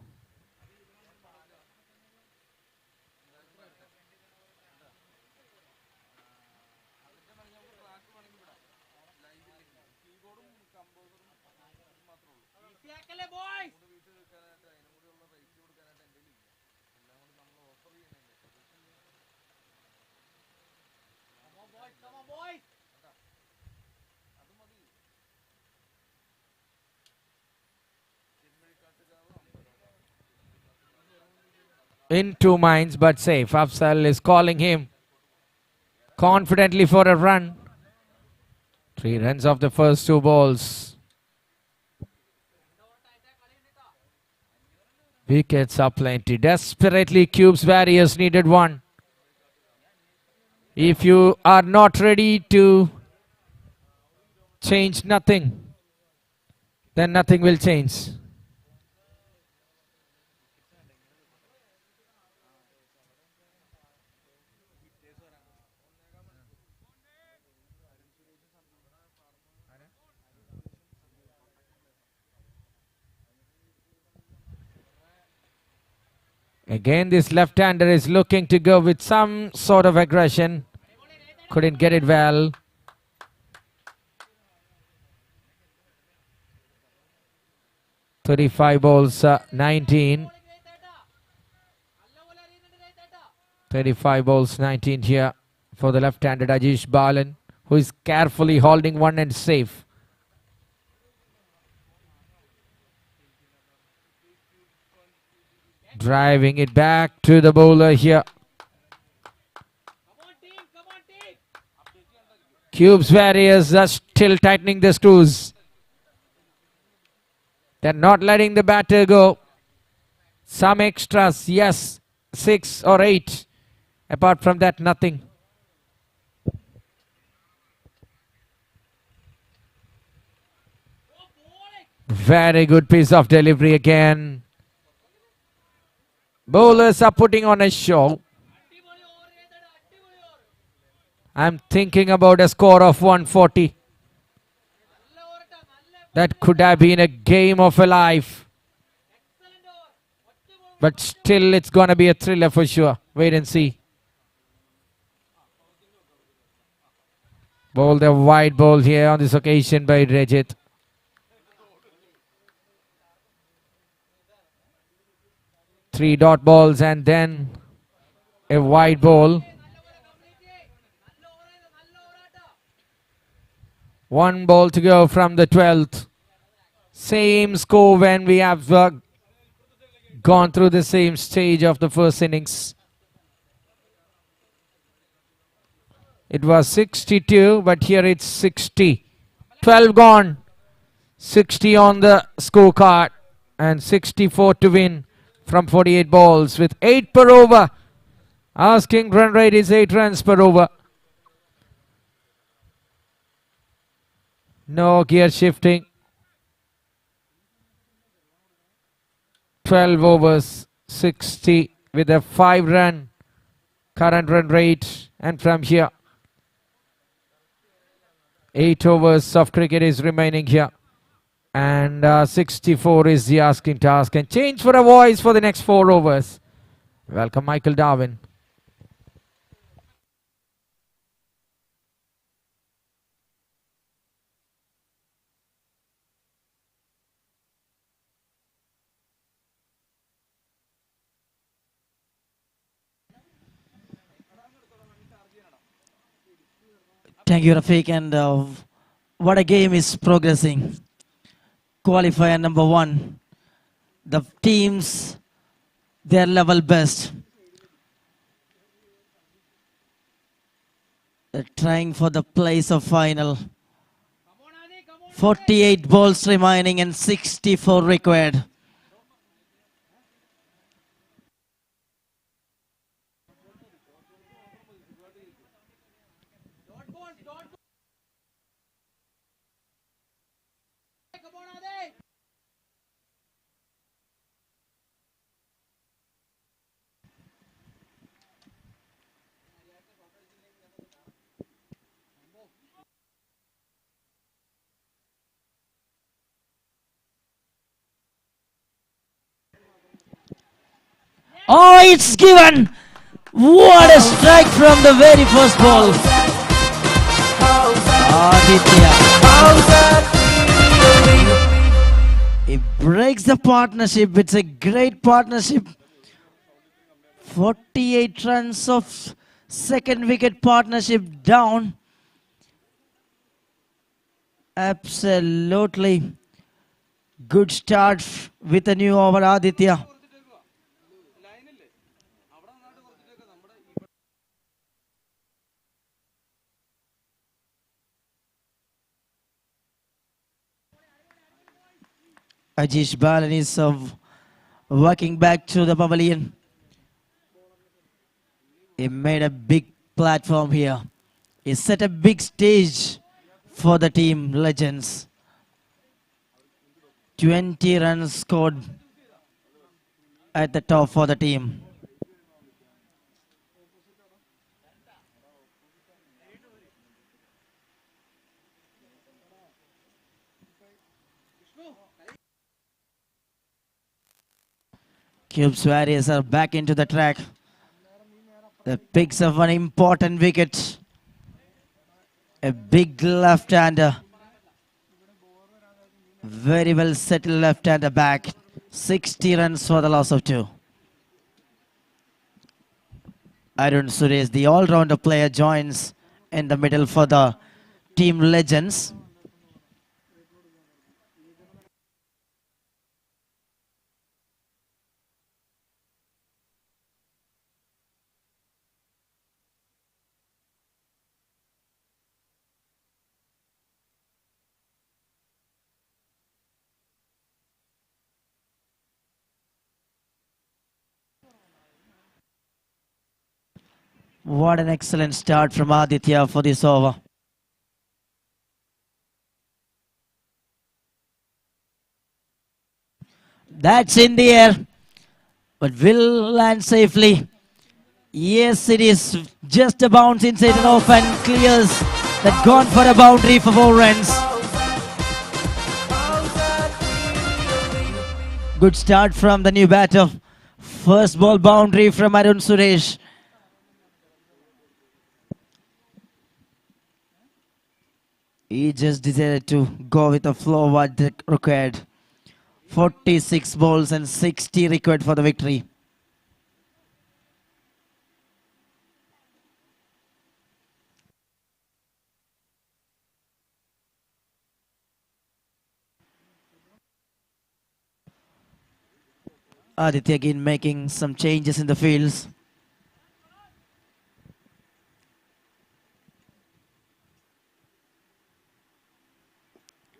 In 2 minds, but safe. Afzal is calling him confidently for a run. 3 runs off the first 2 balls. Wickets are plenty. Desperately, Cube's Warriors needed 1. If you are not ready to change nothing, then nothing will change. Again, this left-hander is looking to go with some sort of aggression. Couldn't get it well. "35 balls, 19. 35 balls, 19 here for the left-handed Ajish Balan, who is carefully holding one and safe. Driving it back to the bowler here. Cube's Warriors are still tightening the screws. They're not letting the batter go. Some extras, yes, 6 or 8. Apart from that, nothing. Very good piece of delivery again. Bowlers are putting on a show. I'm thinking about a score of 140. That could have been a game of a life. But still, it's going to be a thriller for sure. Wait and see. Bowled a wide ball here on this occasion by Rajit. Three dot balls and then a wide ball. 1 ball to go from the 12th. Same score when we have gone through the same stage of the first innings. It was 62, but here it's 60. 12 gone. 60 on the scorecard and 64 to win from 48 balls with 8 per over. Asking run rate is 8 runs per over. No gear shifting. 12 overs, 60 with a 5 run current run rate. And from here, 8 overs of cricket is remaining here. And 64 is the asking task. And change for a voice for the next 4 overs. Welcome, Michael Darwin. Thank you, Rafiq. And what a game is progressing. Qualifier number 1. The teams, their level best. They're trying for the place of final. 48 balls remaining and 64 required. Come on, Ade. Oh, it's given! What a strike from the very first ball. Aditya. It breaks the partnership. It's a great partnership. 48 runs of second wicket partnership down. Absolutely good start with a new over, Aditya. Ajish Balan is walking back to the pavilion. He made a big platform here. He set a big stage for the team legends. 20 runs scored at the top for the team. Cubes Warriors are back into the track. The picks of an important wicket. A big left-hander. Very well settled left-hander back. 60 runs for the loss of 2. Arun Suresh, the all-rounder player, joins in the middle for the team legends. What an excellent start from Aditya for this over. That's in the air, but will land safely. Yes, it is just a bounce inside and off and clears that, gone for a boundary for 4 runs. Good start from the new batter. First ball boundary from Arun Suresh. He just decided to go with the flow what required. 46 balls and 60 required for the victory. Aditya again making some changes in the fields.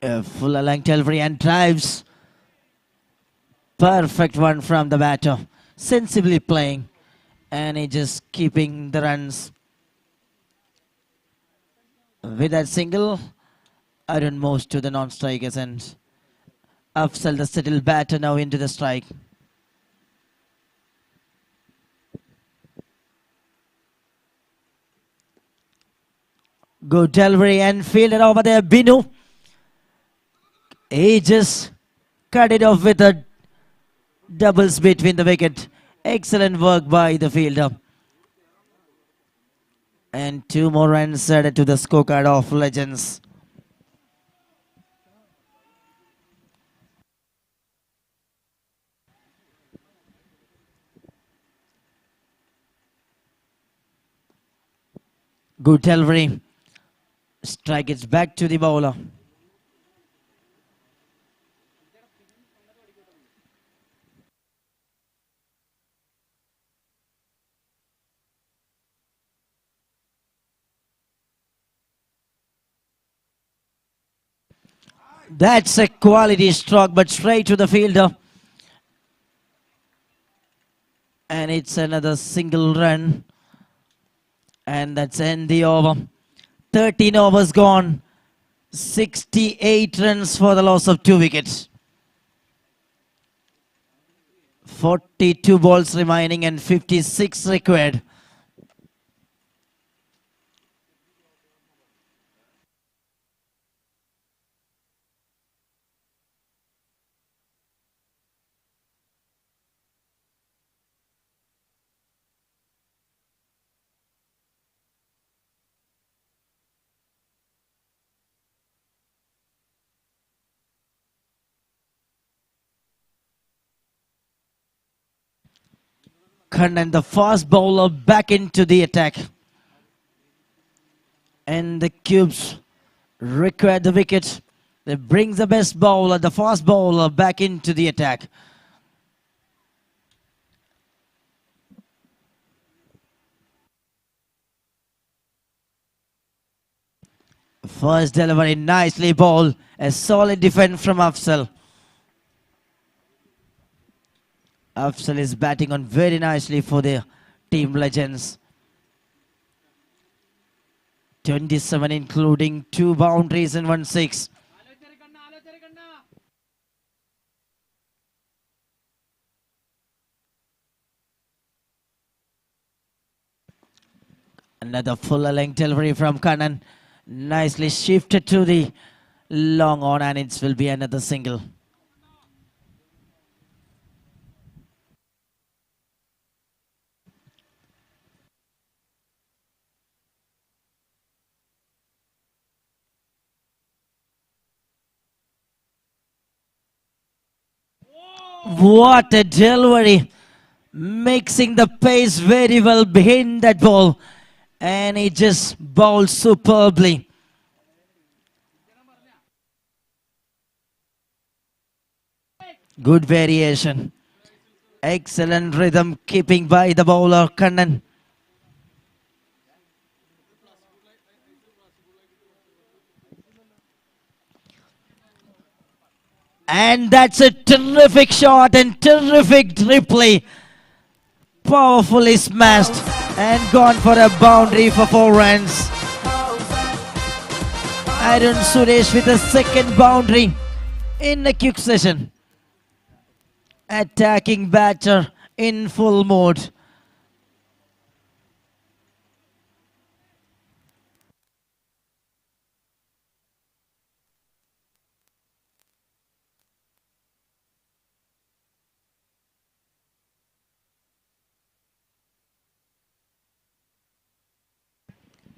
A full length delivery and drives. Perfect one from the batter. Sensibly playing. And he just keeping the runs. With that single, Arun moves to the non-strikers and Afzal, the settled batter, now into the strike. Good delivery and fielded over there, Binu. He just cut it off with a doubles between the wicket. Excellent work by the fielder. And 2 more runs added to the scorecard of legends. Good delivery. Strike it back to the bowler. That's a quality stroke, but straight to the fielder. And it's another single run. And that's end the over. 13 overs gone. 68 runs for the loss of 2 wickets. 42 balls remaining and 56 required. Kannan, the fast bowler, back into the attack. And the Cubes require the wicket. They bring the best bowler, the fast bowler, back into the attack. First delivery, nicely bowled. A solid defense from Afzal. Afzal is batting on very nicely for the team legends. 27 including 2 boundaries and 1 6. Another full length delivery from Kannan. Nicely shifted to the long on, and it will be another single. What a delivery. Mixing the pace very well behind that ball. And he just bowled superbly. Good variation. Excellent rhythm keeping by the bowler Kannan. And that's a terrific shot and terrific replay. Powerfully smashed and gone for a boundary for 4 runs. Arun Suresh with a second boundary in a quick session. Attacking batter in full mode.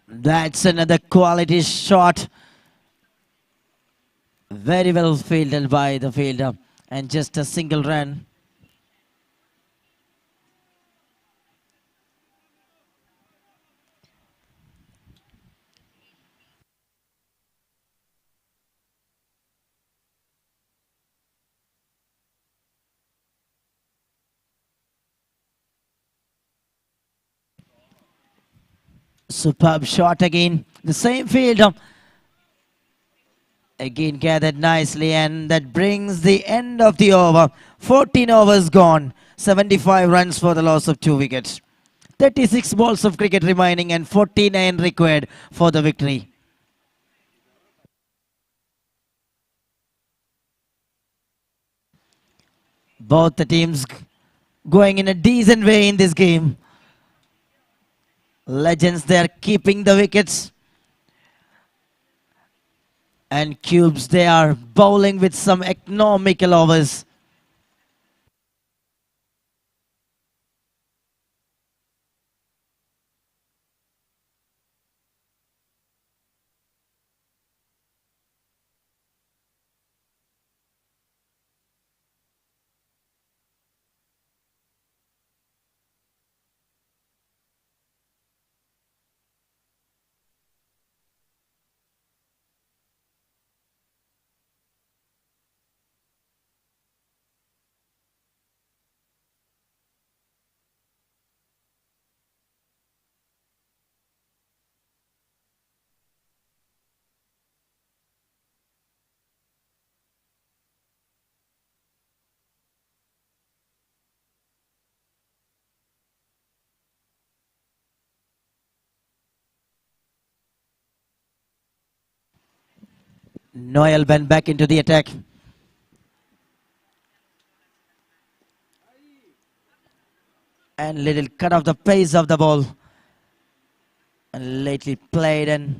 That's another quality shot. Very well fielded by the fielder. And just a single run. Superb shot again. The same fielder. Again gathered nicely, and that brings the end of the over. 14 overs gone. 75 runs for the loss of 2 wickets. 36 balls of cricket remaining and 49 required for the victory. Both the teams going in a decent way in this game. Legends, they are keeping the wickets. And Cubes, they are bowling with some economical overs. Noel Ben back into the attack. And little cut off the pace of the ball. And lately played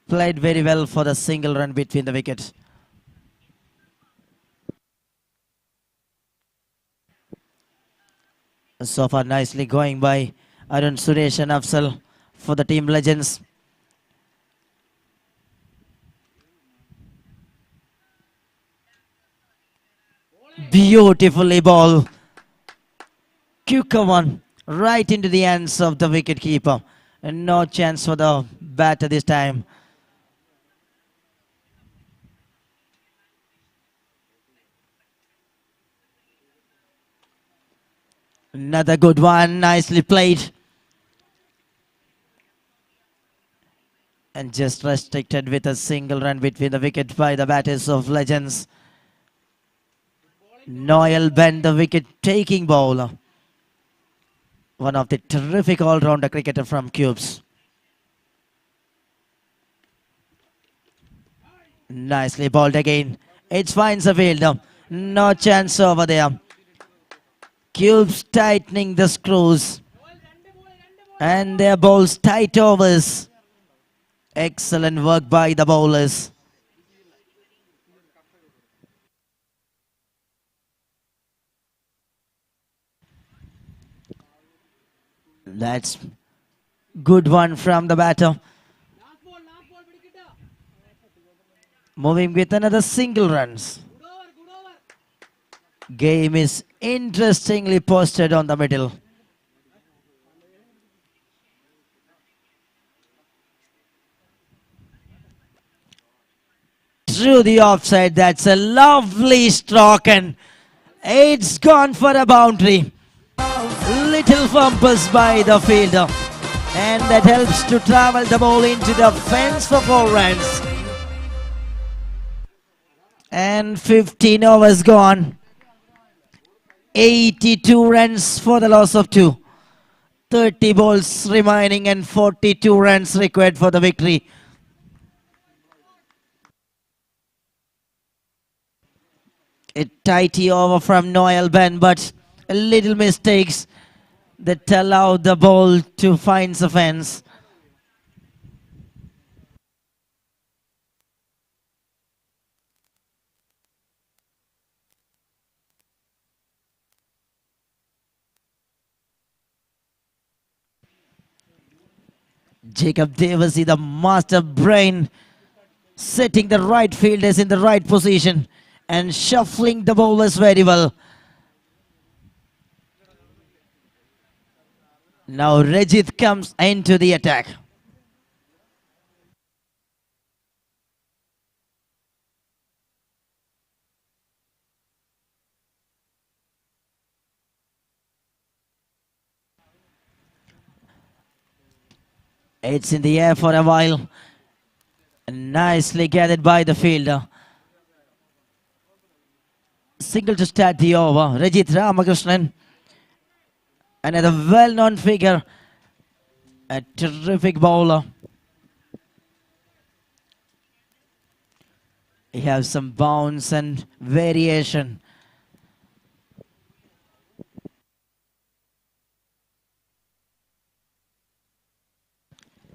very well for the single run between the wickets. So far nicely going by Arun, Suresh and Afzal for the team legends. Beautifully ball. Quicker one right into the hands of the wicket keeper. And no chance for the batter this time. Another good one, nicely played. And just restricted with a single run between the wicket by the batters of legends. Noel Ben, the wicket-taking bowler. One of the terrific all-rounder cricketer from Cubes. Nicely bowled again. It finds a fielder. No chance over there. Cubes tightening the screws. And their bowls tight overs. Excellent work by the bowlers. That's good one from the batter. Moving with another single runs. Game is interestingly posted on the middle. Through the offside, that's a lovely stroke and it's gone for a boundary. Little fumbles by the fielder and that helps to travel the ball into the fence for 4 runs. And 15 overs gone. 82 runs for the loss of 2. 30 balls remaining and 42 runs required for the victory. A tighty over from Noel Ben, but a little mistakes that allowed the ball to find the fence. Jacob Devasi, the master brain, setting the right fielders in the right position and shuffling the bowlers very well. Now Rajit comes into the attack. It's in the air for a while. Nicely gathered by the fielder. Single to start the over. Rajit Ramakrishnan. Another well-known figure. A terrific bowler. He has some bounce and variation.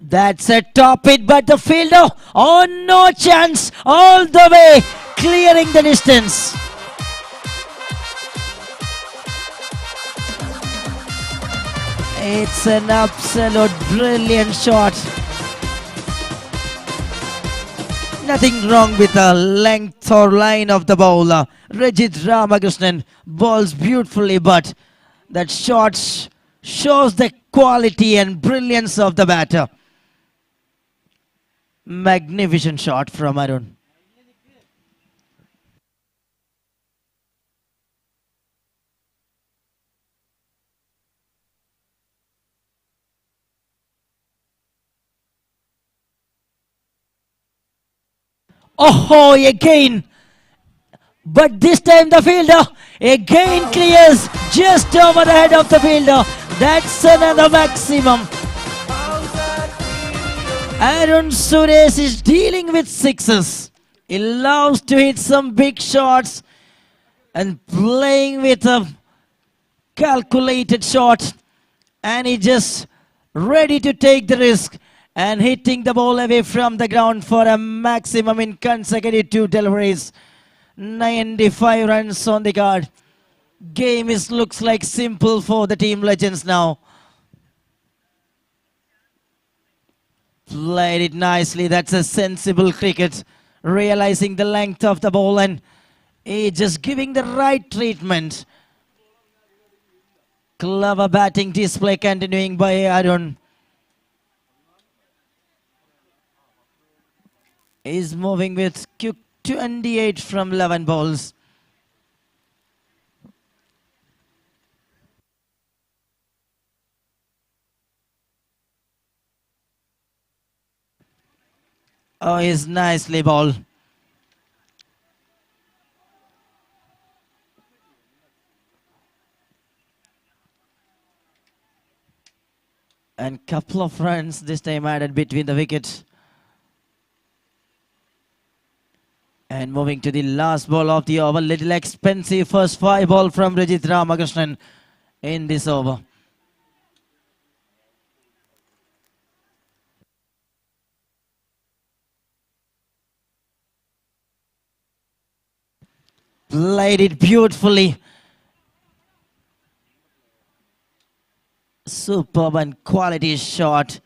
That's a top hit, but the fielder, oh no chance, all the way, clearing the distance. It's an absolute brilliant shot. Nothing wrong with the length or line of the bowler. Rajit Ramakrishnan bowls beautifully, but that shot shows the quality and brilliance of the batter. Magnificent shot from Arun. Oh, again. But this time the fielder again clears just over the head of the fielder. That's another maximum. Arun Suresh is dealing with sixes. He loves to hit some big shots and playing with a calculated shot. And he just ready to take the risk and hitting the ball away from the ground for a maximum in consecutive 2 deliveries. 95 runs on the card. Game looks like simple for the team legends now. Played it nicely. That's a sensible cricket. Realizing the length of the ball and just giving the right treatment. Clever batting display continuing by Arun. He's moving with 28 from 11 balls. Oh, he's nicely bowled. And couple of runs this time added between the wickets. And moving to the last ball of the over, little expensive first 5 ball from Rajit Ramakrishnan in this over. Played it beautifully. Superb and quality shot.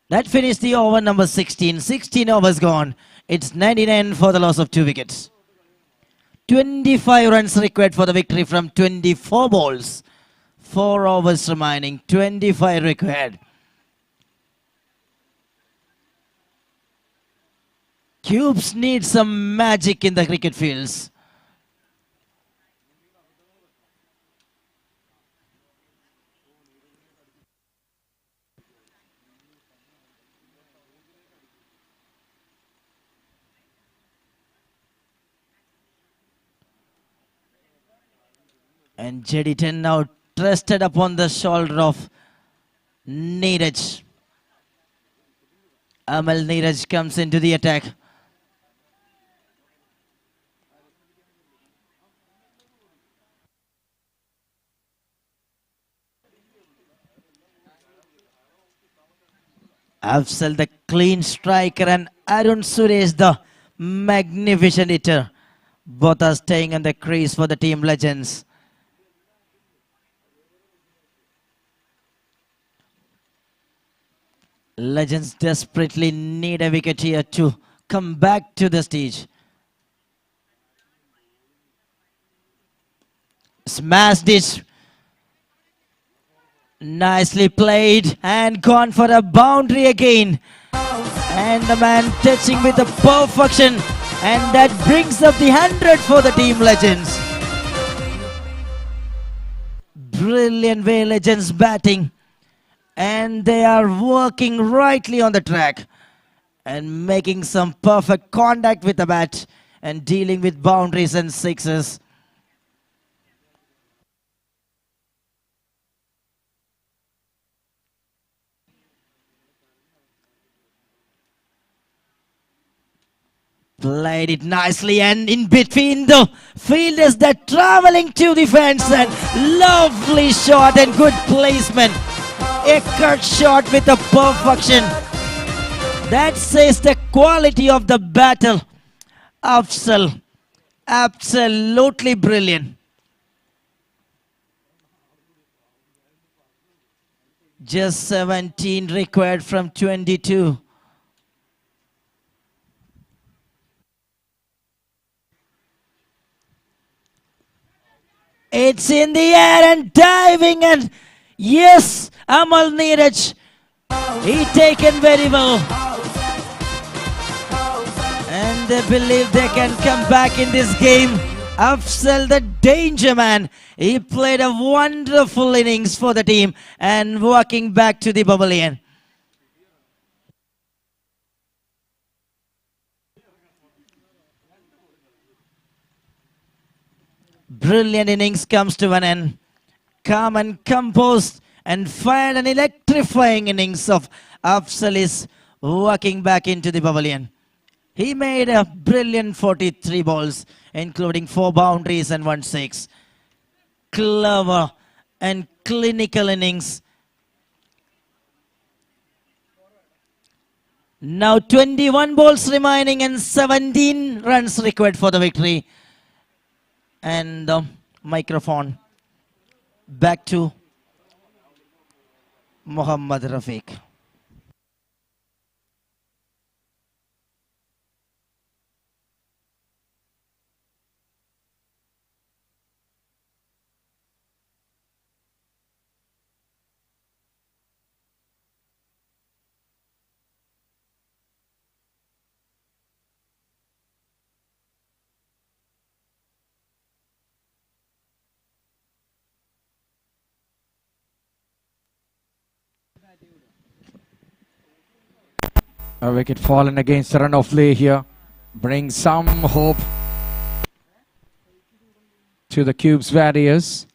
That finished the over number 16. 16 overs gone. It's 99 for the loss of 2 wickets. 25 runs required for the victory from 24 balls. 4 overs remaining. 25 required. Cubes need some magic in the cricket fields. And Jediton now trusted upon the shoulder of Neeraj. Amal Neeraj comes into the attack. Afzal the clean striker and Arun Suresh the magnificent hitter. Both are staying on the crease for the team legends. Legends desperately need a wicket here to come back to the stage. Smashed it. Nicely played and gone for a boundary again. And the man touching with the perfection. And that brings up the 100 for the team legends. Brilliant way legends batting. And they are working rightly on the track and making some perfect contact with the bat and dealing with boundaries and sixes. Played it nicely and in between the fielders that traveling to the fence and lovely shot and good placement. A cut shot with a perfection. That says the quality of the battle. Afzal, absolutely brilliant. Just 17 required from 22. It's in the air and diving and yes, Amal Neeraj, he taken very well. And they believe they can come back in this game. Afzal the danger man. He played a wonderful innings for the team and walking back to the pavilion. Brilliant innings comes to an end. Calm and composed and fired an electrifying innings of Afzal is walking back into the pavilion. He made a brilliant 43 balls, including 4 boundaries and 1 6. Clever and clinical innings. Now 21 balls remaining and 17 runs required for the victory. And the microphone back to Mohammad Rafiq. A wicket fallen against the run of play here. Brings some hope to the Cubes Warriors.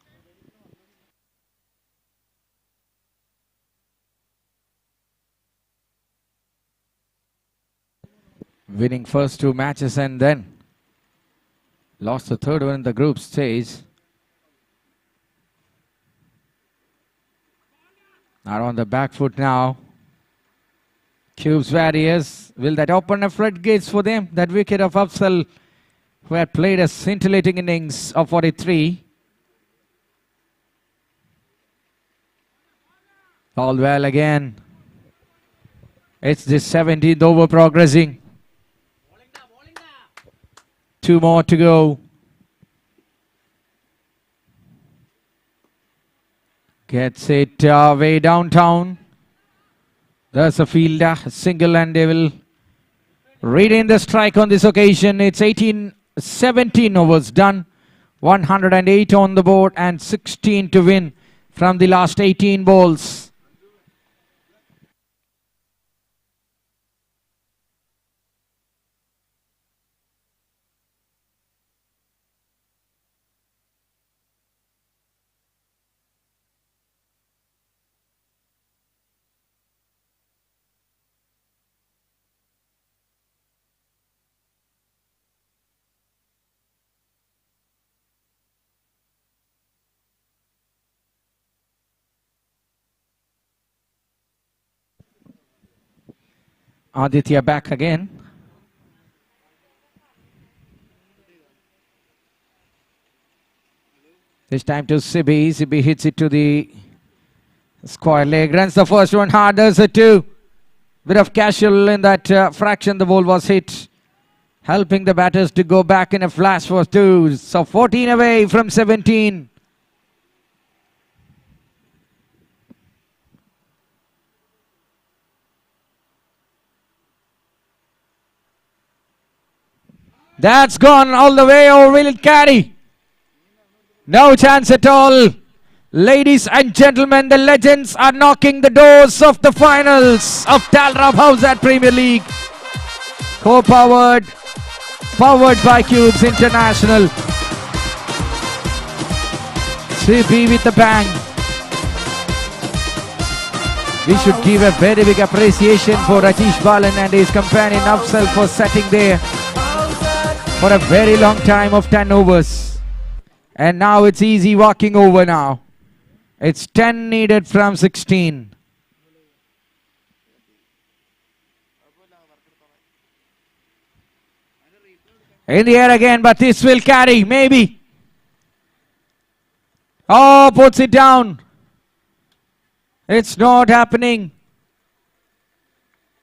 Winning first 2 matches and then lost the third one in the group stage. Are on the back foot now. Cubes Warriors, will that open a floodgates for them? That wicket of Afzal, who had played a scintillating innings of 43. All well again. It's the 17th over progressing. 2 more to go. Gets it way downtown. There's a fielder, single, and they will retain the strike on this occasion. It's 17 overs done. 108 on the board and 16 to win from the last 18 balls. Aditya back again. This time to Sibi. Sibi hits it to the square leg. Runs the first one hard. There's a 2. Bit of casual in that fraction. The ball was hit, helping the batters to go back in a flash for 2. So 14 away from 17. That's gone all the way, or will it carry? No chance at all. Ladies and gentlemen, the legends are knocking the doors of the finals of Talrab Howzaat Premier League. Powered by Cubes International. CP with the bang. We should give a very big appreciation for Rajesh Balan and his companion Afzal for sitting there for a very long time of 10 overs. And now it's easy walking over now. It's 10 needed from 16. In the air again, but this will carry, maybe. Oh, puts it down. It's not happening.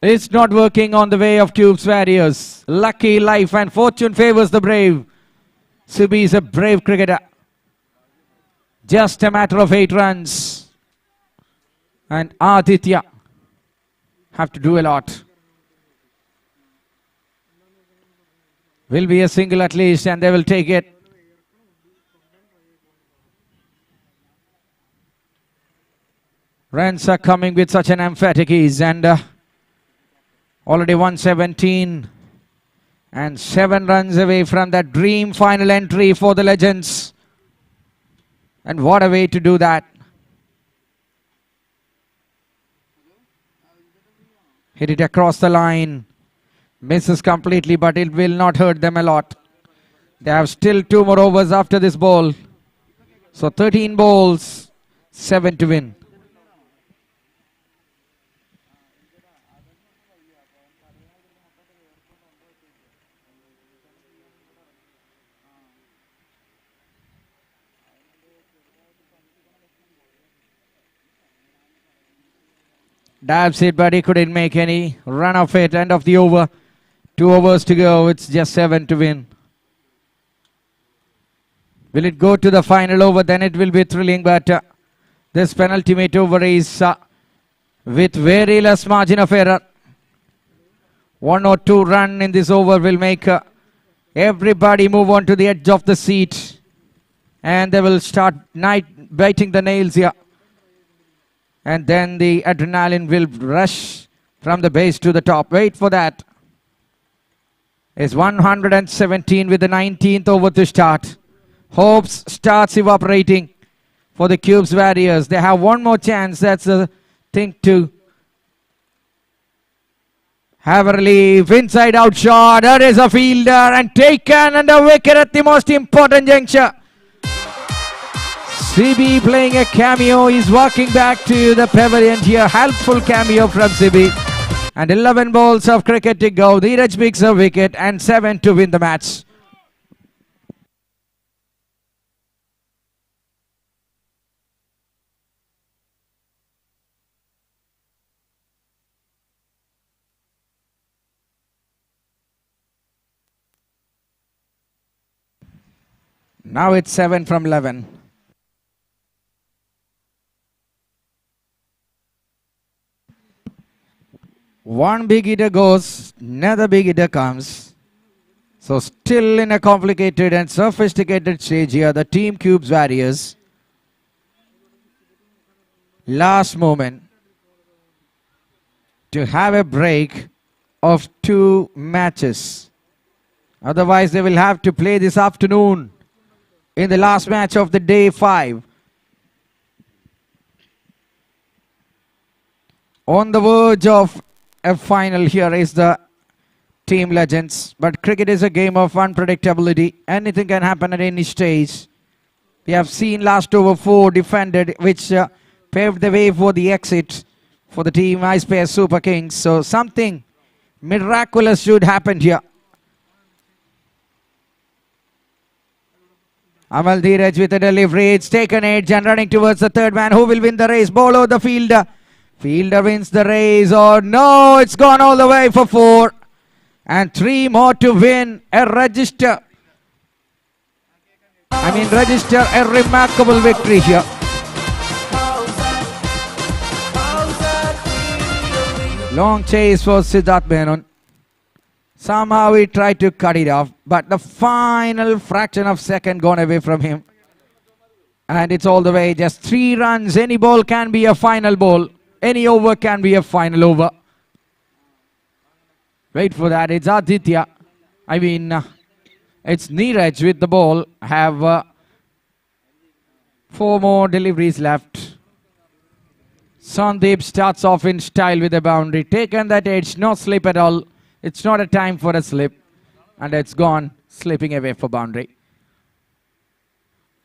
It's not working on the way of Cubes Warriors. Lucky life and fortune favors the brave. Sibi is a brave cricketer. Just a matter of 8 runs. And Aditya have to do a lot. Will be a single at least, and they will take it. Runs are coming with such an emphatic ease, and already 117 and 7 runs away from that dream final entry for the legends. And what a way to do that. Hit it across the line. Misses completely, but it will not hurt them a lot. They have still 2 more overs after this ball. So 13 balls, 7 to win. Dabs it, but he couldn't make any run of it. End of the over. 2 overs to go. It's just 7 to win. Will it go to the final over? Then it will be thrilling. But this penultimate over is with very less margin of error. 1 or 2 run in this over will make everybody move on to the edge of the seat. And they will start biting the nails here. And then the adrenaline will rush from the base to the top. Wait for that. It's 117 with the 19th over to start. Hopes starts evaporating for the Cubes Warriors. They have one more chance. That's the thing to have a relief. Inside out shot. There is a fielder and taken and a wicket at the most important juncture. CB playing a cameo. He's walking back to the pavilion here. Helpful cameo from CB. And 11 balls of cricket to go. Dheeraj picks a wicket and 7 to win the match. Now it's 7 from 11. One big hitter goes, another big hitter comes. So still in a complicated and sophisticated stage here, the Team Cubes Warriors. Last moment to have a break of 2 matches. Otherwise they will have to play this afternoon in the last match of the day 5. On the verge of a final here is the Team Legends. But cricket is a game of unpredictability. Anything can happen at any stage. We have seen last over 4 defended, which paved the way for the exit for the team Ice Pair Super Kings. So something miraculous should happen here. Amal Dheeraj with a delivery. It's taken edge and running towards the third man. Who will win the race? Bolo the fielder. Fielder wins the race, or no, it's gone all the way for 4. And 3 more to win. Register a remarkable victory here. Long chase for Siddharth Menon. Somehow he tried to cut it off, but the final fraction of second gone away from him. And it's all the way, just 3 runs. Any ball can be a final ball. Any over can be a final over. Wait for that. It's Aditya. It's Neeraj with the ball. Have 4 more deliveries left. Sandeep starts off in style with a boundary. Taken that edge. No slip at all. It's not a time for a slip. And it's gone. Slipping away for boundary.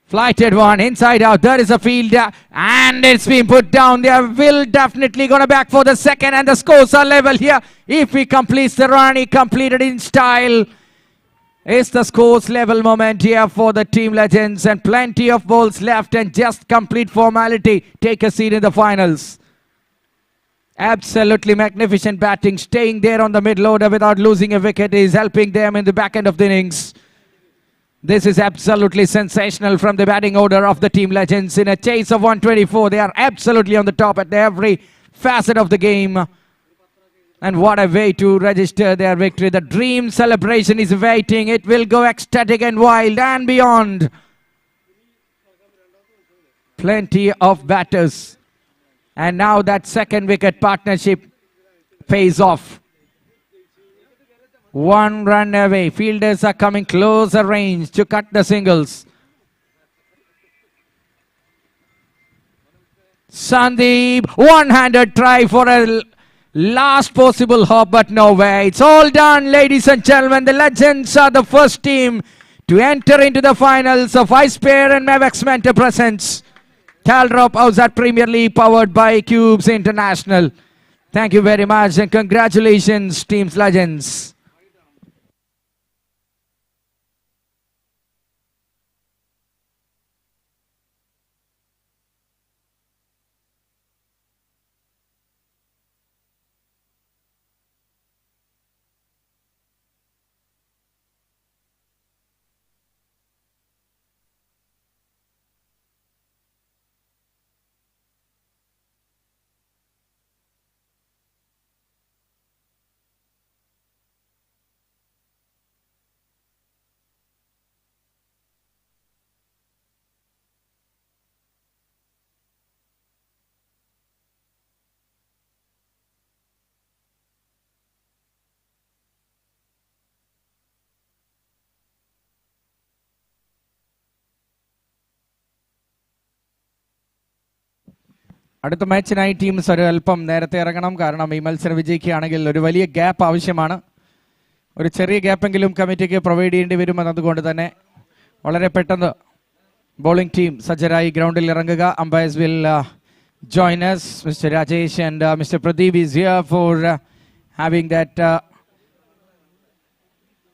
Flighted one, inside out, there is a fielder, and it's been put down. They will definitely gonna back for the second, and the scores are level here. If he completes the run, he completed in style. It's the scores level moment here for the Team Legends, and plenty of balls left, and just complete formality. Take a seat in the finals. Absolutely magnificent batting, staying there on the middle order without losing a wicket is helping them in the back end of the innings. This is absolutely sensational from the batting order of the Team Legends. In a chase of 124, they are absolutely on the top at every facet of the game. And what a way to register their victory. The dream celebration is waiting. It will go ecstatic and wild and beyond. Plenty of batters. And now that second wicket partnership pays off. 1 run away. Fielders are coming closer range to cut the singles. Sandeep, one-handed try for a Last possible hope, but no way. It's all done, ladies and gentlemen. The Legends are the first team to enter into the finals of Ice Pair and Mavex Mentor presents Calrop Howzaat Premier League powered by Cubes International. Thank you very much and congratulations, Teams Legends. അടുത്ത മാച്ചിനായി teams ഒരു അല്പം നേരത്തെ ഇറങ്ങണം. കാരണം ഈ മത്സരം വിജയിക്കുകയാണെങ്കിൽ ഒരു വലിയ ഗ്യാപ്പ് ആവശ്യമാണ്. ഒരു ചെറിയ ഗ്യാപ്പെങ്കിലും കമ്മിറ്റിക്ക് പ്രൊവൈഡ് ചെയ്യേണ്ടി വരുമെന്നതുകൊണ്ട് തന്നെ വളരെ പെട്ടെന്ന് ബോളിംഗ് ടീം സജ്ജരായി ഗ്രൗണ്ടിൽ ഇറങ്ങുക. അമ്പയർസ് will join us. Mr. Rajesh and Mr. Pradeep is here for having that